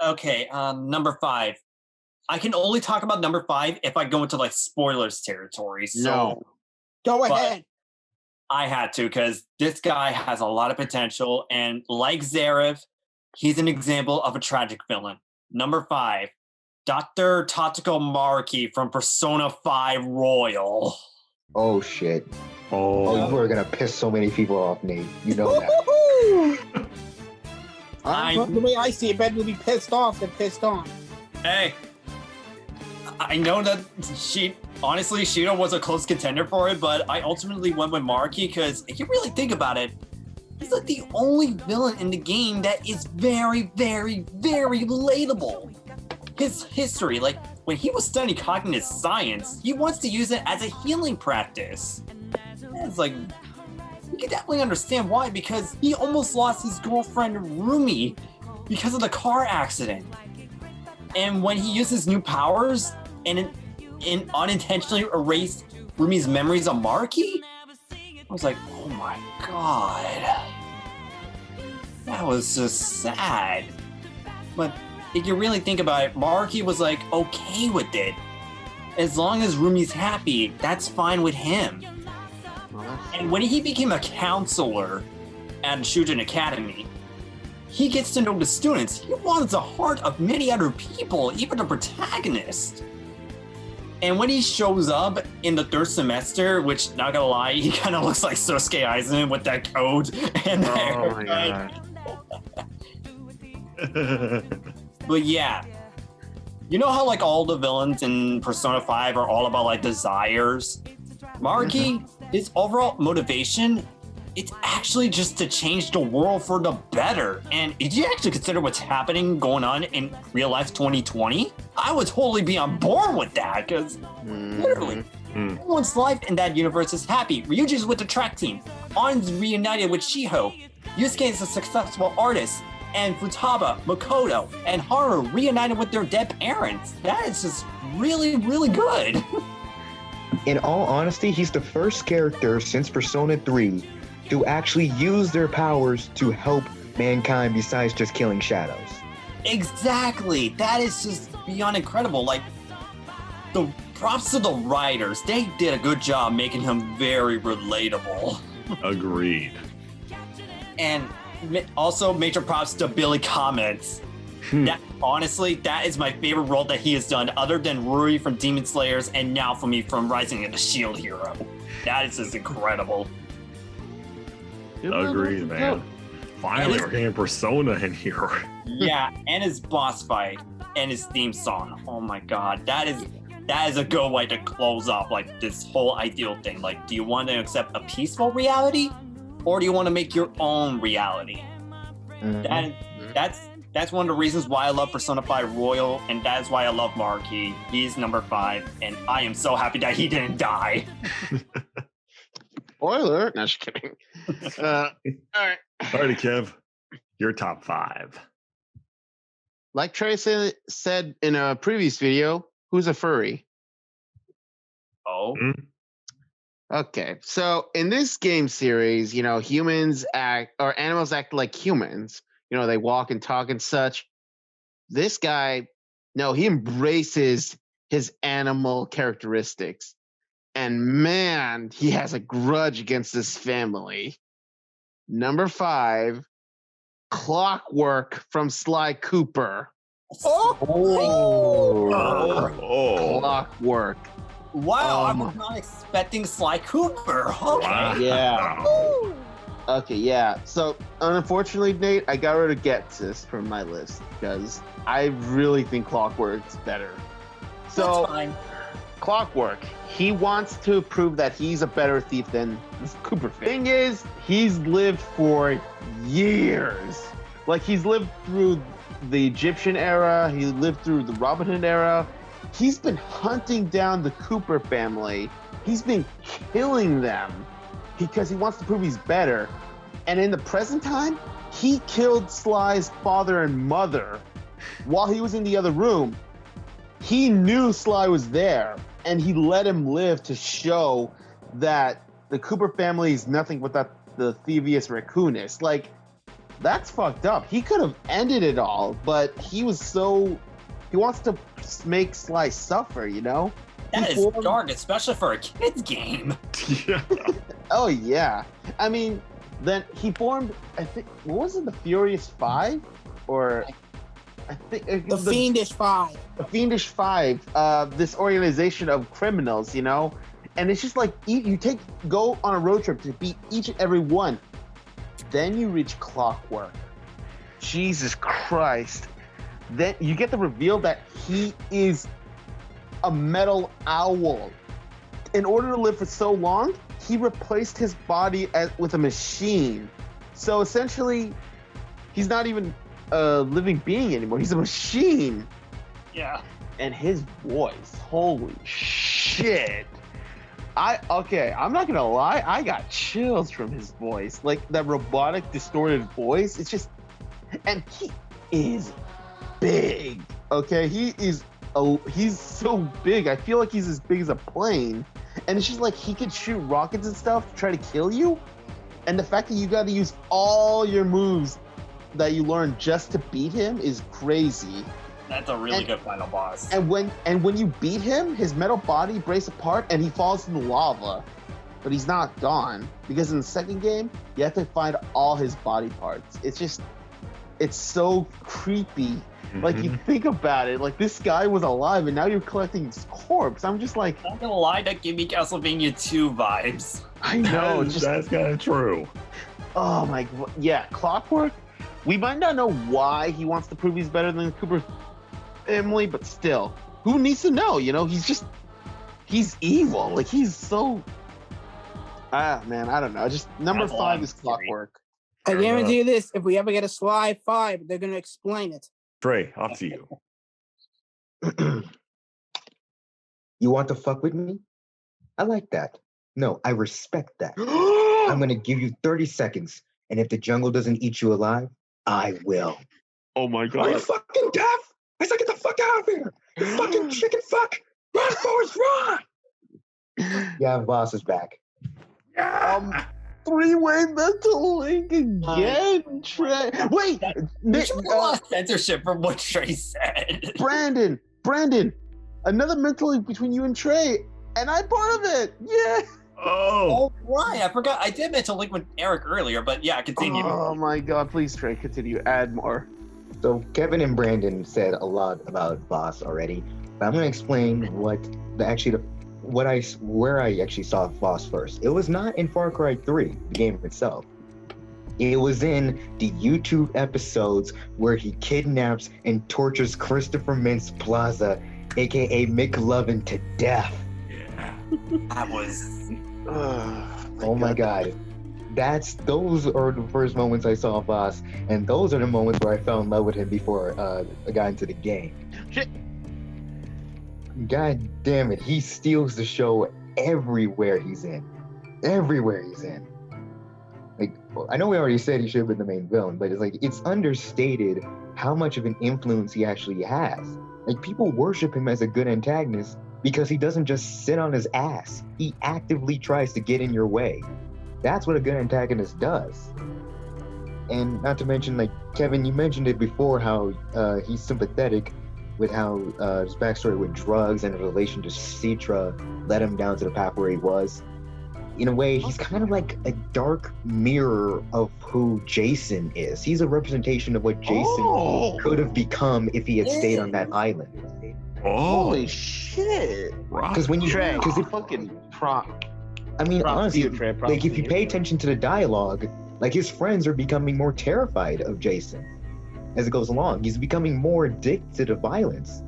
Okay, number 5. I can only talk about number 5 if I go into like spoilers territory. So No. Go But- ahead. I had to because this guy has a lot of potential, and like Zareth, he's an example of a tragic villain. Number 5, Dr. Tatsuko Maruki from Persona 5 Royal. Oh shit! Oh, Oh, you are gonna piss so many people off, Nate. You know that. Woo-hoo-hoo! I The way I see it, better to be pissed off than pissed on. Hey, I know that honestly, Shido was a close contender for it, but I ultimately went with Maruki because if you really think about it, he's like the only villain in the game that is very, very, very relatable. His history, like when he was studying cognitive science, he wants to use it as a healing practice. And it's like, you can definitely understand why, because he almost lost his girlfriend Rumi because of the car accident. And when he used his new powers and unintentionally erased Rumi's memories of Maruki, I was like, oh my god. That was just sad. But if you really think about it, Maruki was like okay with it. As long as Rumi's happy, that's fine with him. And when he became a counselor at Shujin Academy, he gets to know the students. He wants the heart of many other people, even the protagonist. And when he shows up in the 3rd semester, which, not gonna lie, he kind of looks like Sosuke Aizen with that coat and the haircut. But yeah, you know how like all the villains in Persona 5 are all about like desires? Maruki, his overall motivation, it's actually just to change the world for the better. And if you actually consider what's happening going on in real life 2020, I would totally be on board with that because literally everyone's life in that universe is happy. Ryuji's with the track team, An's reunited with Shiho, Yusuke is a successful artist, and Futaba, Makoto, and Haru reunited with their dead parents. That is just really, really good. In all honesty, he's the first character since Persona 3 to actually use their powers to help mankind besides just killing shadows. Exactly. That is just beyond incredible. Like, the props to the writers. They did a good job making him very relatable. agreed. And also major props to Billy Comments. That honestly, that is my favorite role that he has done, other than Ruri from Demon Slayers and Naofumi from Rising of the Shield Hero. That is just incredible. Agreed, man. Finally, we're getting Persona in here. Yeah, and his boss fight and his theme song. Oh my god, that is a good way to close off like this whole ideal thing. Like, do you want to accept a peaceful reality, or do you want to make your own reality? That's one of the reasons why I love Persona 5 Royal, and that's why I love Maruki. He's number 5, and I am so happy that he didn't die. Spoiler. No, just kidding. All right. Alrighty, Kev, your top 5. Like Trey said in a previous video, who's a furry? Oh. Okay, so in this game series, you know, humans act or animals act like humans. You know, they walk and talk and such. This guy, no, he embraces his animal characteristics. And man, he has a grudge against this family. Number 5, Clockwork from Sly Cooper. Clockwork. Wow, I was not expecting Sly Cooper. Okay. Wow. Yeah. Okay, yeah. So, unfortunately, Nate, I got rid of Getsus from my list because I really think Clockwork's better. So, That's fine. Clockwork, he wants to prove that he's a better thief than this Cooper. Thing is, he's lived for years. Like, he's lived through the Egyptian era, he lived through the Robin Hood era. He's been hunting down the Cooper family. He's been killing them because he wants to prove he's better. And in the present time, he killed Sly's father and mother while he was in the other room. he knew Sly was there, and he let him live to show that the Cooper family is nothing without the Thievius Raccoonus. Like, that's fucked up. He could have ended it all, but he wants to make Sly suffer, you know? That is dark, especially for a kid's game. Yeah. Oh, yeah. I mean, then he formed, I think, what was it, the Furious Five? Or, I think... The Fiendish Five. The Fiendish Five, this organization of criminals, you know? And it's just like, go on a road trip to beat each and every one. Then you reach Clockwork. Jesus Christ. Then you get the reveal that he is a metal owl. In order to live for so long, he replaced his body with a machine. So essentially, he's not even a living being anymore. He's a machine. Yeah. And his voice, holy shit. I'm not gonna lie, I got chills from his voice. Like that robotic, distorted voice. It's just, and he is big. Okay, he's so big. I feel like he's as big as a plane. And it's just like he could shoot rockets and stuff to try to kill you. And the fact that you got to use all your moves that you learned just to beat him is crazy. That's a really good final boss. And when you beat him, his metal body breaks apart and he falls in the lava. But he's not gone. Because in the second game, you have to find all his body parts. It's so creepy. Like, you think about it, like, this guy was alive and now you're collecting his corpse. I'm just like... I'm not gonna lie, that gave me Castlevania 2 vibes. I know. That's kind of true. Oh my... Yeah, Clockwork, we might not know why he wants to prove he's better than Cooper family, but still, who needs to know? You know, he's evil. Like, he's so... man, I don't know. Just number 5 is Clockwork. I guarantee you this, if we ever get a Sly 5, they're going to explain it. Trey, off to you. You want to fuck with me? I like that. No, I respect that. I'm going to give you 30 seconds, and if the jungle doesn't eat you alive, I will. Oh my Are god. you fucking deaf? I said, get the fuck out of here! You fucking chicken fuck! Run, Forrest, run! Yeah, boss is back. Three-way mental link again, Trey. Wait, There's a lot of censorship from what Trey said. Brandon, another mental link between you and Trey, and I'm part of it. Yeah. Oh, right. I forgot. I did mental link with Eric earlier, but yeah, continue. Oh my god, please, Trey, continue. Add more. So Kevin and Brandon said a lot about Boss already, but I'm going to explain where I actually saw Boss first. It was not in Far Cry 3, the game itself. It was in the YouTube episodes where he kidnaps and tortures Christopher Mintz Plaza, aka McLovin, to death. yeah. That was... Oh my god. Those are the first moments I saw Boss, and those are the moments where I fell in love with him before I got into the game. Shit. God damn it, he steals the show everywhere he's in. Everywhere he's in. Like, I know we already said he should have been the main villain, but it's understated how much of an influence he actually has. Like, people worship him as a good antagonist because he doesn't just sit on his ass. He actively tries to get in your way. That's what a good antagonist does. And not to mention, like, Kevin, you mentioned it before, how he's sympathetic with how his backstory with drugs and his relation to Citra led him down to the path where he was. In a way, he's kind of like a dark mirror of who Jason is. He's a representation of what Jason could have become if he had stayed on that island. Holy shit. Because when you... Trey, because it fucking prop. I mean, honestly, Trey, like, if you pay attention to the dialogue, like, his friends are becoming more terrified of Jason as it goes along. He's becoming more addicted to violence.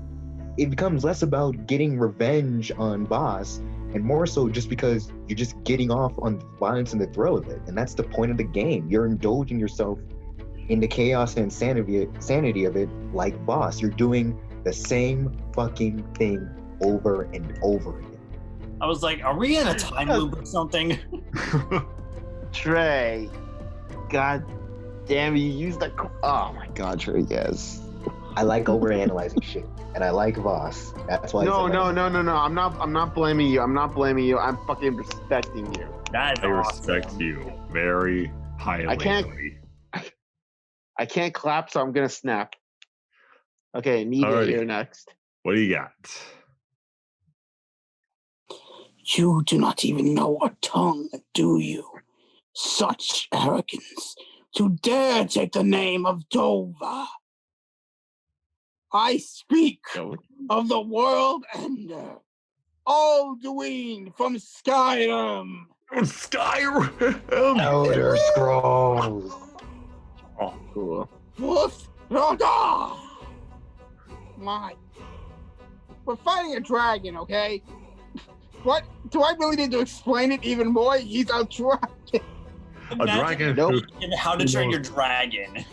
It becomes less about getting revenge on Boss and more so just because you're just getting off on the violence and the thrill of it. And that's the point of the game. You're indulging yourself in the chaos and insanity of it like Boss. You're doing the same fucking thing over and over again. I was like, are we in a time loop or something? Trey. God damn, you used that. Oh my god, Trey, yes. I like overanalyzing shit, and I like Voss. That's why. No. I'm not blaming you. I'm fucking respecting you. That's I respect you very highly. I can't- I can't clap, so I'm gonna snap. Okay, Nita, Alrighty. you're next. What do you got? You do not even know our tongue, do you? Such arrogance to dare take the name of Dova. I speak of the world ender, Alduin from Skyrim. Skyrim. Elder Scrolls. Oh, cool. Woof, Roda. My, we're fighting a dragon, okay? What? Do I really need to explain it even more? He's a dragon. A dragon. Nope. And how to train your dragon.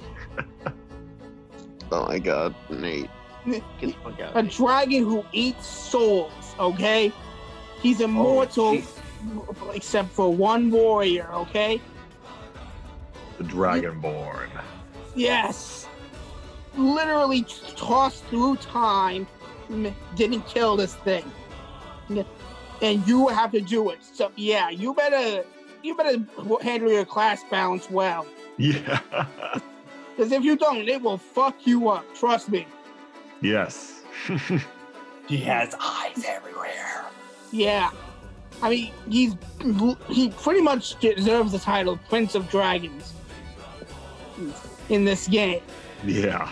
Oh my god, Nate. Get the fuck out. A dragon who eats souls, okay? He's immortal, except for one warrior, okay? The Dragonborn. Yes. Literally tossed through time, didn't kill this thing. And you have to do it. So yeah, you better handle your class balance well. Yeah. Because if you don't, it will fuck you up. Trust me. Yes. He has eyes everywhere. Yeah. I mean, he pretty much deserves the title Prince of Dragons in this game. Yeah.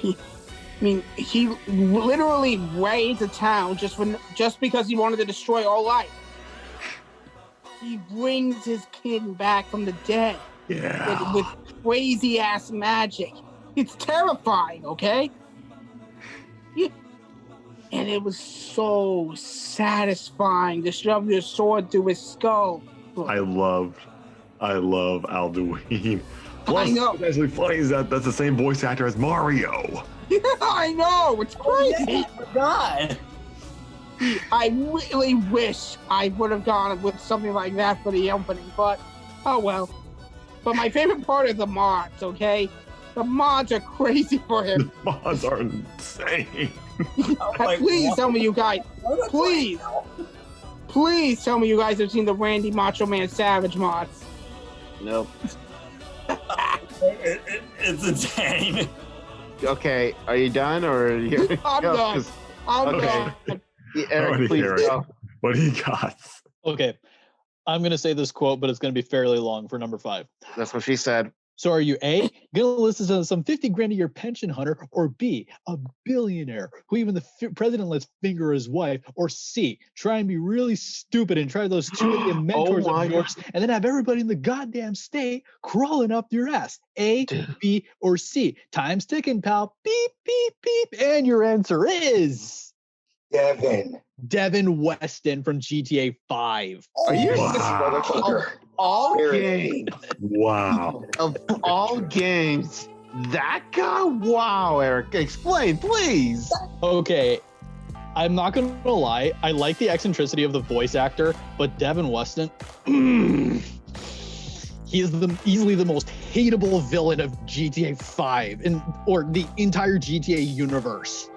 I mean, he literally raided the town just because he wanted to destroy all life. He brings his kin back from the dead Yeah. with crazy ass magic. It's terrifying, okay? Yeah. And it was so satisfying to shove your sword through his skull. I love Alduin. Plus, I know. what's actually funny is that that's the same voice actor as Mario. Yeah, I know. It's crazy. God. I really wish I would have gone with something like that for the opening, but oh well. But my favorite part is the mods, okay? The mods are crazy for him. The mods are insane. Please tell me you guys, please tell me you guys have seen the Randy Macho Man Savage mod. Nope. It's insane. Okay, are you done or are you? I'm done. I'm Okay. done. Yeah, Eric, Alrighty, please Eric. go. What do you got? Okay. I'm going to say this quote, but it's going to be fairly long for number 5. That's what she said. So are you A, gonna listen to some 50 grand a year pension hunter, or B, a billionaire who even the president lets finger his wife, or C, try and be really stupid and try those 2 million mentors my of yours and then have everybody in the goddamn state crawling up your ass? A, B, or C? Time's ticking, pal. Beep, beep, beep. And your answer is Devin Weston from GTA 5. Are you Motherfucker. all Eric. games Wow. of all games? That guy? Wow, Eric, explain, please. Okay, I'm not gonna lie. I like the eccentricity of the voice actor, but Devin Weston, he is easily the most hateable villain of GTA 5 or the entire GTA universe.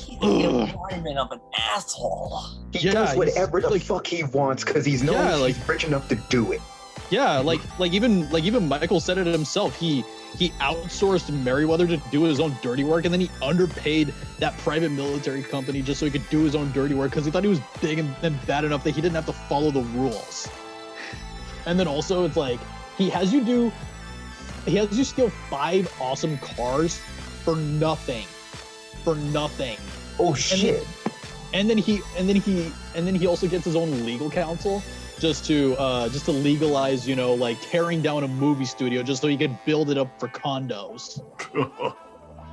He's the embodiment of an asshole. He Yeah, does he's whatever the like- fuck he wants because he's he's rich enough to do it. Yeah, like even Michael said it himself. He outsourced Merryweather to do his own dirty work, and then he underpaid that private military company just so he could do his own dirty work because he thought he was big and bad enough that he didn't have to follow the rules. And then also it's like he has you steal 5 awesome cars for nothing. Oh shit. And then he also gets his own legal counsel just to legalize, like tearing down a movie studio just so he could build it up for condos.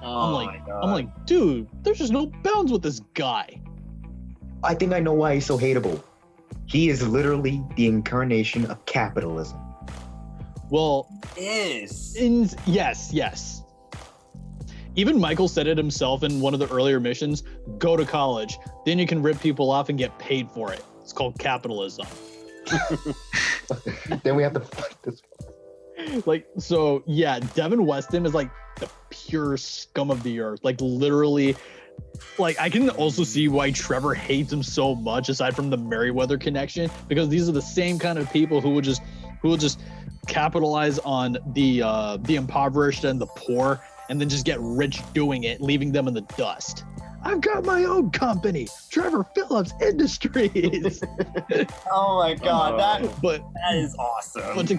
I'm like, dude, there's just no bounds with this guy. I think I know why he's so hateable. He is literally the incarnation of capitalism. Well, Is yes. Even Michael said it himself in one of the earlier missions, go to college. Then you can rip people off and get paid for it. It's called capitalism. Then we have to fight this. Like, so yeah, Devin Weston is like the pure scum of the earth. Like, literally, like, I can also see why Trevor hates him so much, aside from the Merriweather connection, because these are the same kind of people who will just capitalize on the impoverished and the poor, and then just get rich doing it, leaving them in the dust. I've got my own company, Trevor Phillips Industries. Oh my god, But that is awesome. But to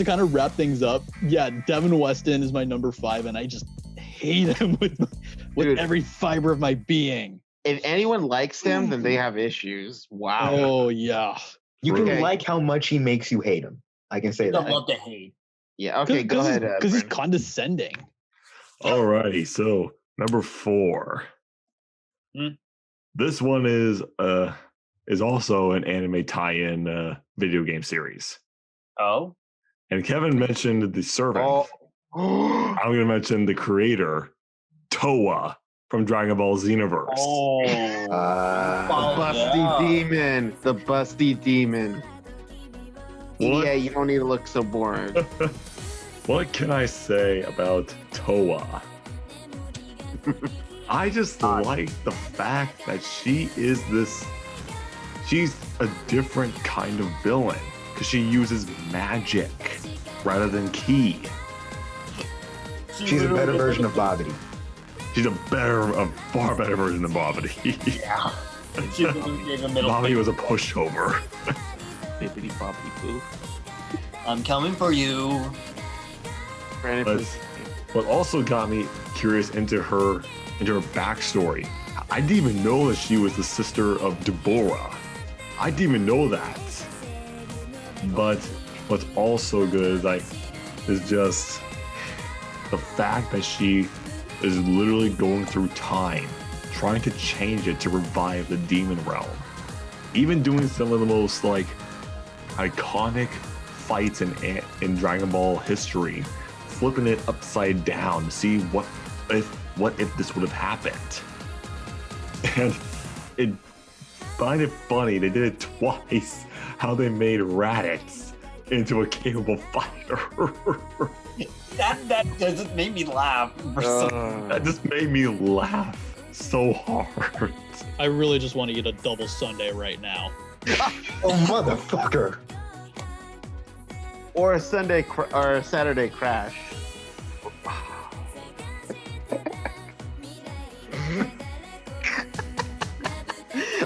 kind of wrap things up, yeah, Devin Weston is my number 5, and I just hate him with Dude. every fiber of my being. If anyone likes him, then they have issues. Wow. Oh yeah. You can Okay. like how much he makes you hate him. I can say I that. love to hate. Yeah. Okay. Go ahead. Because he's Brandon. condescending. Alrighty, so number 4. This one is also an anime tie-in video game series. Oh? And Kevin mentioned the servant. Oh. I'm going to mention the creator, Toa, from Dragon Ball Xenoverse. Oh. Busty demon. The busty demon. What? Yeah, you don't need to look so bored. What can I say about Toa? I just like the fact that she's a different kind of villain because she uses magic rather than ki. She's a better version of Bobbity. She's a far better version than Bobbity. Yeah. She really gave a middle Bobbity finger. was a pushover. Bippity boppity boo. I'm coming for you. Brandon, But please. what also got me curious into her backstory. I didn't even know that she was the sister of Deborah. I didn't even know that. But what's also good is just the fact that she is literally going through time, trying to change it to revive the demon realm. Even doing some of the most iconic fights in Dragon Ball history, flipping it upside down to see what if this would have happened. And it find it funny they did it twice, how they made Raditz into a capable fighter. That just made me laugh. For some... That just made me laugh so hard. I really just want to eat a double sundae right now. Oh, motherfucker. Or a or a Saturday crash.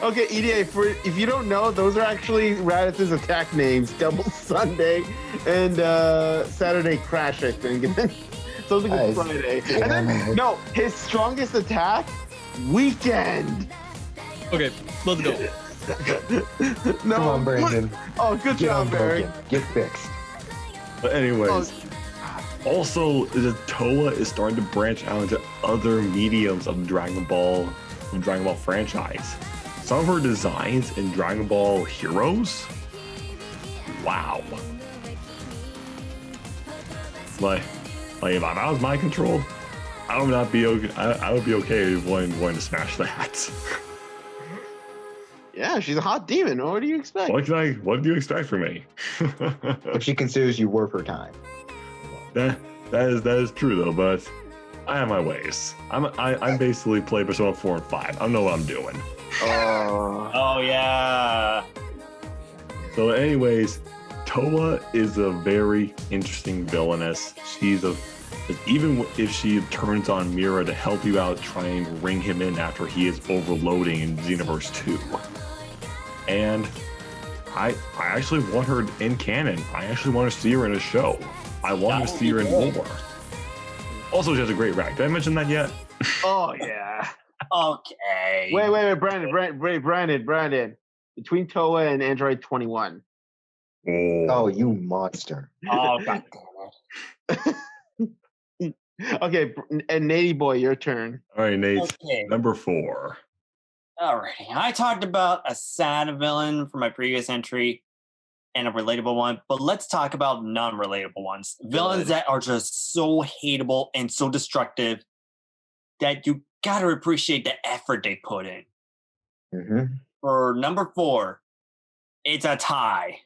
Okay, EDA, if you don't know, those are actually Raditz's attack names, Double Sunday and Saturday Crash, I think. And then something with Friday. And then, no, his strongest attack, Weekend. Okay, let's go. No, Come on, Brandon. Oh, good Get job, on Barry. broken. Get fixed. But anyways, also Toa is starting to branch out into other mediums of Dragon Ball franchise. Some of her designs in Dragon Ball Heroes, wow. Like if I was mind controlled, I would not be okay. I would be okay wanting to smash that. Yeah, she's a hot demon. What do you expect? What do you expect from me? If she considers you worth her time. That is true though, but I have my ways. I'm basically play Persona 4 and 5. I don't know what I'm doing. Oh yeah. So anyways, Toa is a very interesting villainess. Even if she turns on Mira to help you out trying to ring him in after he is overloading in Xenoverse 2. And I actually want her in canon. I actually want to see her in a show. I want to see her in more. Also, she has a great rack. Did I mention that yet? Oh, yeah. Okay. Wait, Brandon. Between Toa and Android 21. Oh, you monster. Oh, god damn it. Okay, and Nady Boy, your turn. All right, Nate. Okay. Number 4. Alrighty. I talked about a sad villain from my previous entry and a relatable one, but let's talk about non-relatable ones. Villains that are just so hateable and so destructive that you gotta appreciate the effort they put in. Mm-hmm. For number 4, it's a tie.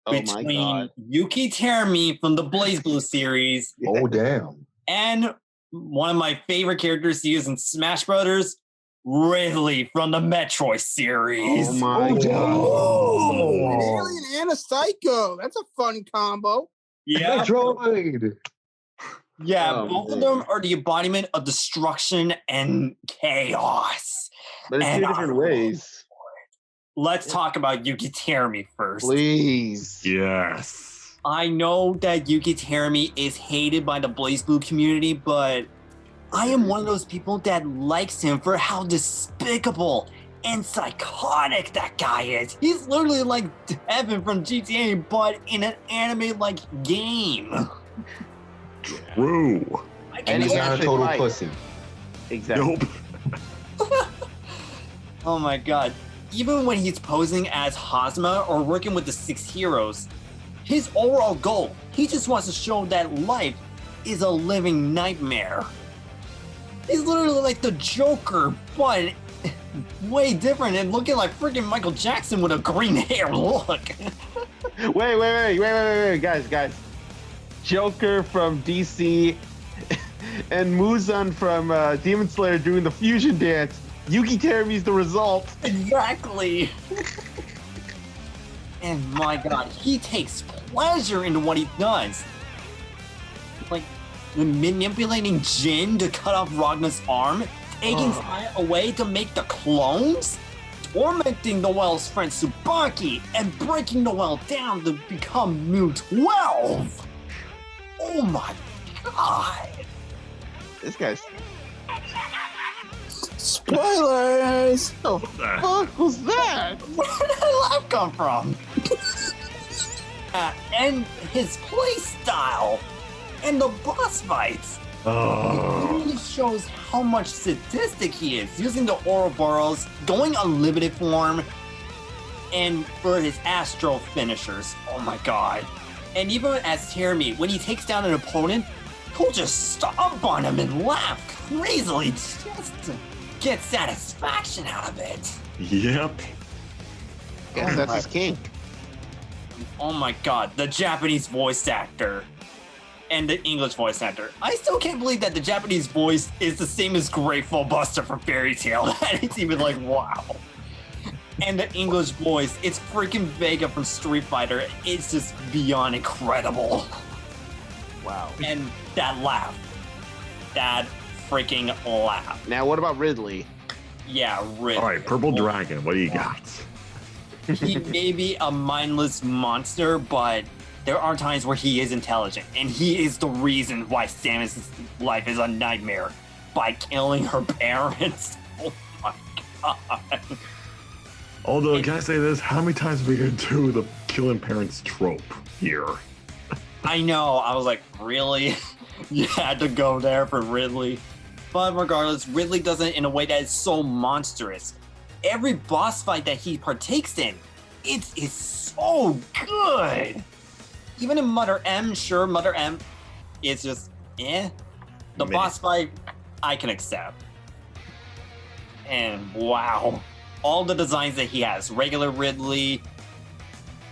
Oh my between god. Yuki Terumi from the Blaze Blue series Oh, damn. and one of my favorite characters to use in Smash Brothers, Ridley from the Metroid series. Oh my god. Oh, an alien and a psycho. That's a fun combo. Yeah, Metroid. yeah, Oh, both of man. them are the embodiment of destruction and chaos. But in And two different ways. Let's talk about Yuki Terumi first. Please. Yes. I know that Yuki Terumi is hated by the Blaze Blue community, but I am one of those people that likes him for how despicable and psychotic that guy is. He's literally like Devin from GTA, but in an anime-like game. True. I And can he's not a actually total fight. pussy. Exactly. Nope. Oh my god. Even when he's posing as Hazma or working with the 6 heroes, his overall goal, he just wants to show that life is a living nightmare. He's literally like the Joker, but way different and looking like freaking Michael Jackson with a green hair look. Wait, guys. Joker from DC and Muzan from Demon Slayer doing the fusion dance. Yuki Terumi's the result. Exactly. And my god, he takes pleasure in what he does. Like manipulating Jin to cut off Ragna's arm, taking Saya away to make the clones, tormenting Noel's friend Tsubaki, and breaking Noel down to become Mu 12. Oh my god. This guy's. Spoilers. What the fuck was that? Where did that laugh come from? And his play style and the boss fights. It really shows how much sadistic he is, using the Ouroboros, going unlimited form, and for his Astro finishers. Oh my god. And even as Terumi, when he takes down an opponent, he'll just stomp on him and laugh crazily just to get satisfaction out of it. Yep. Guess that's his king. Oh my god, the Japanese voice actor and the English voice actor. I still can't believe that the Japanese voice is the same as Grateful Buster from Fairy Tail. That it's even like, wow. And the English voice, it's freaking Vega from Street Fighter. It's just beyond incredible. Wow. And that laugh. That freaking laugh. Now, what about Ridley? Yeah, Ridley. All right, Purple Dragon. What do you got? He may be a mindless monster, but there are times where he is intelligent, and he is the reason why Samus's life is a nightmare by killing her parents. Oh my god. Although, can I say this? How many times are we going to do the killing parents trope here? I know, I was like, really? You had to go there for Ridley? But regardless, Ridley does it in a way that is so monstrous. Every boss fight that he partakes in, it is so good. Even in Mother M, sure, Mother M is just eh. The boss fight, I can accept. And wow, all the designs that he has, regular Ridley,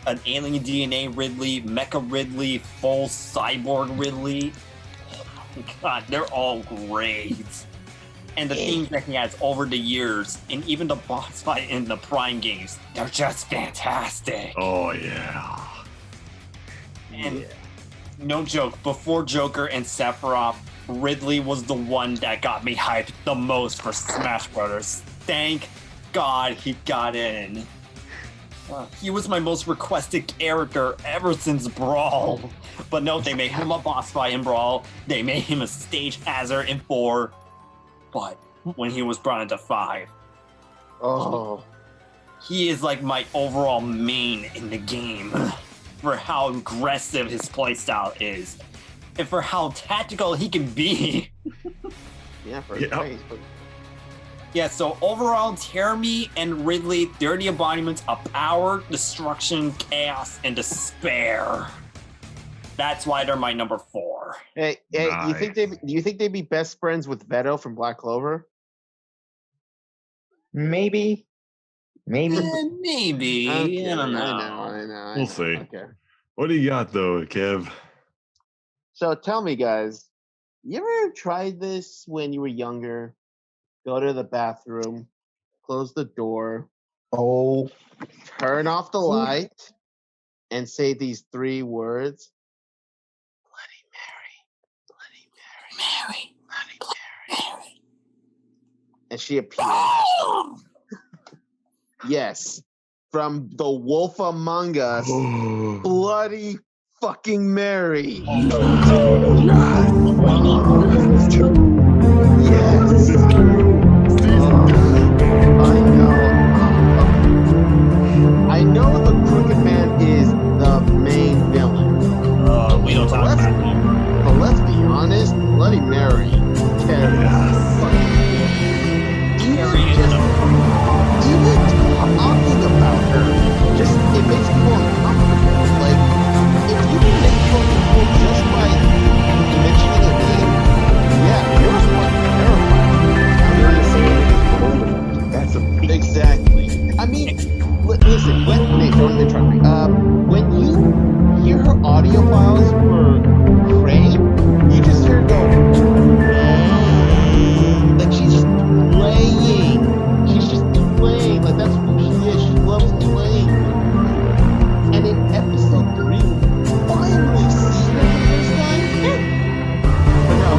an alien DNA Ridley, Mecha Ridley, full cyborg Ridley. Oh my god, they're all great. And the themes that he has over the years, and even the boss fight in the Prime games, they're just fantastic. Oh, yeah. And no joke, before Joker and Sephiroth, Ridley was the one that got me hyped the most for Smash Brothers. Thank God he got in. He was my most requested character ever since Brawl. But no, they made him a boss fight in Brawl. They made him a stage hazard in 4. But when he was brought into 5, he is like my overall main in the game for how aggressive his playstyle is and for how tactical he can be. Yeah, for his face, but Yeah, so overall, Terumi and Ridley, they're the embodiments of power, destruction, chaos, and despair. That's why they're my number 4. hey, Nice. do you think they'd be best friends with Veto from Black Clover? Maybe. Maybe. Okay, I don't know. I know. We'll see. Okay. What do you got though, Kev? So tell me, guys, you ever tried this when you were younger? Go to the bathroom, close the door, Oh, turn off the light, and say these 3 words: Bloody Mary, Bloody Mary. And she appears. Yes, from the Wolf Among Us, Bloody fucking Mary. Yes. I know. I know the Crooked Man is the main villain. We don't talk about him. But let's be honest, Bloody Mary carries fucking Mary is even talking about her, just it makes people uncomfortable. Like, if you can make people uncomfortable just by mentioning a name, yeah, you're fucking terrified. that's a beast. Exactly. I mean, listen, Nate, don't interrupt me. When you hear her audio files for Crane, you just hear her go, Crane. Like, she's just playing. She's just playing. Like, that's who she is. She loves playing. And in episode 3, finally see her for the first time. But no.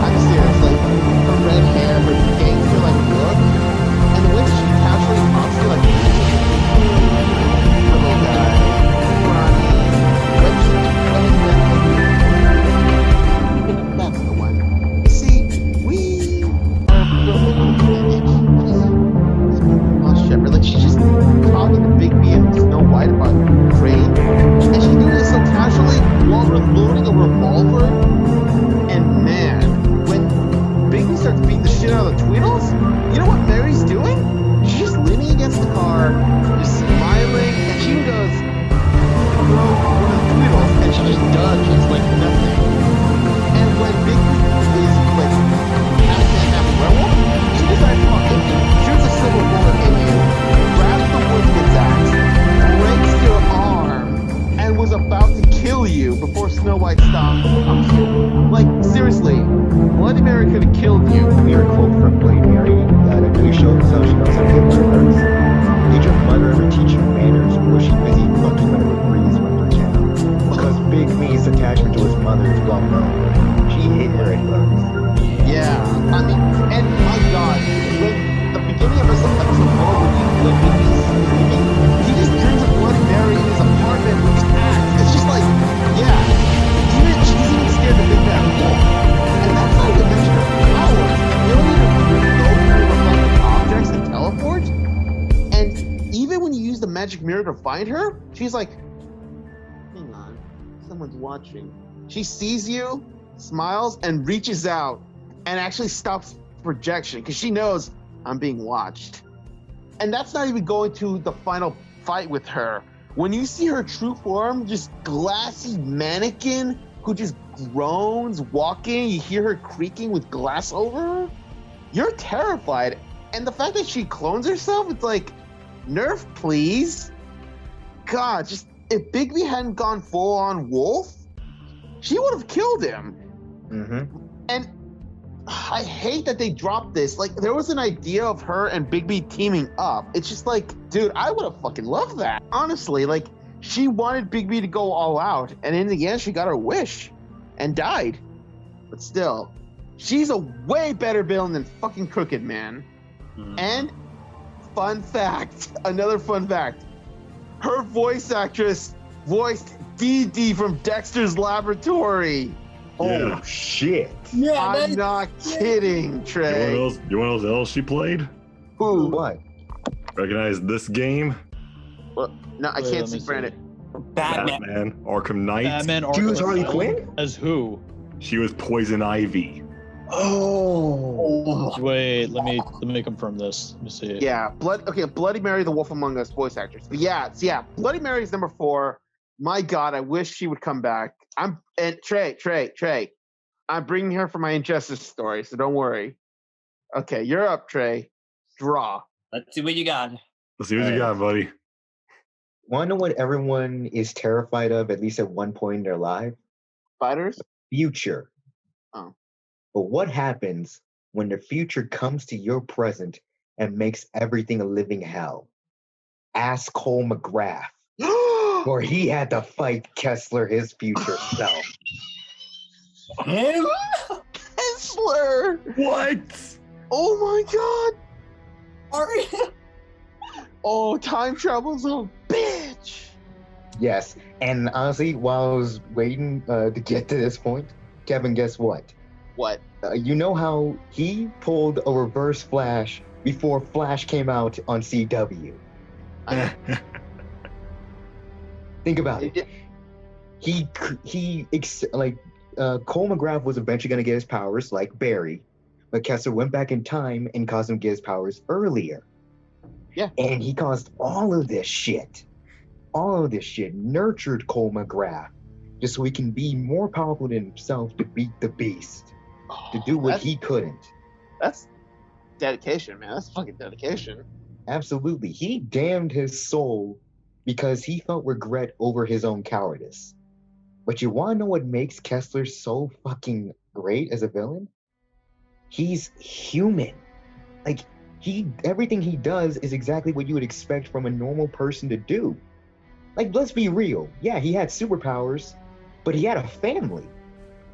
I'm serious. Like, her red hair, her gangster-like look, and the way that she casually talks to you, like, little guy, Ronnie, that's the one. You see, we are building a lineage. Lost Shepherd. Like, she's just talking to Bigby and Snow White about Crane, and she's doing it so casually while reloading a revolver. And man, when Bigby starts beating the shit out of the Tweedles, you know what Mary's doing? She's just leaning against the car, just smiling, and she goes to throw one of the Tweedles, and she just dodges like nothing. And when Bigby is like half werewolf, she decides to fuck him, shoots a silver bullet in you, grabs the woodsman's axe, breaks your arm, and was about to kill you before Snow White stops you. Like, seriously, Bloody Mary could have killed you. Weird quote from Bloody Mary that really shows how she knows how to get what hurts. Did your mother ever teach you manners, or was she busy fucking whenever Breeze went through town? Because Big Me's attachment to his mother is well known. She hit where it hurts. Yeah, I mean, and my God, when the beginning of episode 4, when Bigby's screaming, he just dreams of Bloody Mary in his apartment with his axe. It's just like, yeah, she's even scared of Big Bad Wolf. And that's not even mention her powers. You don't even go through reflective objects and teleport. And even when you use the magic mirror to find her, she's like, hang on, someone's watching. She sees you, smiles, and reaches out and actually stops projection because she knows I'm being watched. And that's not even going to the final fight with her. When you see her true form, just glassy mannequin who just groans walking, you hear her creaking with glass over her, you're terrified. And the fact that she clones herself, it's like, nerf, please. God, just if Bigby hadn't gone full on wolf, she would have killed him. Mm-hmm. And I hate that they dropped this. Like, there was an idea of her and Bigby teaming up. It's just like, dude, I would have fucking loved that. Honestly, like, she wanted Bigby to go all out, and in the end, she got her wish and died. But still, she's a way better villain than fucking Crooked Man. And fun fact, another fun fact, her voice actress voiced Dee Dee from Dexter's Laboratory. Oh shit! Yeah, I'm not kidding, Trey. You want to know what else she played? Who? What? Recognize this game? Well, no, I Wait, can't let see me Brandon. Batman Arkham Knight. Batman She Arkham was Harley Asylum. Quinn? As who? She was Poison Ivy. Oh. Wait, let me confirm this. Let me see. Yeah, Bloody Mary, the Wolf Among Us voice actress. But yeah, Bloody Mary is number 4. My God, I wish she would come back. Trey, I'm bringing her for my Injustice story, so don't worry. Okay, you're up, Trey. Draw. Let's see what you got. Let's see what you got, buddy. Want to know what everyone is terrified of, at least at one point in their life? Spiders? Future. Oh. But what happens when the future comes to your present and makes everything a living hell? Ask Cole McGrath, or he had to fight Kessler, his future self. Him? Kessler! What? Oh my god! Are you? Oh, time travel's a bitch! Yes, and honestly, while I was waiting to get to this point, Kevin, guess what? What? You know how he pulled a reverse Flash before Flash came out on CW? Think about it. Cole McGrath was eventually going to get his powers like Barry, but Kessler went back in time and caused him to get his powers earlier. Yeah. And he caused all of this shit, nurtured Cole McGrath just so he can be more powerful than himself to beat the beast, to do what he couldn't. That's dedication, man. That's fucking dedication. Absolutely. He damned his soul because he felt regret over his own cowardice. But you want to know what makes Kessler so fucking great as a villain? He's human. Like, everything he does is exactly what you would expect from a normal person to do. Like, let's be real. Yeah, he had superpowers, but he had a family.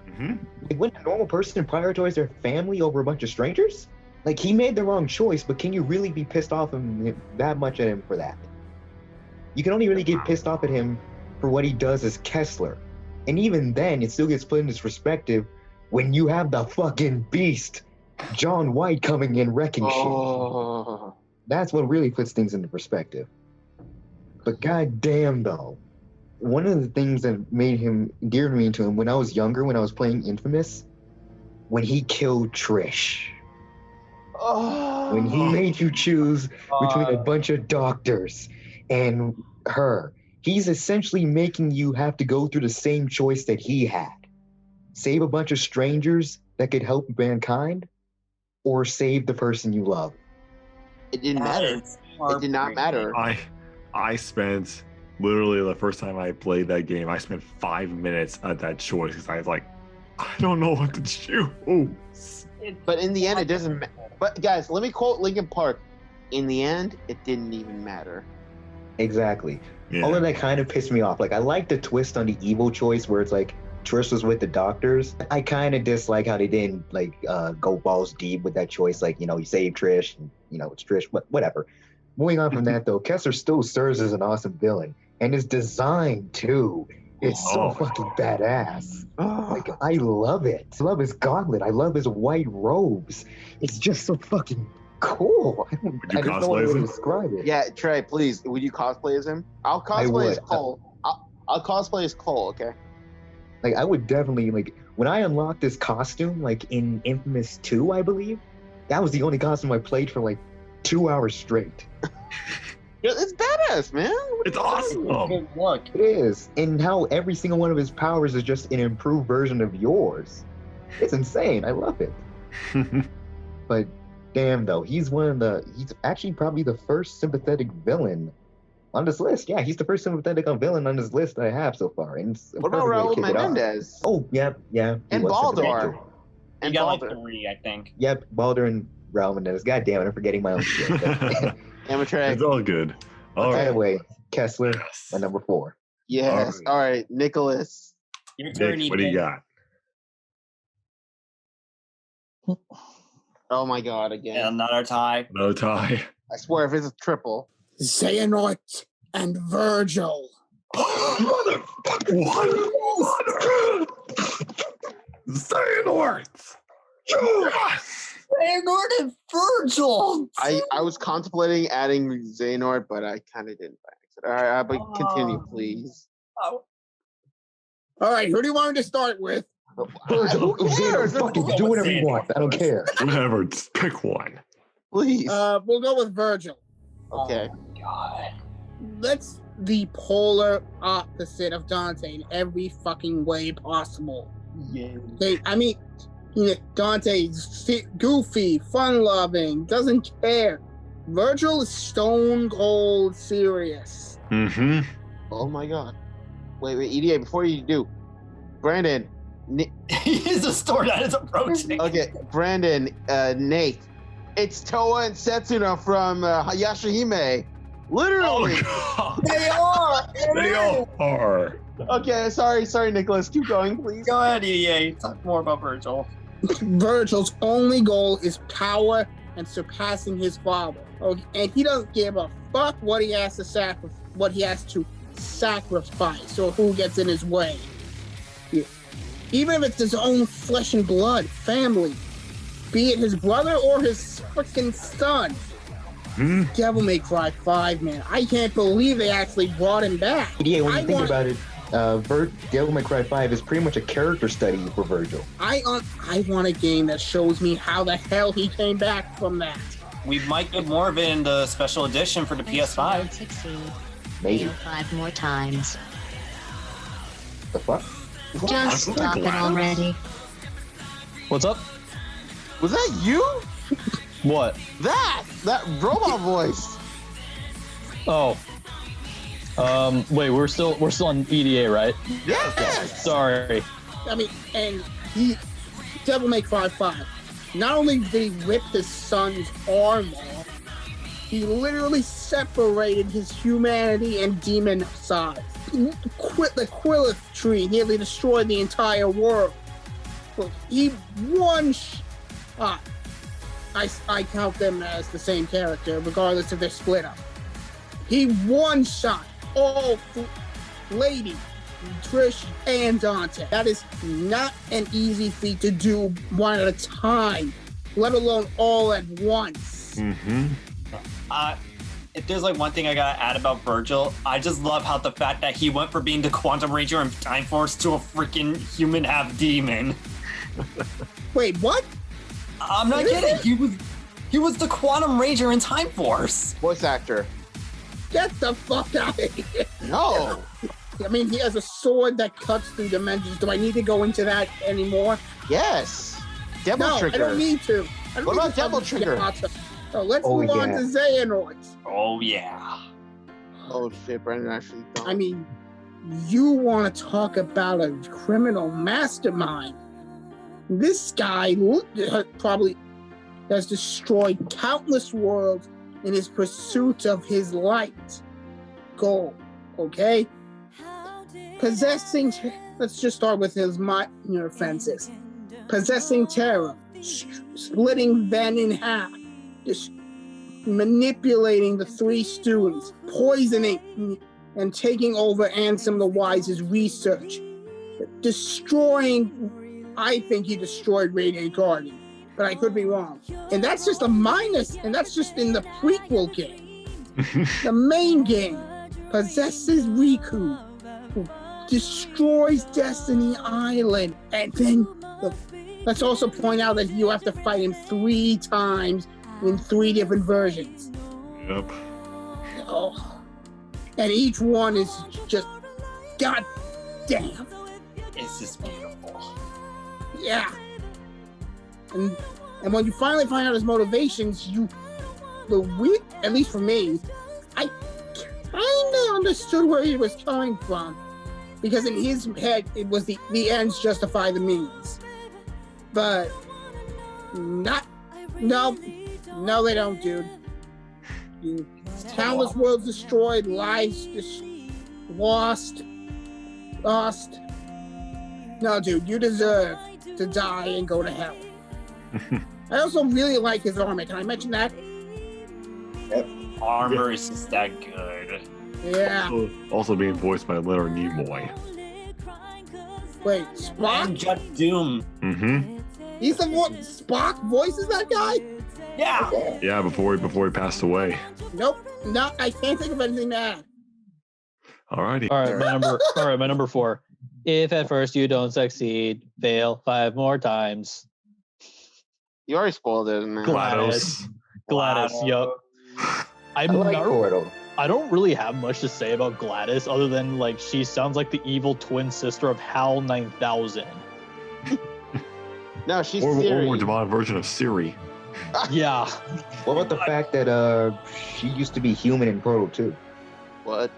Mm-hmm. Like, wouldn't a normal person prioritize their family over a bunch of strangers? Like, he made the wrong choice, but can you really be pissed off that much at him for that? You can only really get pissed off at him for what he does as Kessler. And even then, it still gets put into perspective when you have the fucking beast, John White, coming in wrecking shit. That's what really puts things into perspective. But goddamn, though, one of the things that made him endeared me to him when I was younger, when I was playing Infamous, when he killed Trish. When he made you choose between a bunch of doctors and her, he's essentially making you have to go through the same choice that he had. Save a bunch of strangers that could help mankind, or save the person you love. It didn't matter. It did not matter. I spent literally the first time I played that game, I spent 5 minutes at that choice because I was like, I don't know what to choose. But in the end, it doesn't matter. But guys, let me quote Linkin Park. In the end, it didn't even matter. Exactly. Yeah. All of that kind of pissed me off. Like, I like the twist on the evil choice where it's like Trish was with the doctors. I kind of dislike how they didn't go balls deep with that choice. Like, you save Trish, and, it's Trish, but whatever. Moving on from that, though, Kessler still serves as an awesome villain. And his design, too, is so fucking badass. Like, I love it. I love his gauntlet. I love his white robes. It's just so fucking cool. I don't know how to describe it. Yeah, Trey, please, would you cosplay as him? I'll cosplay as Cole. I'll cosplay as Cole, okay? Like, I would definitely, when I unlocked this costume, in Infamous 2, I believe, that was the only costume I played for, 2 hours straight. It's badass, man. It's awesome. Good look. It is. And how every single one of his powers is just an improved version of yours. It's insane. I love it. But damn, though, he's actually probably the first sympathetic villain on this list. Yeah, he's the first sympathetic villain on this list that I have so far. And what about Raul Menendez? Oh, yeah. And Baldur. You got Baldur. 3, I think. Yep, Baldur and Raul Menendez. God damn it, I'm forgetting my own shit. Amateur. It's all good. By the way, Kessler, my number 4. Yes. All right, Nicholas. Your turn, Nick, what do you got? Oh my god, again. Yeah, another tie. No tie. I swear, if it's a triple. Xehanort and Virgil. What? Xehanort! Yes! Xehanort and Virgil! I was contemplating adding Xehanort, but I kind of didn't by accident. All right, but continue, please. All right, who do you want me to start with? Virgil, Xehanort, fucking do whatever you want. I don't care. Whatever, just pick one. Please. We'll go with Virgil. Okay. Oh, God. That's the polar opposite of Dante in every fucking way possible. Yeah. Dante's goofy, fun-loving, doesn't care. Virgil is stone cold serious. Mm-hmm. Oh my god. Wait, EDA, before you do, Brandon. He's the store that is approaching. Okay, Brandon, Nate. It's Toa and Setsuna from Yashahime. Literally. Oh, They are. they all are. Okay, sorry, Nicholas. Keep going, please. Go ahead, EA. Talk more about Virgil. Virgil's only goal is power and surpassing his father. Okay, and he doesn't give a fuck what he has to sacrifice or who gets in his way. Even if it's his own flesh and blood family, be it his brother or his freaking son. Devil May Cry 5, man. I can't believe they actually brought him back. Yeah, when you think about it, Devil May Cry 5 is pretty much a character study for Virgil. I want a game that shows me how the hell he came back from that. We might get more of it in the special edition for the PS5. Succeed. Maybe. Fail 5 more times. The fuck? Just stop it already. What's up? Was that you? What? That robot voice. Oh. Wait, we're still on EDA, right? Yes. Sorry. I mean, and Devil May Cry 5. Not only did he rip his son's arm off, he literally separated his humanity and demon side. The Quillith tree nearly destroyed the entire world. Well, he one shot. I count them as the same character, regardless if they're split up. He one shot all Lady, Trish, and Dante. That is not an easy feat to do one at a time, let alone all at once. Mm-hmm. If there's like one thing I gotta add about Virgil, I just love how the fact that he went from being the Quantum Ranger in Time Force to a freaking human half demon. Wait, what? I'm not kidding. He was the Quantum Ranger in Time Force. Voice actor. Get the fuck out of here. No. I mean, he has a sword that cuts through dimensions. Do I need to go into that anymore? Yes. Devil No, Trigger. I don't need to. What about Devil Trigger? So let's Oh, move on yeah. to Xehanort. Oh yeah. Oh shit, Brandon actually don't. I mean, you want to talk about a criminal mastermind. This guy probably has destroyed countless worlds in his pursuit of his light goal, okay? Let's just start with his minor offenses. Possessing terror, splitting Ven in half, just manipulating the three students, poisoning and taking over Ansem the Wise's research, destroying, I think he destroyed Radiant Garden, but I could be wrong. And that's just a minus, and that's just in the prequel game. The main game possesses Riku, who destroys Destiny Island, and then let's also point out that you have to fight him 3 times in 3 different versions. Yep. Oh. And each one is just, god damn. It's just beautiful. Yeah. And when you finally find out his motivations, at least for me, I kind of understood where he was coming from. Because in his head, it was the ends justify the means. But no, they don't, dude. Countless worlds destroyed, lives lost. No, dude, you deserve to die and go to hell. I also really like his armor. Can I mention that? Armor is just that good. Yeah. Also being voiced by Leonard Nimoy. Wait, And Spock? Judd Doom. Mm-hmm. He's the one. Spock voices that guy? Yeah. Yeah, before he passed away. Nope. No, I can't think of anything to add. Alrighty. All right, my number 4. If at first you don't succeed, fail 5 more times. You already spoiled it, man. GLaDOS. Yup. I like Portal. I don't really have much to say about GLaDOS other than like she sounds like the evil twin sister of HAL 9000. No, she's Or Siri. more divine version of Siri. Yeah. What about the fact that she used to be human in Portal too? What?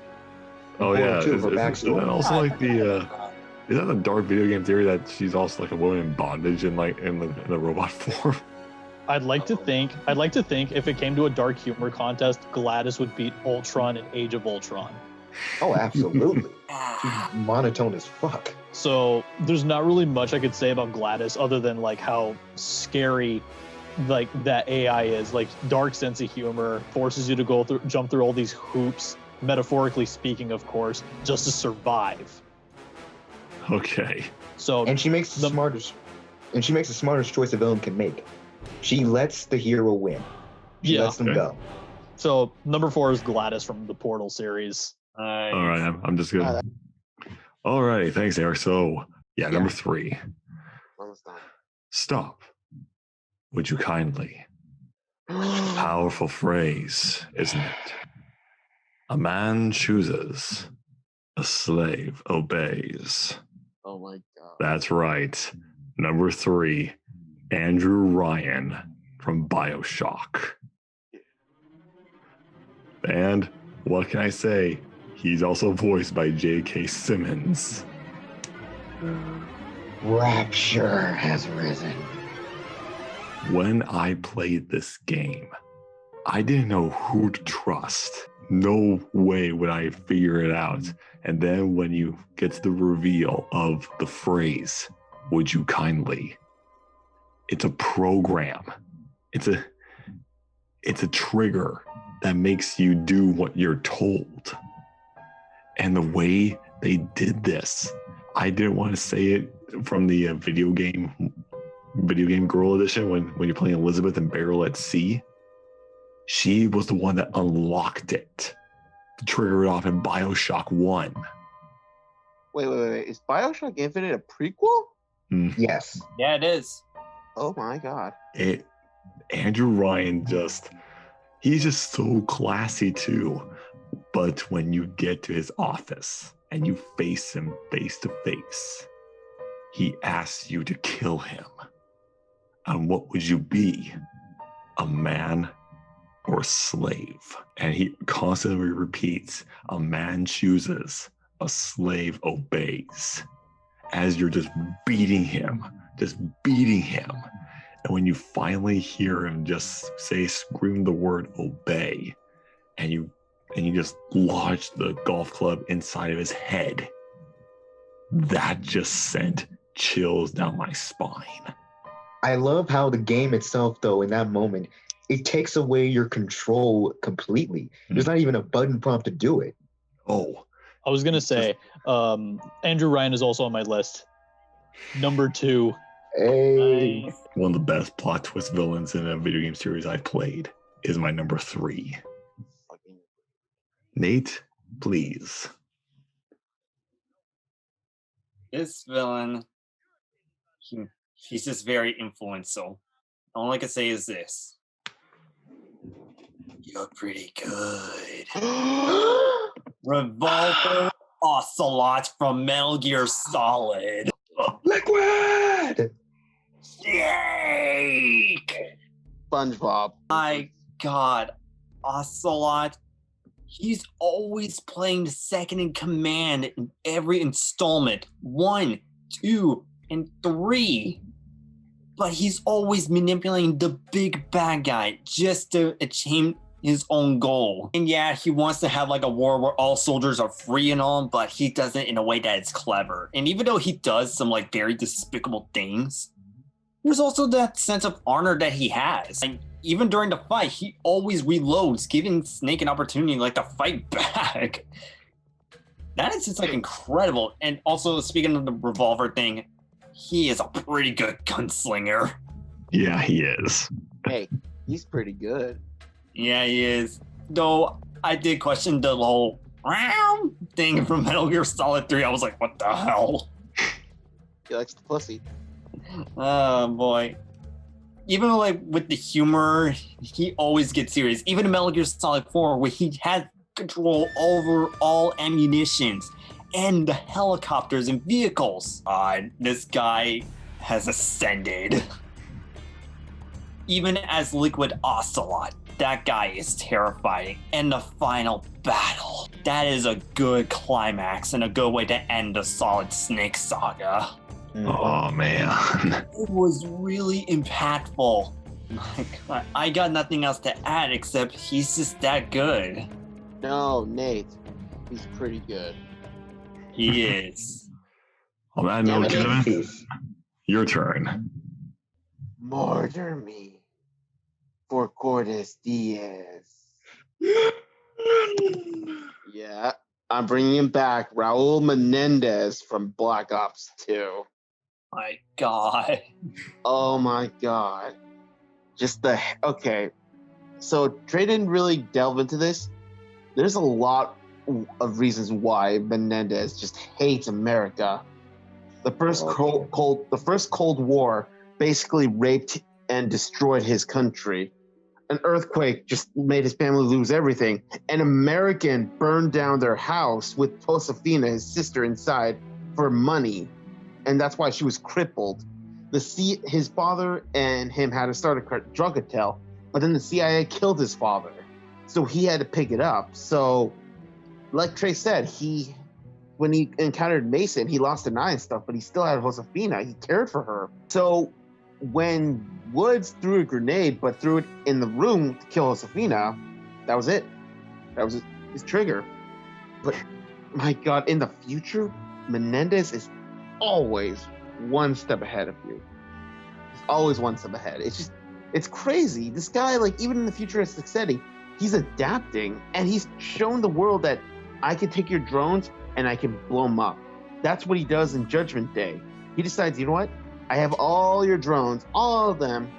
Oh yeah, Too, her is that backstory. also like the? Is that a dark video game theory that she's also like a woman in bondage in the robot form? I'd like to think if it came to a dark humor contest, Gladys would beat Ultron in Age of Ultron. Oh, absolutely. She's monotone as fuck. So there's not really much I could say about Gladys other than like how scary like that AI is. Like dark sense of humor, forces you to jump through all these hoops, metaphorically speaking, of course, just to survive. Okay. So and she makes the smartest choice a villain can make. She lets the hero win. She lets them go. So number 4 is Gladys from the Portal series. All right, I'm just good. All right, thanks, Eric. So number 3. Stop. Would you kindly? Powerful phrase, isn't it? A man chooses, a slave obeys. Oh my god. That's right. Number 3, Andrew Ryan from BioShock. And what can I say? He's also voiced by J.K. Simmons. Rapture has risen. When I played this game, I didn't know who to trust. No way would I figure it out. And then when you get to the reveal of the phrase, would you kindly? It's a program. It's a trigger that makes you do what you're told. And the way they did this, I didn't want to say it from the video game girl edition when you're playing Elizabeth and Beryl at sea. She was the one that unlocked it to trigger it off in BioShock 1. Wait. Is BioShock Infinite a prequel? Yes. Yeah, it is. Oh my god. Andrew Ryan he's just so classy too. But when you get to his office and you face him face to face, he asks you to kill him. And what would you be? A man or a slave? And he constantly repeats, a man chooses, a slave obeys. As you're just beating him. And when you finally hear him just scream the word obey, and you just lodge the golf club inside of his head, that just sent chills down my spine. I love how the game itself, though, in that moment, it takes away your control completely. There's not even a button prompt to do it. Oh. I was going to say, Andrew Ryan is also on my list. Number 2. Hey. Nice. One of the best plot twist villains in a video game series I've played is my number 3. Nate, please. This villain, he's just very influential. All I can say is this. You're pretty good. Revolver Ocelot from Metal Gear Solid. Liquid! Snake! SpongeBob. My god, Ocelot. He's always playing the second in command in every installment. 1, 2, and 3. But he's always manipulating the big bad guy just to achieve his own goal. And yeah, he wants to have like a war where all soldiers are free and all, but he does it in a way that is clever. And even though he does some like very despicable things, there's also that sense of honor that he has. And even during the fight, he always reloads, giving Snake an opportunity like to fight back. That is just like incredible. And also speaking of the revolver thing, he is a pretty good gunslinger. Yeah, he is. Hey, he's pretty good. Yeah, he is. Though I did question the whole thing from Metal Gear Solid 3. I was like, what the hell? He likes the pussy. Oh boy. Even like with the humor, he always gets serious. Even in Metal Gear Solid 4, where he has control over all ammunitions and the helicopters and vehicles. This guy has ascended. Even as Liquid Ocelot, that guy is terrifying. And the final battle, that is a good climax and a good way to end the Solid Snake saga. Oh man. It was really impactful. Like, I got nothing else to add except he's just that good. No, Nate. He's pretty good. He is. On that note, Damn it. Kevin, your turn. Murder me for Cordes Diaz. Yeah, I'm bringing him back. Raul Menendez from Black Ops 2. My God. Oh my God. Okay. So Trey didn't really delve into this. There's a lot of reasons why Menendez just hates America. The first Cold War basically raped and destroyed his country. An earthquake just made his family lose everything. An American burned down their house with Josefina, his sister, inside for money, and that's why she was crippled. His father and him had to start a drug cartel, but then the CIA killed his father, so he had to pick it up. So, like Trey said, when he encountered Mason, he lost an eye and stuff, but he still had Josefina. He cared for her. So when Woods threw a grenade, but threw it in the room to kill Josefina, that was it. That was his trigger. But my God, in the future, Menendez is always one step ahead of you. He's always one step ahead. It's crazy. This guy, like, even in the futuristic setting, he's adapting, and he's shown the world that I can take your drones and I can blow them up. That's what he does in Judgment Day. He decides, you know what? I have all your drones, all of them,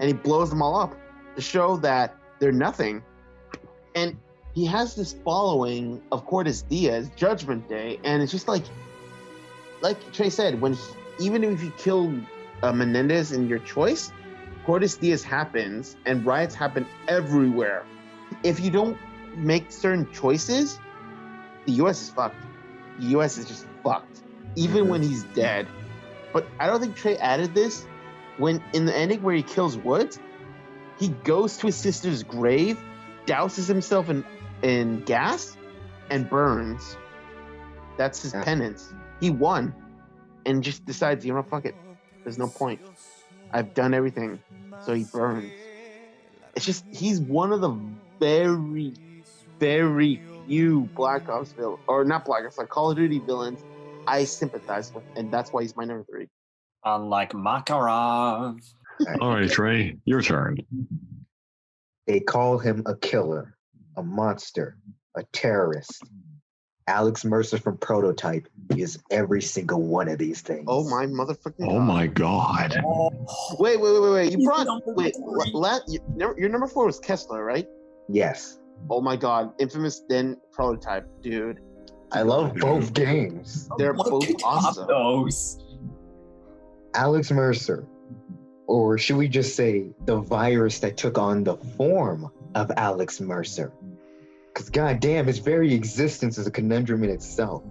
and he blows them all up to show that they're nothing. And he has this following of Cordes Diaz, Judgment Day, and it's just like Trey said, even if you kill Menendez in your choice, Cordes Diaz happens, and riots happen everywhere. If you don't make certain choices, the U.S. is fucked. The U.S. is just fucked, even when he's dead. But I don't think Trey added this. When in the ending where he kills Woods, he goes to his sister's grave, douses himself in gas, and burns. That's his penance. He won, and just decides, you know, fuck it. There's no point. I've done everything. So he burns. It's just, he's one of the very, very few Black Ops villains, or not Black Ops, like Call of Duty villains I sympathize with, and that's why he's my number 3. Unlike Makarov. All right, Trey, your turn. They call him a killer, a monster, a terrorist. Alex Mercer from Prototype is every single one of these things. Oh my motherfucking God. Oh my God. Wait. Your number 4 was Kessler, right? Yes. Oh my God. Infamous, then Prototype, dude. I love both games. They're both awesome. Those. Alex Mercer, or should we just say the virus that took on the form of Alex Mercer? Because goddamn, his very existence is a conundrum in itself.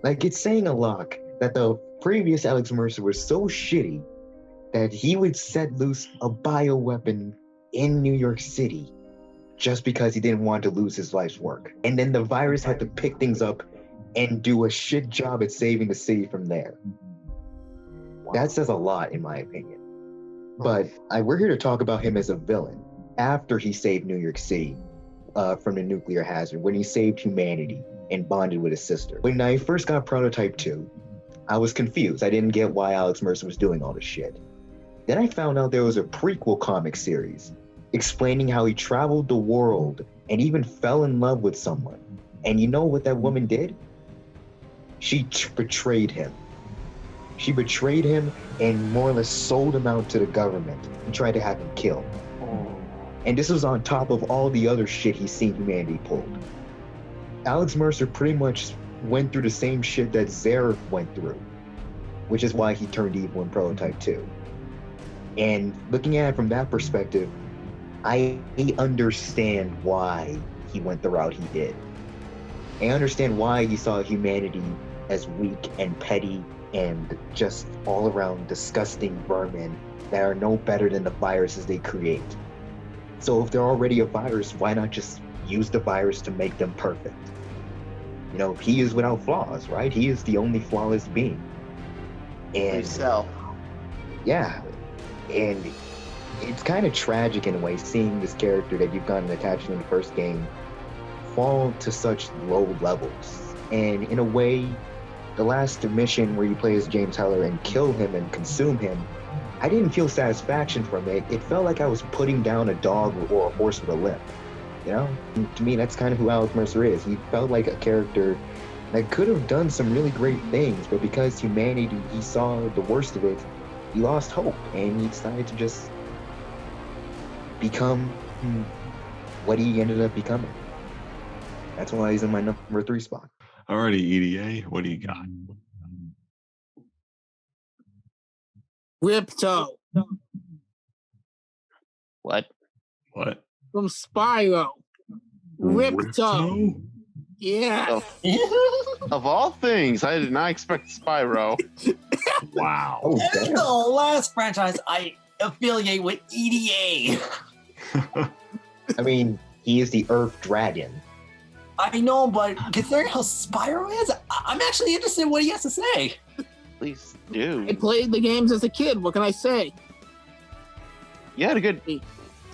Like, it's saying a lot that the previous Alex Mercer was so shitty that he would set loose a bioweapon in New York City just because he didn't want to lose his life's work. And then the virus had to pick things up and do a shit job at saving the city from there. That says a lot, in my opinion. But we're here to talk about him as a villain after he saved New York City from the nuclear hazard, when he saved humanity and bonded with his sister. When I first got Prototype 2, I was confused. I didn't get why Alex Mercer was doing all this shit. Then I found out there was a prequel comic series explaining how he traveled the world and even fell in love with someone. And you know what that woman did? She betrayed him. She betrayed him and more or less sold him out to the government and tried to have him killed. And this was on top of all the other shit he's seen humanity pulled. Alex Mercer pretty much went through the same shit that Zarek went through, which is why he turned evil in Prototype 2. And looking at it from that perspective, I understand why he went the route he did. I understand why he saw humanity as weak and petty and just all around disgusting vermin that are no better than the viruses they create. So if they're already a virus, why not just use the virus to make them perfect. You know, he is without flaws, right? He is the only flawless being. And Himself. yeah, and it's kind of tragic in a way seeing this character that you've gotten attached to in the first game fall to such low levels. And in a way, the last mission where you play as James Heller and kill him and consume him, I didn't feel satisfaction from it. It felt like I was putting down a dog or a horse with a limp. You know, and to me, that's kind of who Alec Mercer is. He felt like a character that could have done some really great things, but because humanity, he saw the worst of it, he lost hope, and he decided to just become what he ended up becoming. That's why he's in my number 3 spot. Alrighty, EDA, what do you got? Ripto What? What? from Spyro. Ripto. Yeah. Of all things, I did not expect Spyro. Wow. Oh, That's damn. the last franchise I affiliate with EDA. I mean, he is the Earth Dragon. I know, but considering how Spyro is, I'm actually interested in what he has to say. Please do. I played the games as a kid. What can I say? You had a good. He-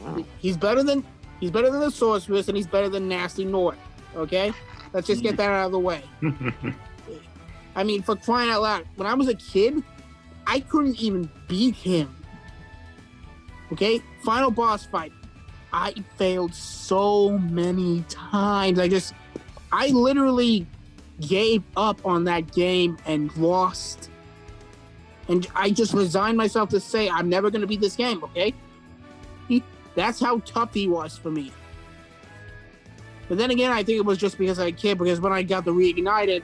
Wow. He's better than the Sorceress, and he's better than Nasty Nort. Okay, let's just get that out of the way. I mean, for crying out loud, when I was a kid, I couldn't even beat him. Okay, final boss fight, I failed so many times. I literally gave up on that game and lost. And I just resigned myself to say, I'm never going to beat this game, okay? That's how tough he was for me. But then again, I think it was just because I was a kid, because when I got the reignited,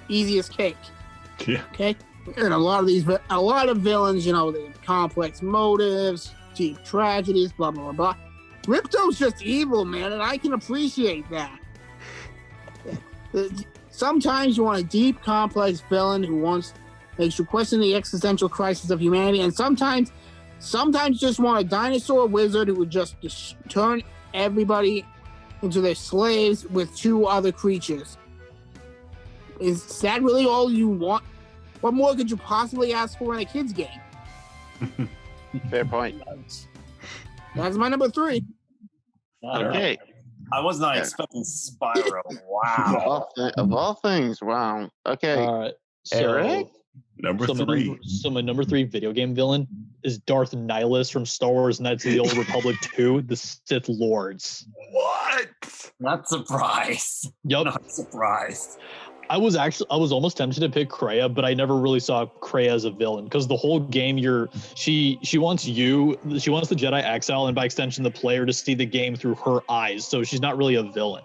easy as cake. Yeah. Okay? And a lot of villains, you know, they have complex motives, deep tragedies, blah, blah, blah, blah. Ripto's just evil, man, and I can appreciate that. Sometimes you want a deep, complex villain who makes you question the existential crisis of humanity, and sometimes just want a dinosaur wizard who would just turn everybody into their slaves with 2 other creatures. Is that really all you want? What more could you possibly ask for in a kid's game? Fair point. That's my number 3. Okay. I was not Yeah. expecting Spyro. Wow. Of all things, wow. Okay. All right. Eric? Number So 3. my number 3 video game villain is Darth Nihilus from Star Wars Knights of the Old Republic 2, the Sith Lords. What? Not surprised. Yup. Not surprised. I was almost tempted to pick Kreia, but I never really saw Kreia as a villain, because the whole game she wants the Jedi Exile, and by extension the player, to see the game through her eyes. So she's not really a villain.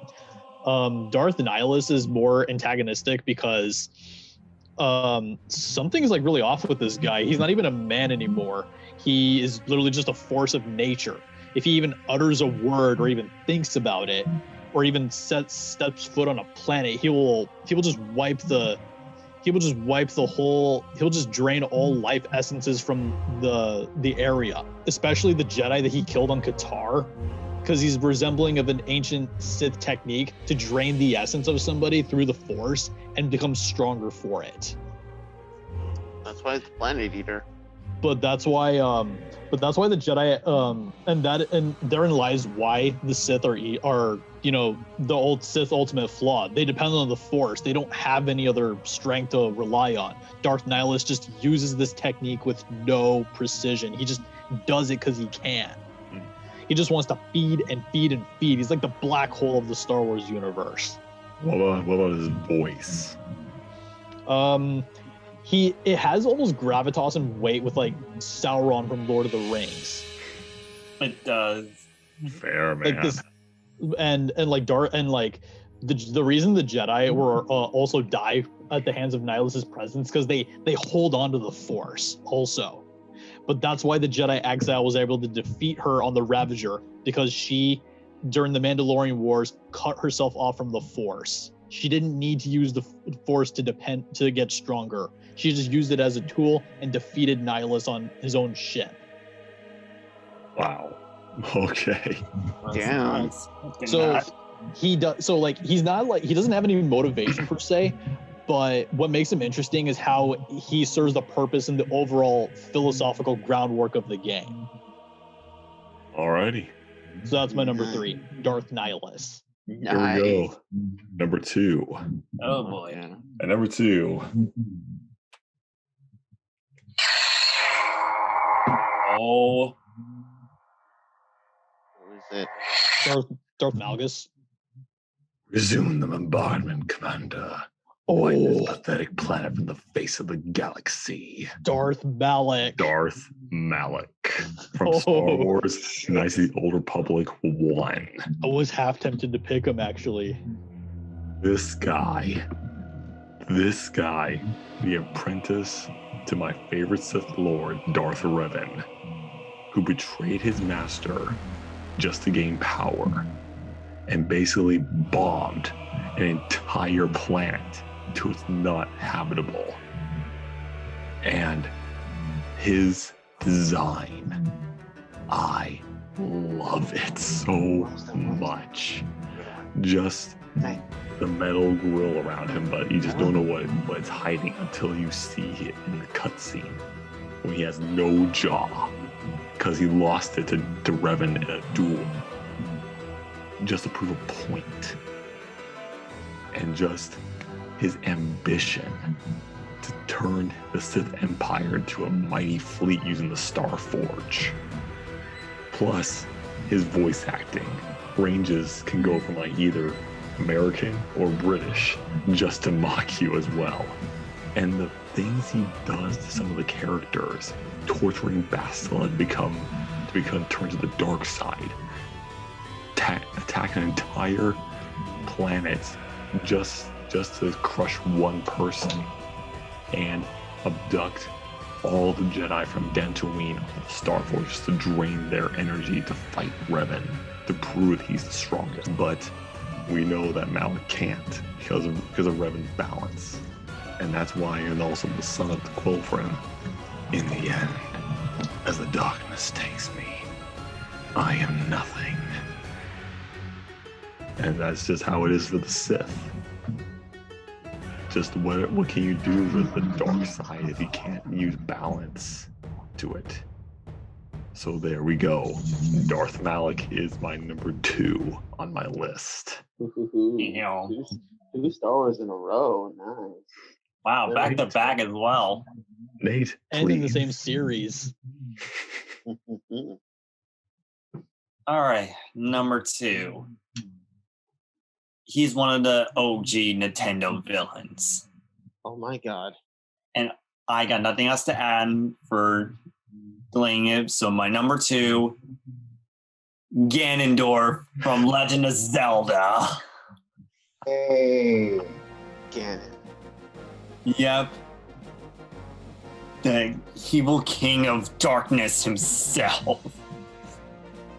Darth Nihilus is more antagonistic because something's like really off with this guy. He's not even a man anymore. He is literally just a force of nature. If he even utters a word or even thinks about it, or even steps foot on a planet, he will just drain all life essences from the area, especially the Jedi that he killed on Qatar, because he's resembling of an ancient Sith technique to drain the essence of somebody through the Force and become stronger for it. That's why it's Planet Eater. But that's why the Jedi and therein lies why the Sith are the old Sith ultimate flaw. They depend on the Force. They don't have any other strength to rely on. Darth Nihilus just uses this technique with no precision. He just does it because he can. He just wants to feed and feed and feed. He's like the black hole of the Star Wars universe. What about his voice? It has almost gravitas and weight with like Sauron from Lord of the Rings. It does. Fair, man. Like this, and like Darth, and like the reason the Jedi were also die at the hands of Nihilus's presence, because they hold on to the Force also. But that's why the Jedi Exile was able to defeat her on the Ravager, because she, during the Mandalorian Wars, cut herself off from the Force. She didn't need to use the Force to get stronger. She just used it as a tool and defeated Nihilus on his own ship. Wow. Okay. Damn. So he does. So like he's not like he doesn't have any motivation per se, but what makes him interesting is how he serves the purpose and the overall philosophical groundwork of the game. Alrighty. So that's my number 3, Darth Nihilus. Here we go. Number 2. Oh boy. Yeah. And number 2. Oh. What is it? Darth Malgus. Resume the bombardment, Commander. Wipe this pathetic planet from the face of the galaxy. Darth Malak. Darth Malak from Star Wars Knights of the Old Republic 1. I was half tempted to pick him actually. This guy, the apprentice to my favorite Sith Lord, Darth Revan, who betrayed his master just to gain power and basically bombed an entire planet till it's not habitable. And his design, I love it so much. Just the metal grill around him, but you just don't know what it's hiding until you see it in the cutscene when he has no jaw because he lost it to Revan in a duel just to prove a point. And just his ambition to turn the Sith Empire into a mighty fleet using the Star Forge. Plus, his voice acting ranges can go from like either American or British just to mock you as well. And the things he does to some of the characters, torturing Bastila to become turned to the dark side, attack an entire planet just to crush one person and abduct all the Jedi from Dantooine on the Star Forge just to drain their energy to fight Revan to prove he's the strongest. But we know that Malak can't because of Revan's balance. And that's why, and also the son of the quill for him. In the end, as the darkness takes me, I am nothing. And that's just how it is for the Sith. Just what can you do with the dark side if you can't use balance to it? So there we go. Darth Malak is my number 2 on my list. Yeah. Two Star Wars in a row. Nice. Wow, back to back as well. Nate, And in the please. same series. All right, number 2. He's one of the OG Nintendo villains. Oh my god. And I got nothing else to add for delaying it. So my number 2, Ganondorf from Legend of Zelda. Hey. Ganon. Yep. The evil king of darkness himself.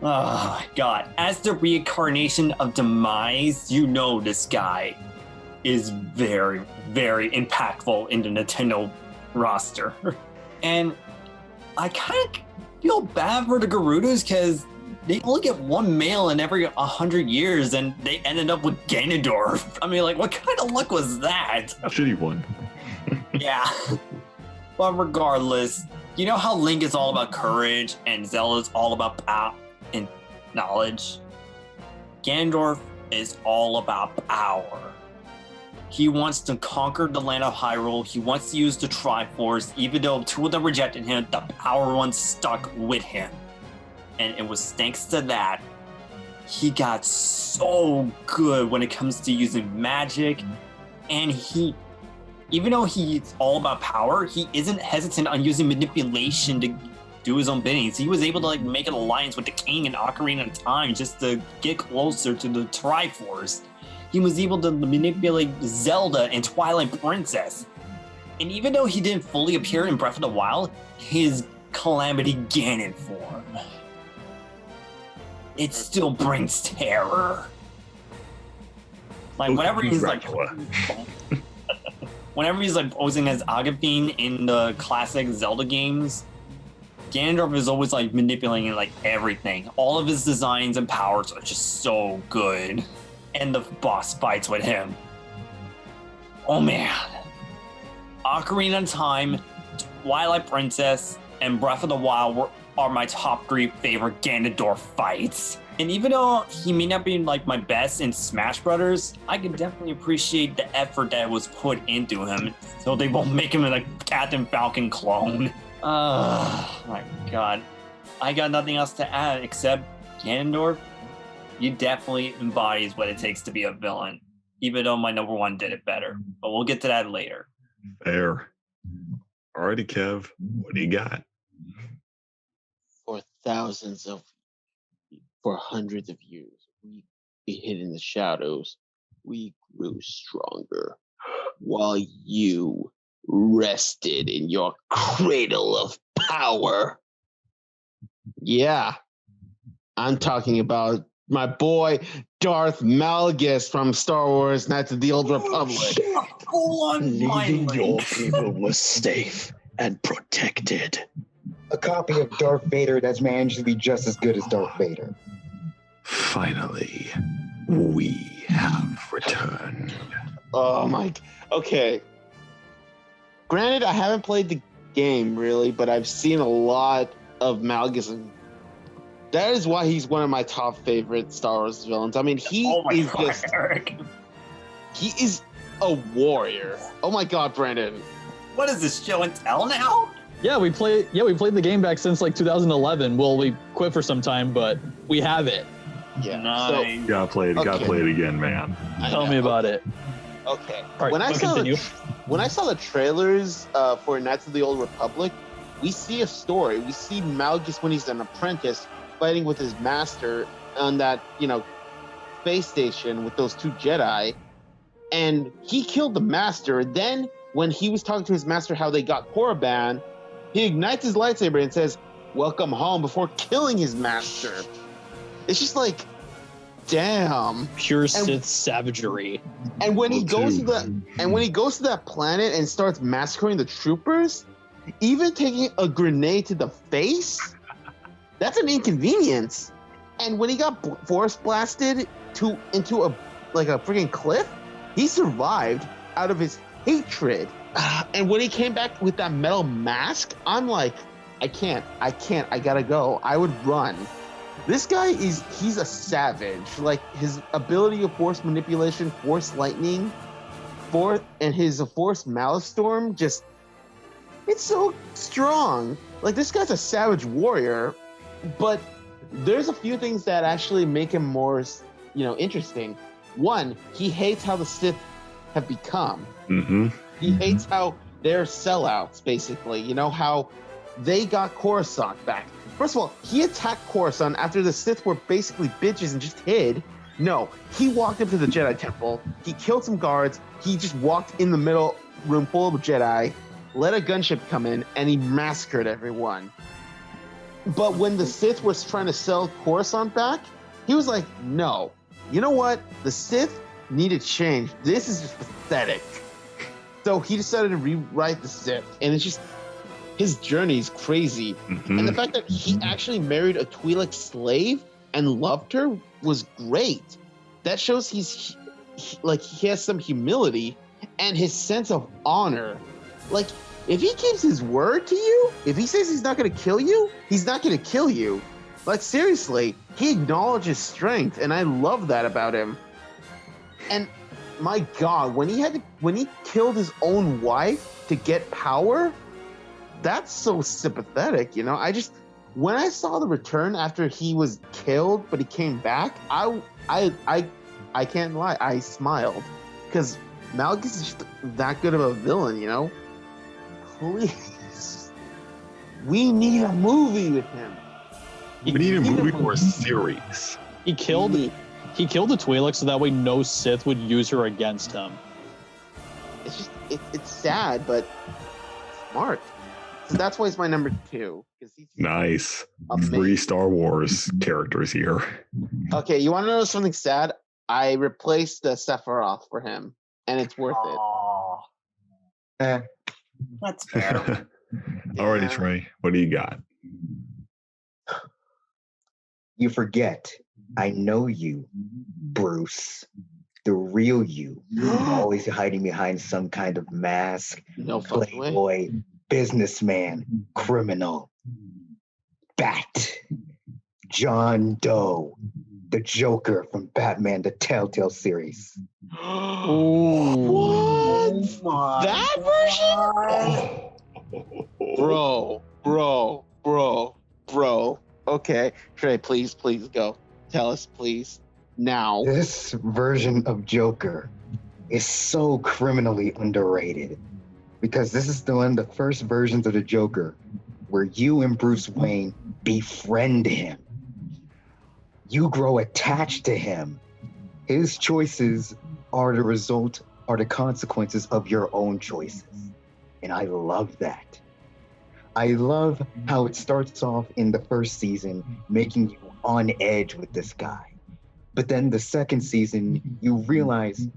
Oh, God. As the reincarnation of Demise, you know this guy is very, very impactful in the Nintendo roster. And I kind of feel bad for the Gerudos because they only get one male in every 100 years and they ended up with Ganondorf. I mean, like, what kind of luck was that? A shitty one. Yeah. But regardless, you know how Link is all about courage and Zelda's all about power and knowledge? Ganondorf is all about power. He wants to conquer the land of Hyrule. He wants to use the Triforce. Even though 2 of them rejected him, the power one stuck with him. And it was thanks to that, he got so good when it comes to using magic. And even though he's all about power, he isn't hesitant on using manipulation to do his own biddings. He was able to make an alliance with the king and Ocarina of Time just to get closer to the Triforce. He was able to manipulate Zelda and Twilight Princess. And even though he didn't fully appear in Breath of the Wild, his Calamity Ganon form, it still brings terror. Like whenever he's whenever he's posing as Agafine in the classic Zelda games, Ganondorf is always like manipulating like everything. All of his designs and powers are just so good. And the boss fights with him. Oh man. Ocarina of Time, Twilight Princess, and Breath of the Wild are my top 3 favorite Ganondorf fights. And even though he may not be like my best in Smash Brothers, I can definitely appreciate the effort that was put into him, so they won't make him a Captain Falcon clone. Oh my god. I got nothing else to add except Ganondorf, you definitely embodies what it takes to be a villain, even though my number 1 did it better. But we'll get to that later. Fair. Alrighty, Kev, what do you got? For hundreds of years, we hid in the shadows. We grew stronger while you rested in your cradle of power. Yeah, I'm talking about my boy Darth Malgus from Star Wars Knights of the Old Republic. Leaving your people was safe and protected. A copy of Darth Vader that's managed to be just as good as Darth Vader. Finally, we have returned. Oh my. Okay. Granted, I haven't played the game really, but I've seen a lot of Malgus, and that is why he's one of my top favorite Star Wars villains. I mean, he is a warrior. Oh my god, Brandon. What is this, show and tell now? Yeah, we played the game back since like 2011. Well, we quit for some time, but we have it. Yeah. Nice. So, Gotta play it again, man. Tell me about it. Okay. All right, when I continue. saw the trailers for Knights of the Old Republic, we see a story. We see Malgus when he's an apprentice fighting with his master on that, space station with those 2 Jedi, and he killed the master. Then when he was talking to his master how they got Korriban, he ignites his lightsaber and says, "Welcome home," before killing his master. It's just like, damn. Pure Sith savagery. And when he goes to that planet and starts massacring the troopers, even taking a grenade to the face, that's an inconvenience. And when he got force blasted into a freaking cliff, he survived out of his hatred. And when he came back with that metal mask, I'm like, I can't, I gotta go. I would run. This guy he's a savage. Like, his ability of force manipulation, force lightning, and his force malice storm, it's so strong. Like, this guy's a savage warrior, but there's a few things that actually make him more, interesting. One, he hates how the Sith have become. Mm-hmm. He hates how they're sellouts, basically. How they got Coruscant back. First of all, he attacked Coruscant after the Sith were basically bitches and just hid. No, he walked up to the Jedi Temple. He killed some guards. He just walked in the middle room full of Jedi, let a gunship come in, and he massacred everyone. But when the Sith was trying to sell Coruscant back, he was like, no. You know what? The Sith need to change. This is just pathetic. So he decided to rewrite the Sith, and it's just, his journey is crazy. Mm-hmm. And the fact that he actually married a Twi'lek slave and loved her was great. That shows he has some humility and his sense of honor. Like, if he keeps his word to you, if he says he's not going to kill you, he's not going to kill you. Like, seriously, he acknowledges strength, and I love that about him. And my God, when he killed his own wife to get power, that's so sympathetic, when I saw the return after he was killed, but he came back, I can't lie, I smiled, because Malgus is just that good of a villain, Please, we need a movie with him. We need a movie or a series. He killed the Twi'lek so that way no Sith would use her against him. It's just it's sad, but smart. So that's why he's my number 2. He's Nice. amazing. 3 Star Wars characters here. Okay, you want to know something sad? I replaced Sephiroth for him, and it's worth it. That's fair. Alrighty, Trey. What do you got? You forget. I know you, Bruce. The real you. Always hiding behind some kind of mask. No fucking way. Playboy, businessman, criminal. Bat. John Doe. The Joker from Batman the Telltale series. What? That version? Bro. Okay, Trey, please go. Tell us, please, now. This version of Joker is so criminally underrated because this is one of the first versions of the Joker where you and Bruce Wayne befriend him. You grow attached to him. His choices are the consequences of your own choices. And I love that. I love how it starts off in the first season, making you on edge with this guy. But then the second season, you realize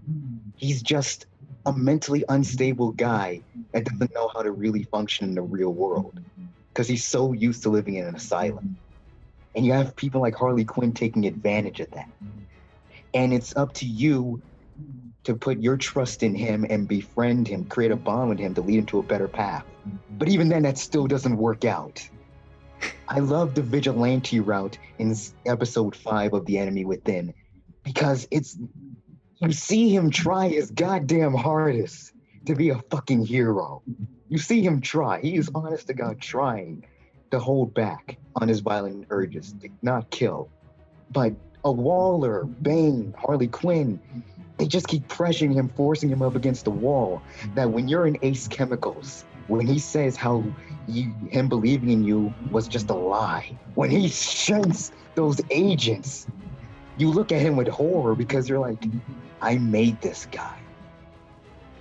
he's just a mentally unstable guy that doesn't know how to really function in the real world because he's so used to living in an asylum. And you have people like Harley Quinn taking advantage of that. And it's up to you to put your trust in him and befriend him, create a bond with him to lead him to a better path. But even then, that still doesn't work out. I love the vigilante route in episode 5 of The Enemy Within because you see him try his goddamn hardest to be a fucking hero. You see him try. He is honest to God trying to hold back on his violent urges, to not kill. But a Waller, Bane, Harley Quinn, they just keep pressuring him, forcing him up against the wall. That when you're in Ace Chemicals, when he says how him believing in you was just a lie, when he shunts those agents, you look at him with horror because you're like, I made this guy.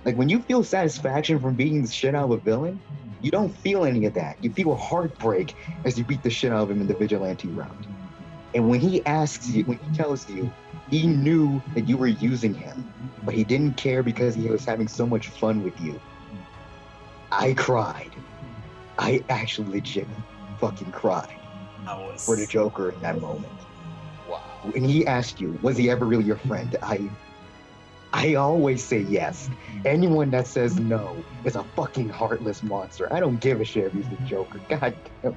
Like when you feel satisfaction from beating the shit out of a villain, you don't feel any of that. You feel heartbreak as you beat the shit out of him in the vigilante round. And when he tells you, he knew that you were using him, but he didn't care because he was having so much fun with you. I cried. I actually legit fucking cried for the Joker in that moment. Wow. When he asked you, was he ever really your friend? I always say yes. Anyone that says no is a fucking heartless monster. I don't give a shit if he's the Joker. God damn.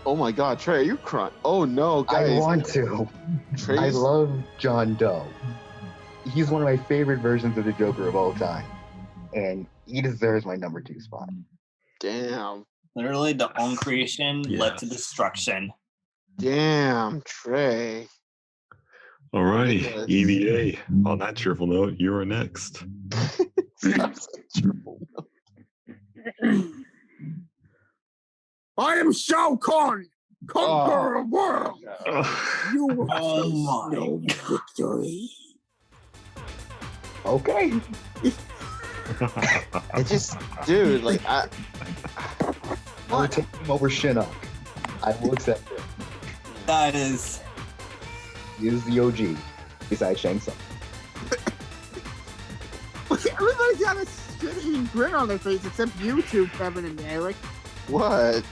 Oh my God, Trey, are you crying? Oh no, guys. I want to. I love John Doe. He's one of my favorite versions of the Joker of all time. And he deserves my number 2 spot. Damn. Literally, the own creation led to destruction. Damn, Trey. Alrighty, EVA. On that cheerful note, you are next. I am Shao Kahn, conqueror of the world. You will face no victory. Okay. It just, dude, like I would take him over Shinnok. I will accept it. That is. He is the OG, besides Shang Tsung. Everybody's got a shitty grin on their face except you two, Kevin and Eric. What?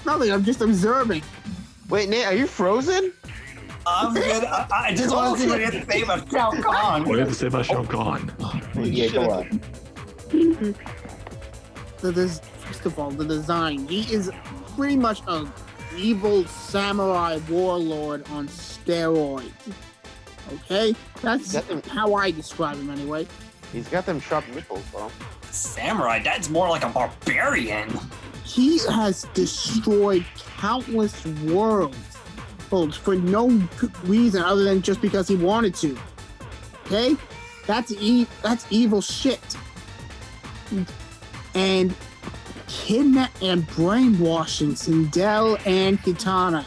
Nothing, I'm just observing. Wait, Nate, are you frozen? I'm good. I just want to see what you have to say about Shao Kahn. What do you have to say about Shao Kahn? Yeah, go on. First of all, the design. He is pretty much a evil samurai warlord on steroids. Okay? That's how I describe him anyway. He's got them sharp nipples, bro. Samurai? That's more like a barbarian. He has destroyed countless worlds for no reason other than just because he wanted to. Okay? That's evil shit. And kidnap and brainwashing Sindel and Kitana.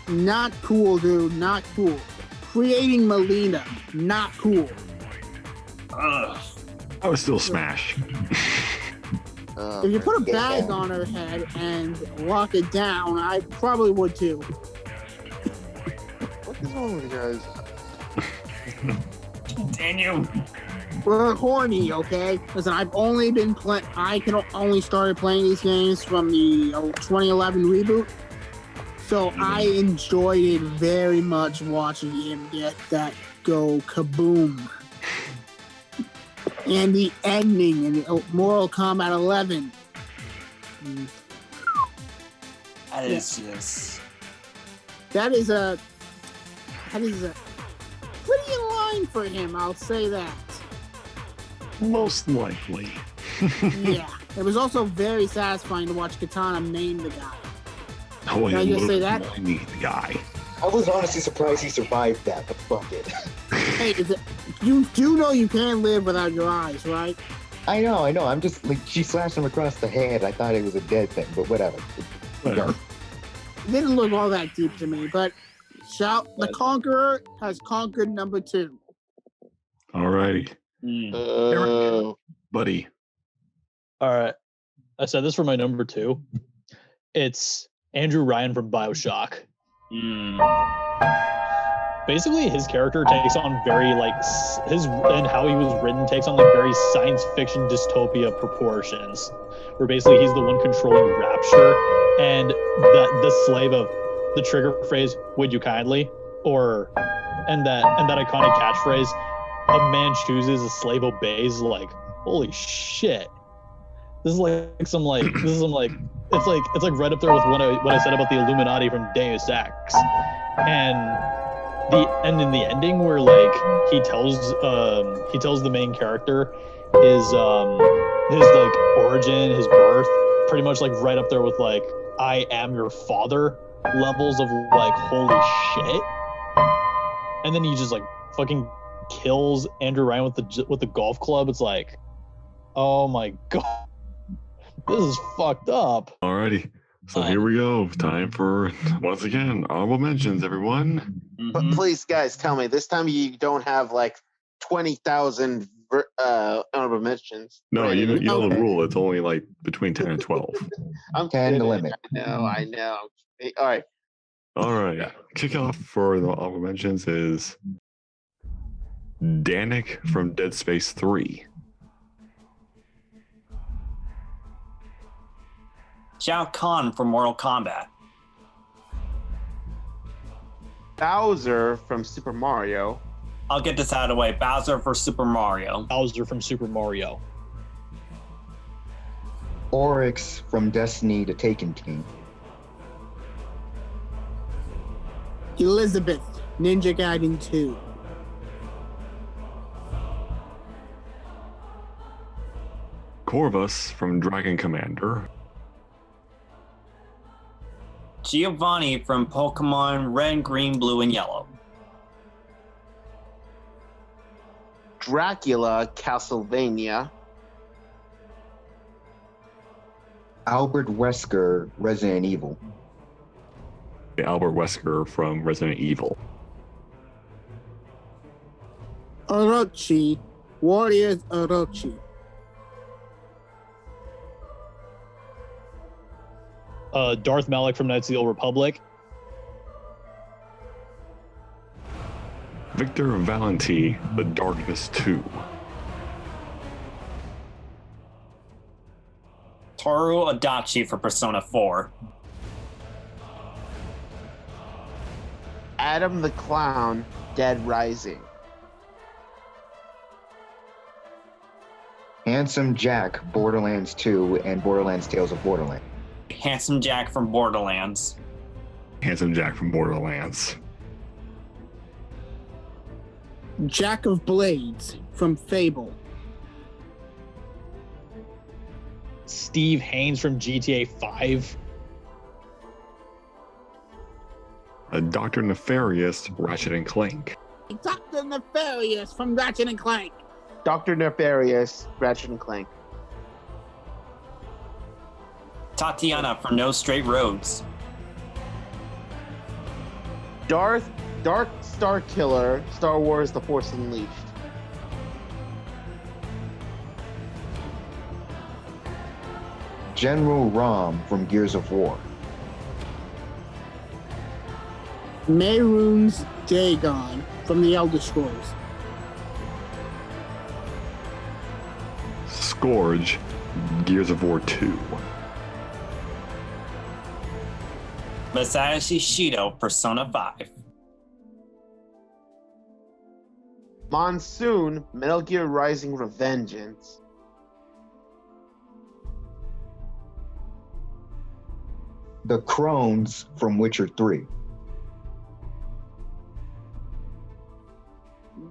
Not cool, dude. Not cool. Creating Melina. Not cool. I would still smash. If you put a bag on her head and lock it down, I probably would too. What is wrong with you guys? Continue. we're horny, okay? Listen, I've only been playing. I can only started playing these games from the 2011 reboot, so I enjoyed it very much watching him get that go kaboom. And the ending in Mortal Kombat 11. That is just. That is a pretty in line for him. I'll say that. Most likely. Yeah, it was also very satisfying to watch Katana name the guy. Oh, Can I just say that? The guy. I was honestly surprised he survived that, but fuck it. Hey, you do know you can't live without your eyes, right? I know. I'm just like, she slashed him across the head. I thought it was a dead thing, but whatever. Whatever. It didn't look all that deep to me, but the Conqueror has conquered number 2. All righty. Buddy. All right. I said this for my number 2. It's Andrew Ryan from BioShock. Basically, his character takes on very and how he was written takes on very science fiction dystopia proportions. Where basically he's the one controlling Rapture and the slave of the trigger phrase "Would you kindly?" and that iconic catchphrase, "A man chooses, a slave obeys." Like, holy shit! This is some it's like right up there with what I said about the Illuminati from Deus Ex, and in the ending where he tells the main character his origin, his birth, pretty much right up there with "I am your father" levels of holy shit, and then he just fucking kills Andrew Ryan with the golf club. It's like, oh my god. This is fucked up. Alrighty. So here we go. Time for, once again, honorable mentions, everyone. But please, guys, tell me, this time you don't have 20,000 honorable mentions. No, you know the rule. It's only between 10 and 12. I'm 10 the limit. I know. All right. All right. Kickoff for the honorable mentions is Danik from Dead Space 3. Shao Kahn from Mortal Kombat. Bowser from Super Mario. I'll get this out of the way. Bowser for Super Mario. Bowser from Super Mario. Oryx from Destiny to Taken King. Elizabeth, Ninja Gaiden 2. Corvus from Dragon Commander. Giovanni from Pokemon Red, Green, Blue, and Yellow. Dracula, Castlevania. Albert Wesker, Resident Evil. Albert Wesker from Resident Evil. Orochi, Warriors Orochi. Darth Malak from Knights of the Old Republic. Victor Valenti, The Darkness 2. Toru Adachi for Persona 4. Adam the Clown, Dead Rising. Handsome Jack, Borderlands 2, and Borderlands Tales of Borderlands. Handsome Jack from Borderlands. Handsome Jack from Borderlands. Jack of Blades from Fable. Steve Haynes from GTA 5. Dr. Nefarious, Ratchet and Clank. Dr. Nefarious from Ratchet and Clank. Dr. Nefarious, Ratchet and Clank. Tatiana from No Straight Roads. Dark Star Killer, Star Wars The Force Unleashed. General Rom from Gears of War. Mehrunes Dagon from The Elder Scrolls. Scourge, Gears of War 2. Masashi Shido, Persona 5. Monsoon, Metal Gear Rising Revengeance. The Crones from Witcher 3.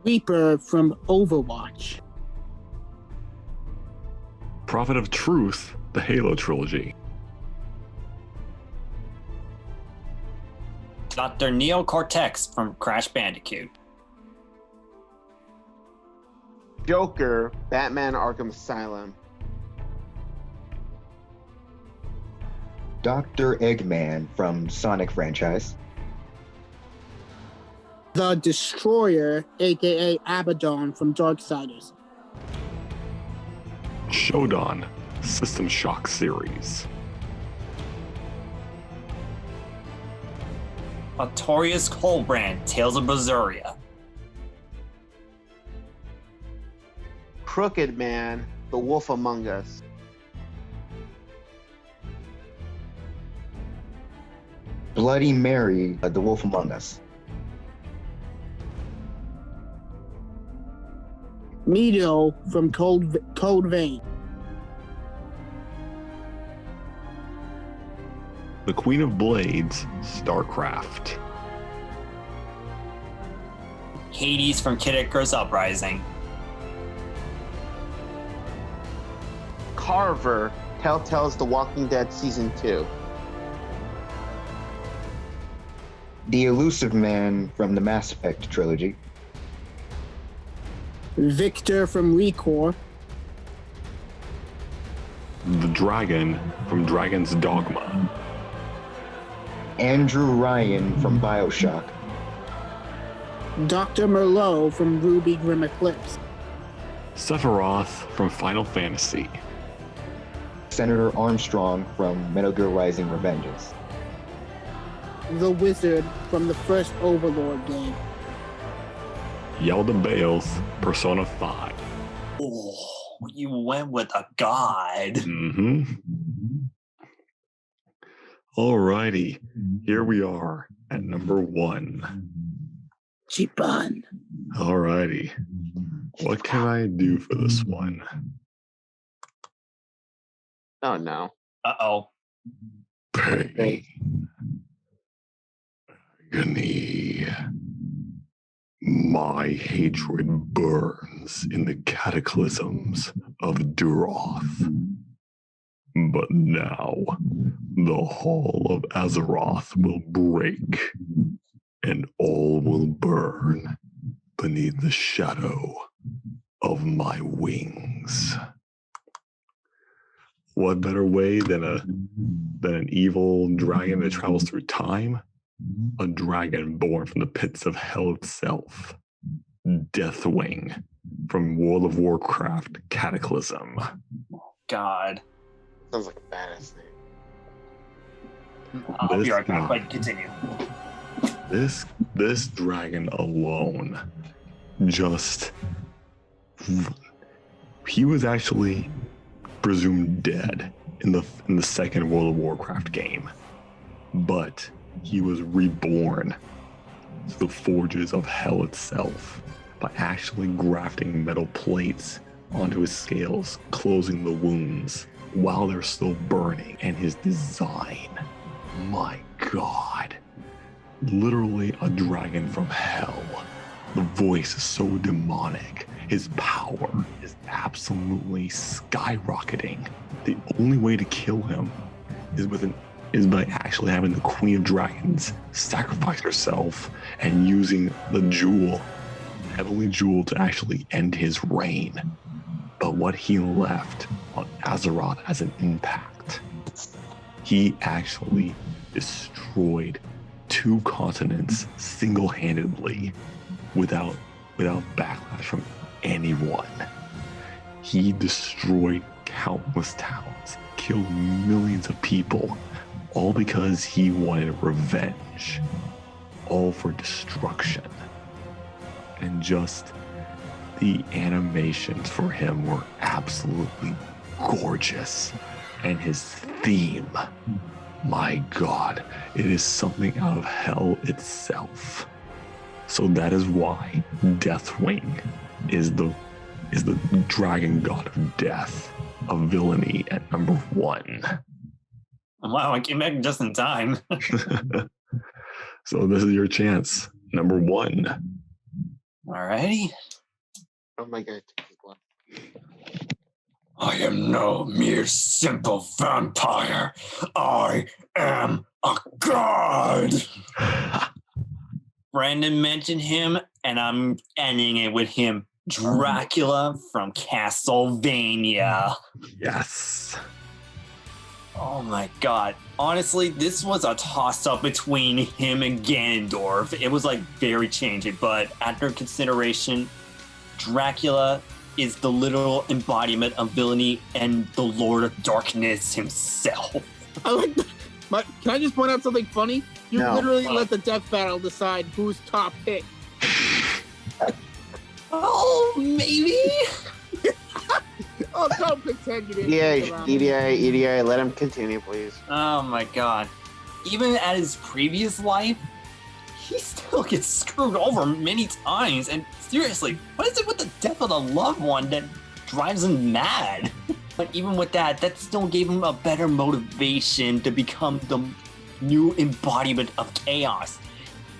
Reaper from Overwatch. Prophet of Truth, the Halo trilogy. Dr. Neo Cortex from Crash Bandicoot. Joker, Batman Arkham Asylum. Dr. Eggman from Sonic franchise. The Destroyer, aka Abaddon from Darksiders. Shodan, System Shock series. Artorias Colbrand, Tales of Berseria. Crooked Man, The Wolf Among Us. Bloody Mary, The Wolf Among Us. Mido from Code Vein. The Queen of Blades, StarCraft. Hades from Kid Icarus Uprising. Carver, Telltale's The Walking Dead Season 2. The Elusive Man from the Mass Effect trilogy. Victor from Recore. The Dragon from Dragon's Dogma. Andrew Ryan from Bioshock. Dr. Merlot from Ruby Grim Eclipse. Sephiroth from Final Fantasy. Senator Armstrong from Metal Gear Rising Revengeance. The Wizard from the first Overlord game. Yelda Bales, Persona 5. Oh, you went with a god. Mm-hmm. Alrighty, here we are at number 1. Chiban. Alrighty, what can I do for this one? Oh no. Uh-oh. Pain. Agony. My hatred burns in the cataclysms of Duroth. But now, the Hall of Azeroth will break, and all will burn beneath the shadow of my wings. What better way than an evil dragon that travels through time? A dragon born from the pits of hell itself. Deathwing from World of Warcraft Cataclysm. God. Sounds like a badass name. I'll be right back, but continue. This dragon alone he was actually presumed dead in the second World of Warcraft game. But he was reborn to the forges of hell itself by actually grafting metal plates onto his scales, closing the wounds while they're still burning. And his design, my God, literally a dragon from hell. The voice is so demonic. His power is absolutely skyrocketing. The only way to kill him is by actually having the Queen of Dragons sacrifice herself and using the jewel, Heavenly Jewel, to actually end his reign. But what he left on Azeroth as an impact, he actually destroyed 2 continents single-handedly without backlash from anyone. He destroyed countless towns, killed millions of people, all because he wanted revenge, all for destruction. And just the animations for him were absolutely gorgeous. And his theme, my God, it is something out of hell itself. So that is why Deathwing is the dragon god of death, of villainy at number 1. Wow, I came back just in time. So this is your chance. Number 1. Alrighty. Oh my god. I am no mere simple vampire. I am a god. Brandon mentioned him, and I'm ending it with him. Dracula from Castlevania. Yes. Oh my god. Honestly, this was a toss-up between him and Ganondorf. It was like very changing, but after consideration, Dracula is the literal embodiment of villainy and the Lord of Darkness himself. I like that. But can I just point out something funny? You No. literally let the death battle decide who's top pick. Oh, maybe? Oh, don't pretend you didn't. think about it. EDI, let him continue, please. Oh my god. Even at his previous life, he still gets screwed over many times. And seriously, what is it with the death of a loved one that drives him mad? But even with that, that still gave him a better motivation to become the new embodiment of chaos.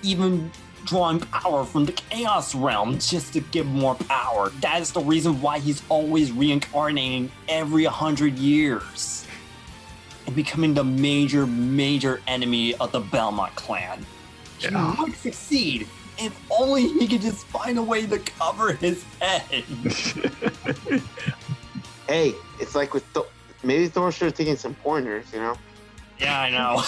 Even drawing power from the chaos realm just to give more power. That is the reason why he's always reincarnating every 100 years. And becoming the major enemy of the Belmont clan. He would succeed if only he could just find a way to cover his head. Hey, it's like with maybe Thor should have taken some pointers, you know? Yeah, I know.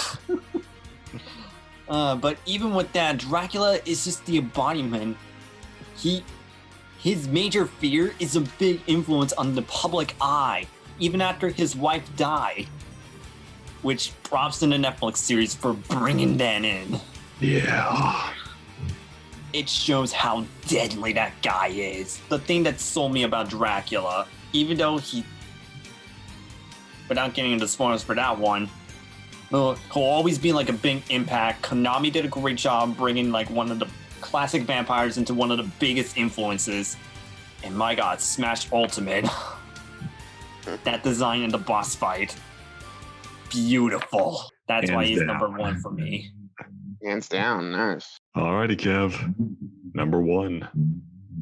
But even with that, Dracula is just the embodiment. His major fear is a big influence on the public eye, even after his wife died. Which props in the Netflix series for bringing that in. Yeah. It shows how deadly that guy is. The thing that sold me about Dracula, even though without getting into spoilers for that one, he'll always be like a big impact. Konami did a great job bringing like one of the classic vampires into one of the biggest influences. And my god, Smash Ultimate. That design in the boss fight. Beautiful. That's why he's number 1 for me. Hands down, nice. Alrighty, Kev. Number 1.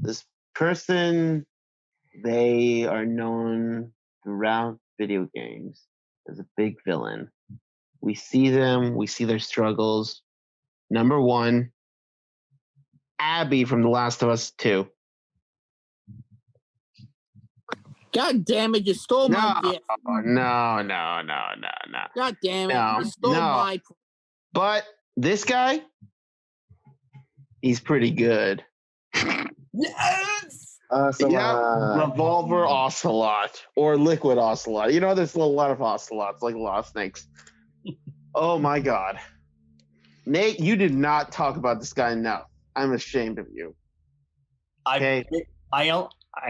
This person, they are known throughout video games as a big villain. We see them, we see their struggles. Number 1, Abby from The Last of Us 2. God damn it, you stole my gift. No. God damn it, No, you stole no. my. But this guy, he's pretty good. Yes! Revolver Ocelot or Liquid Ocelot. You know, there's a lot of Ocelots, like a lot of snakes. Oh my god. Nate, you did not talk about this guy enough. I'm ashamed of you. Okay. I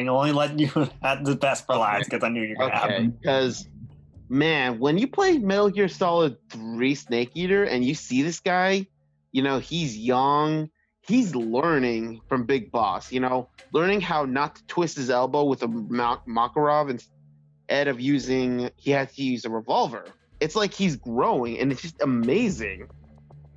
only let you have the best for last because I knew you were gonna have Okay, him. because man, when you play Metal Gear Solid 3 Snake Eater and you see this guy, you know, he's young, he's learning from Big Boss, you know, learning how not to twist his elbow with a Makarov instead of he had to use a revolver. It's like he's growing and it's just amazing.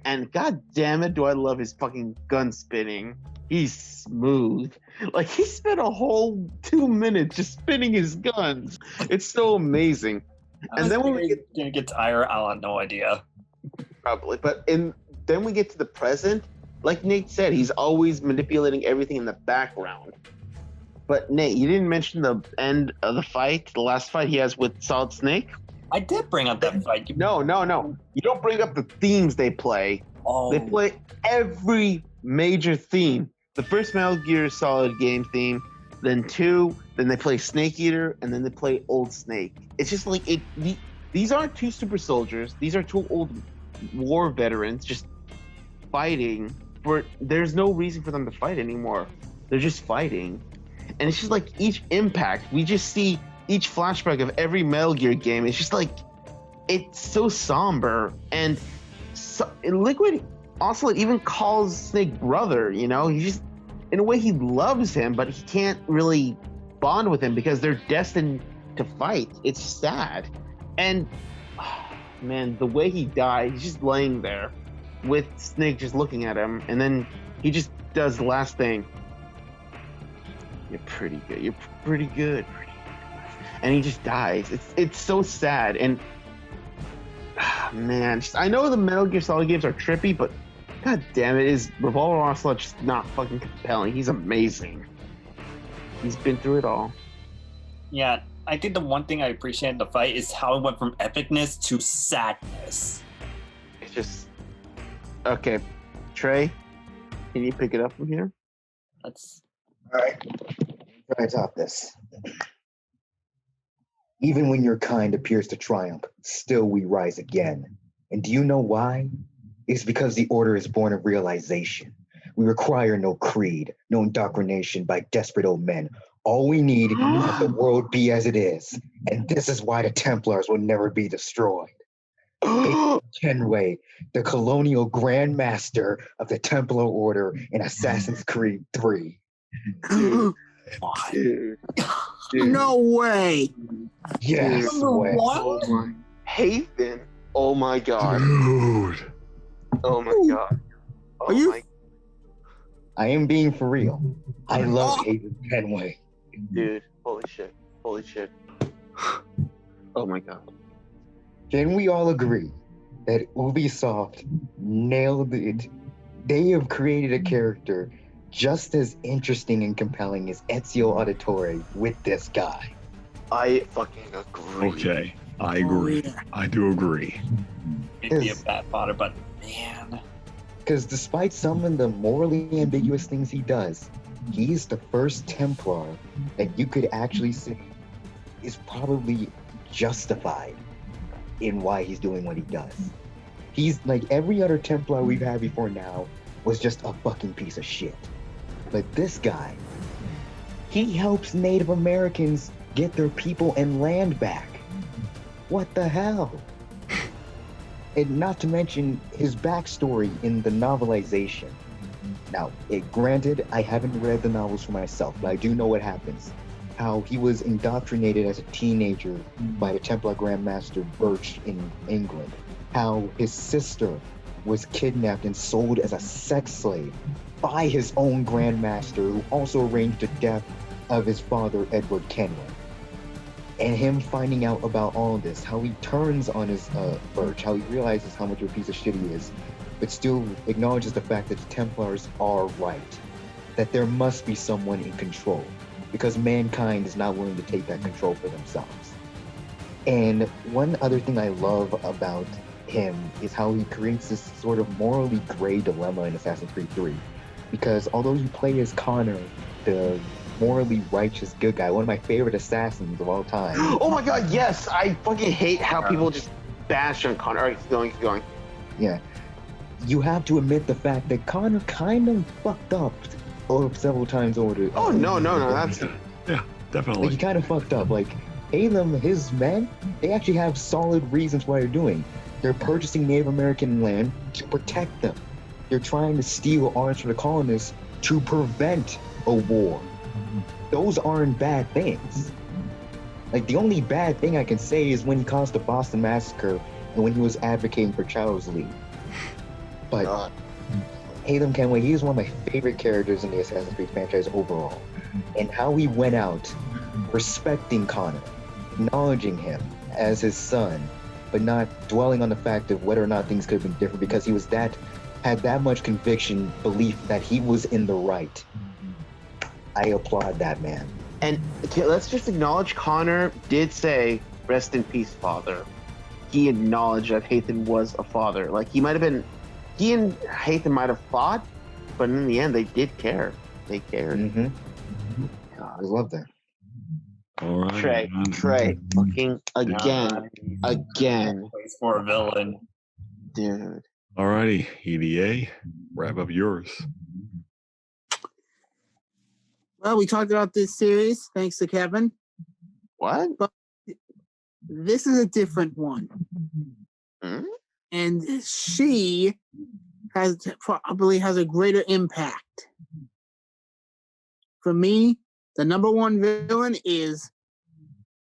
And god damn it, do I love his fucking gun spinning. He's smooth. Like he spent a whole 2 minutes just spinning his guns. It's so amazing. And then when we get tired, I'll have no idea. Probably, but then we get to the present. Like Nate said, he's always manipulating everything in the background. But Nate, you didn't mention the end of the fight, the last fight he has with Solid Snake. I did bring up that fight. No. You don't bring up the themes they play. Oh. They play every major theme. The first Metal Gear Solid game theme, then 2, then they play Snake Eater, and then they play Old Snake. It's just like these aren't 2 super soldiers. These are 2 old war veterans just fighting. There's no reason for them to fight anymore. They're just fighting. and it's just like each impact, we just see each flashback of every Metal Gear game. It's just like, it's so somber. And so, Liquid also even calls Snake brother, you know? He just, in a way, he loves him, but he can't really bond with him because they're destined to fight. It's sad. And man, the way he died, he's just laying there with Snake just looking at him, and then he just does the last thing. You're pretty good. You're pretty good. And he just dies. It's so sad. And man, I know the Metal Gear Solid games are trippy, but god damn it, is Revolver Ocelot just not fucking compelling? He's amazing. He's been through it all. Yeah, I think the one thing I appreciate in the fight is how it went from epicness to sadness. It's just okay. Trey, can you pick it up from here? That's All right. Try to top this. Even when your kind appears to triumph, still we rise again. And do you know why? It's because the order is born of realization. We require no creed, no indoctrination by desperate old men. All we need is that the world be as it is. And this is why the Templars will never be destroyed. Kenway, the colonial Grand Master of the Templar Order in Assassin's Creed 3. Dude. No way. Yes, way. Oh my. Hathan. Oh my god. Dude. Oh my god. Oh Are you- my I am being for real. I love Hayden Kenway. dude. Holy shit. Holy shit. Oh my god. Can we all agree that Ubisoft nailed it? They have created a character just as interesting and compelling as Ezio Auditore with this guy. I fucking agree. Okay, I agree. yeah. I do agree. it'd be a Is- bad fodder, but man. Because despite some of the morally ambiguous things he does, he's the first Templar that you could actually say is probably justified in why he's doing what he does. He's like every other Templar we've had before now was just a fucking piece of shit. But this guy, he helps Native Americans get their people and land back. What the hell? And not to mention his backstory in the novelization. Now, granted, I haven't read the novels for myself, but I do know what happens. How he was indoctrinated as a teenager by the Templar Grand Master Birch in England. How his sister was kidnapped and sold as a sex slave by his own Grand Master, who also arranged the death of his father, Edward Kenway. And him finding out about all of this, how he turns on his Birch, how he realizes how much of a piece of shit he is, but still acknowledges the fact that the Templars are right, that there must be someone in control, because mankind is not willing to take that control for themselves. And one other thing I love about him is how he creates this sort of morally gray dilemma in Assassin's Creed 3. Because although you play as Connor, the morally righteous good guy, one of my favorite assassins of all time. Oh my god, yes! I fucking hate how people just bash on Connor. Alright, keep going. Yeah. You have to admit the fact that Connor kind of fucked up several times over. Oh no, that's Yeah, definitely. Like, he kind of fucked up. Like, Halem, his men, they actually have solid reasons why they're doing. They're purchasing Native American land to protect them. They're trying to steal arms from the colonists to prevent a war. Those aren't bad things. Like, the only bad thing I can say is when he caused the Boston Massacre and when he was advocating for Child's League. But Hayden Kenway, he is one of my favorite characters in the Assassin's Creed franchise overall. And how he went out respecting Connor, acknowledging him as his son, but not dwelling on the fact of whether or not things could have been different, because he was had that much conviction, belief that he was in the right. I applaud that man. And okay, let's just acknowledge Connor did say, "Rest in peace, father." He acknowledged that Hayden was a father. Like, he and Hayden might have fought, but in the end, they did care. They cared. Mm-hmm. I love that. All right, Trey, fucking again. Place for a villain. Dude. All righty, EDA, wrap up yours. Well, we talked about this series, thanks to Kevin. What? But this is a different one. Hmm? And she probably has a greater impact. For me, the number one villain is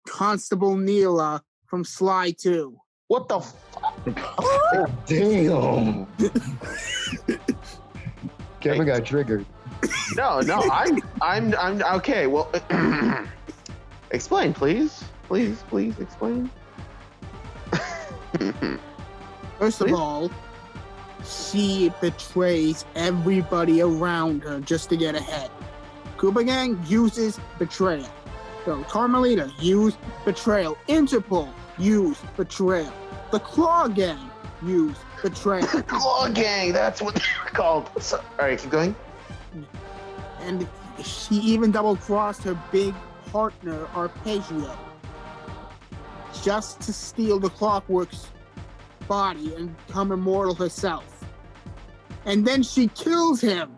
Constable Neela from Sly 2. What the fuck? Damn. Kevin got triggered. No, I'm okay. Well, explain, please. Please explain. First of all, she betrays everybody around her just to get ahead. Koopa Gang uses betrayal. So Carmelita used betrayal. Interpol used betrayal. The Claw Gang used betrayal. Claw Gang, that's what they're called. So, all right, keep going. And she even double-crossed her big partner, Arpeggio, just to steal the Clockwork's body and become immortal herself. And then she kills him.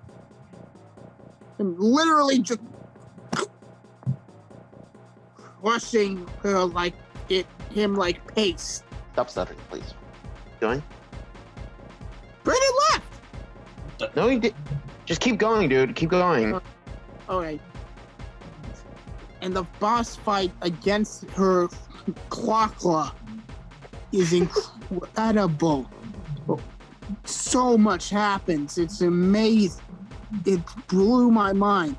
And literally just crushing her him like paste. Stop stuttering, please. Going? Brandon left! No, you did. Just keep going, dude. Keep going. Alright. And the boss fight against her Claw is incredible. So much happens. It's amazing. It blew my mind.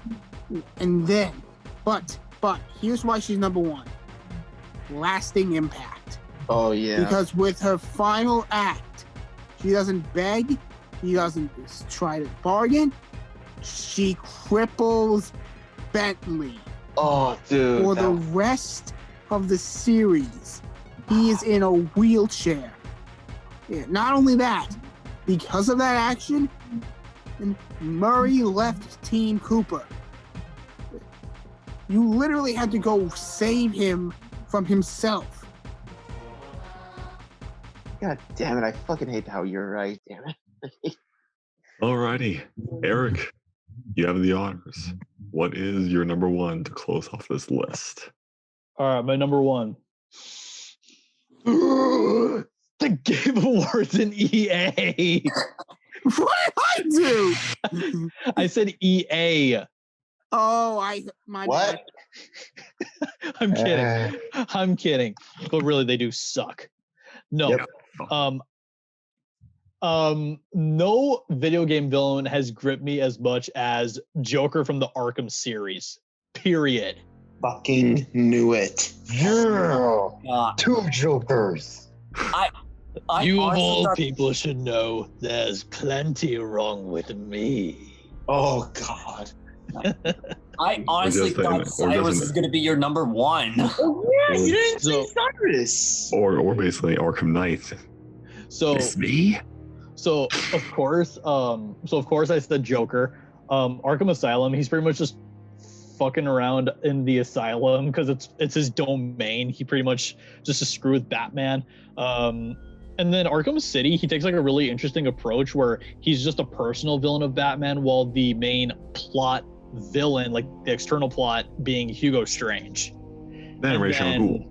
And then, but here's why she's number one. Lasting impact. Oh, yeah. Because with her final act, she doesn't beg, she doesn't try to bargain, she cripples Bentley. Oh, dude. For the rest of the series, he is in a wheelchair. Yeah, not only that, because of that action, Murray left Team Cooper. You literally had to go save him from himself. God damn it, I fucking hate how you're right, damn it. Alrighty. Eric, you have the honors. What is your number one to close off this list? All right, my number one. The Game Awards in EA. What did I do? I said EA. Oh, my What? bad. I'm kidding. I'm kidding. But really, they do suck. No. Yep. No video game villain has gripped me as much as Joker from the Arkham series. Period. Fucking knew it. Yeah. Two Jokers. You of honestly all thought- people should know there's plenty wrong with me. Oh, God. I honestly just saying thought it, or Cyrus doesn't was it? going to be your number one. Oh, yeah, you didn't So- say Cyrus. Or basically Arkham Knight. So It's me? So of course I said Joker. Arkham Asylum, he's pretty much just fucking around in the asylum because it's his domain. He pretty much just to screw with Batman. And then Arkham City, he takes like a really interesting approach where he's just a personal villain of Batman, while the main plot villain, like the external plot, being Hugo Strange. Then Ra's al Ghul.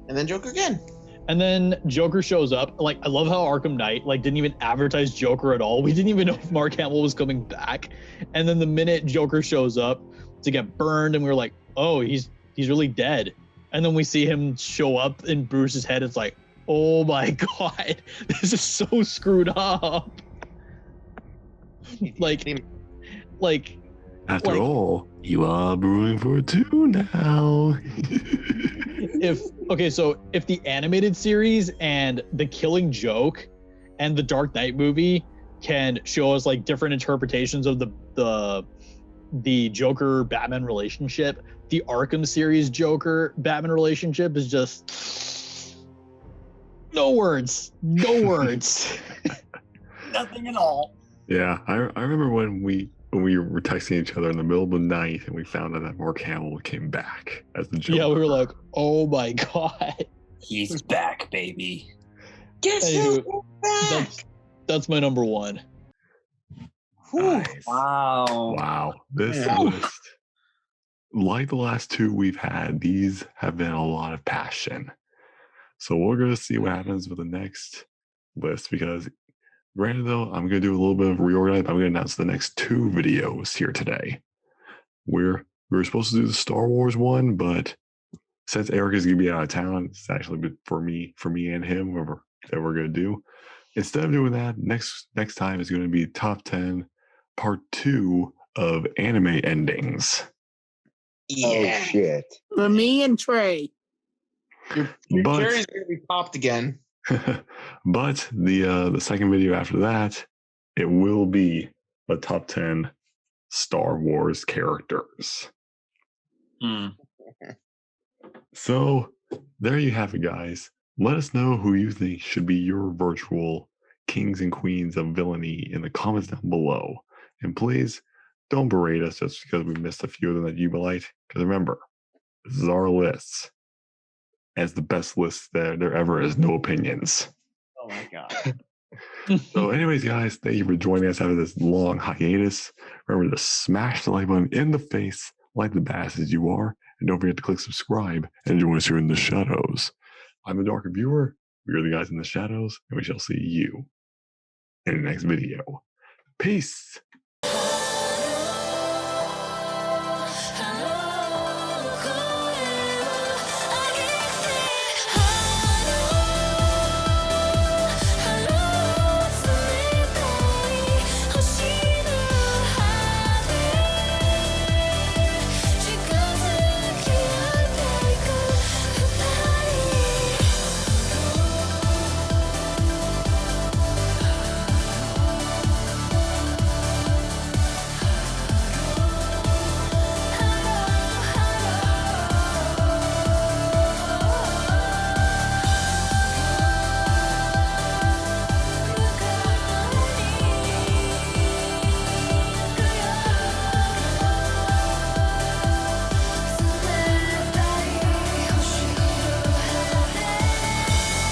And then Joker again. And then Joker shows up. Like, I love how Arkham Knight didn't even advertise Joker at all. We didn't even know if Mark Hamill was coming back. And then the minute Joker shows up to get burned, and we were like, oh, he's really dead. And then we see him show up in Bruce's head. It's like, oh my God, this is so screwed up. After all, you are brewing for two now. If the animated series and the Killing Joke and the Dark Knight movie can show us like different interpretations of the Joker Batman relationship, the Arkham series Joker Batman relationship is just no words. Nothing at all. Yeah, I remember when we were texting each other in the middle of the night and we found out that Mark Hamill came back as the Joker. Yeah, we were like, oh my God. He's back, baby. Guess Anywho, who's back? That's my number one. Nice. Wow. Wow. This Yeah. list, like the last two we've had, these have been a lot of passion. So we're going to see what happens with the next list because, granted, though, I'm going to do a little bit of reorganize. I'm going to announce the next two videos here today. We were supposed to do the Star Wars one, but since Eric is going to be out of town, it's actually good for me and him, whoever that we're going to do. Instead of doing that, next time is going to be top 10 part 2 of anime endings. Oh shit! For me and Trey. Your But cherry's gonna be popped again. but the second video after that, it will be the top 10 Star Wars characters. Hmm. So there you have it, guys. Let us know who you think should be your virtual kings and queens of villainy in the comments down below. And please don't berate us just because we missed a few of them that you like. Because remember, this is our lists. And it's the best list there ever is. No opinions. Oh my god. So anyways, guys, thank you for joining us after this long hiatus. Remember to smash the like button in the face like the bastards you are. And don't forget to click subscribe and join us here in the shadows. I'm the Darker Viewer. We are the guys in the shadows, and we shall see you in the next video. Peace.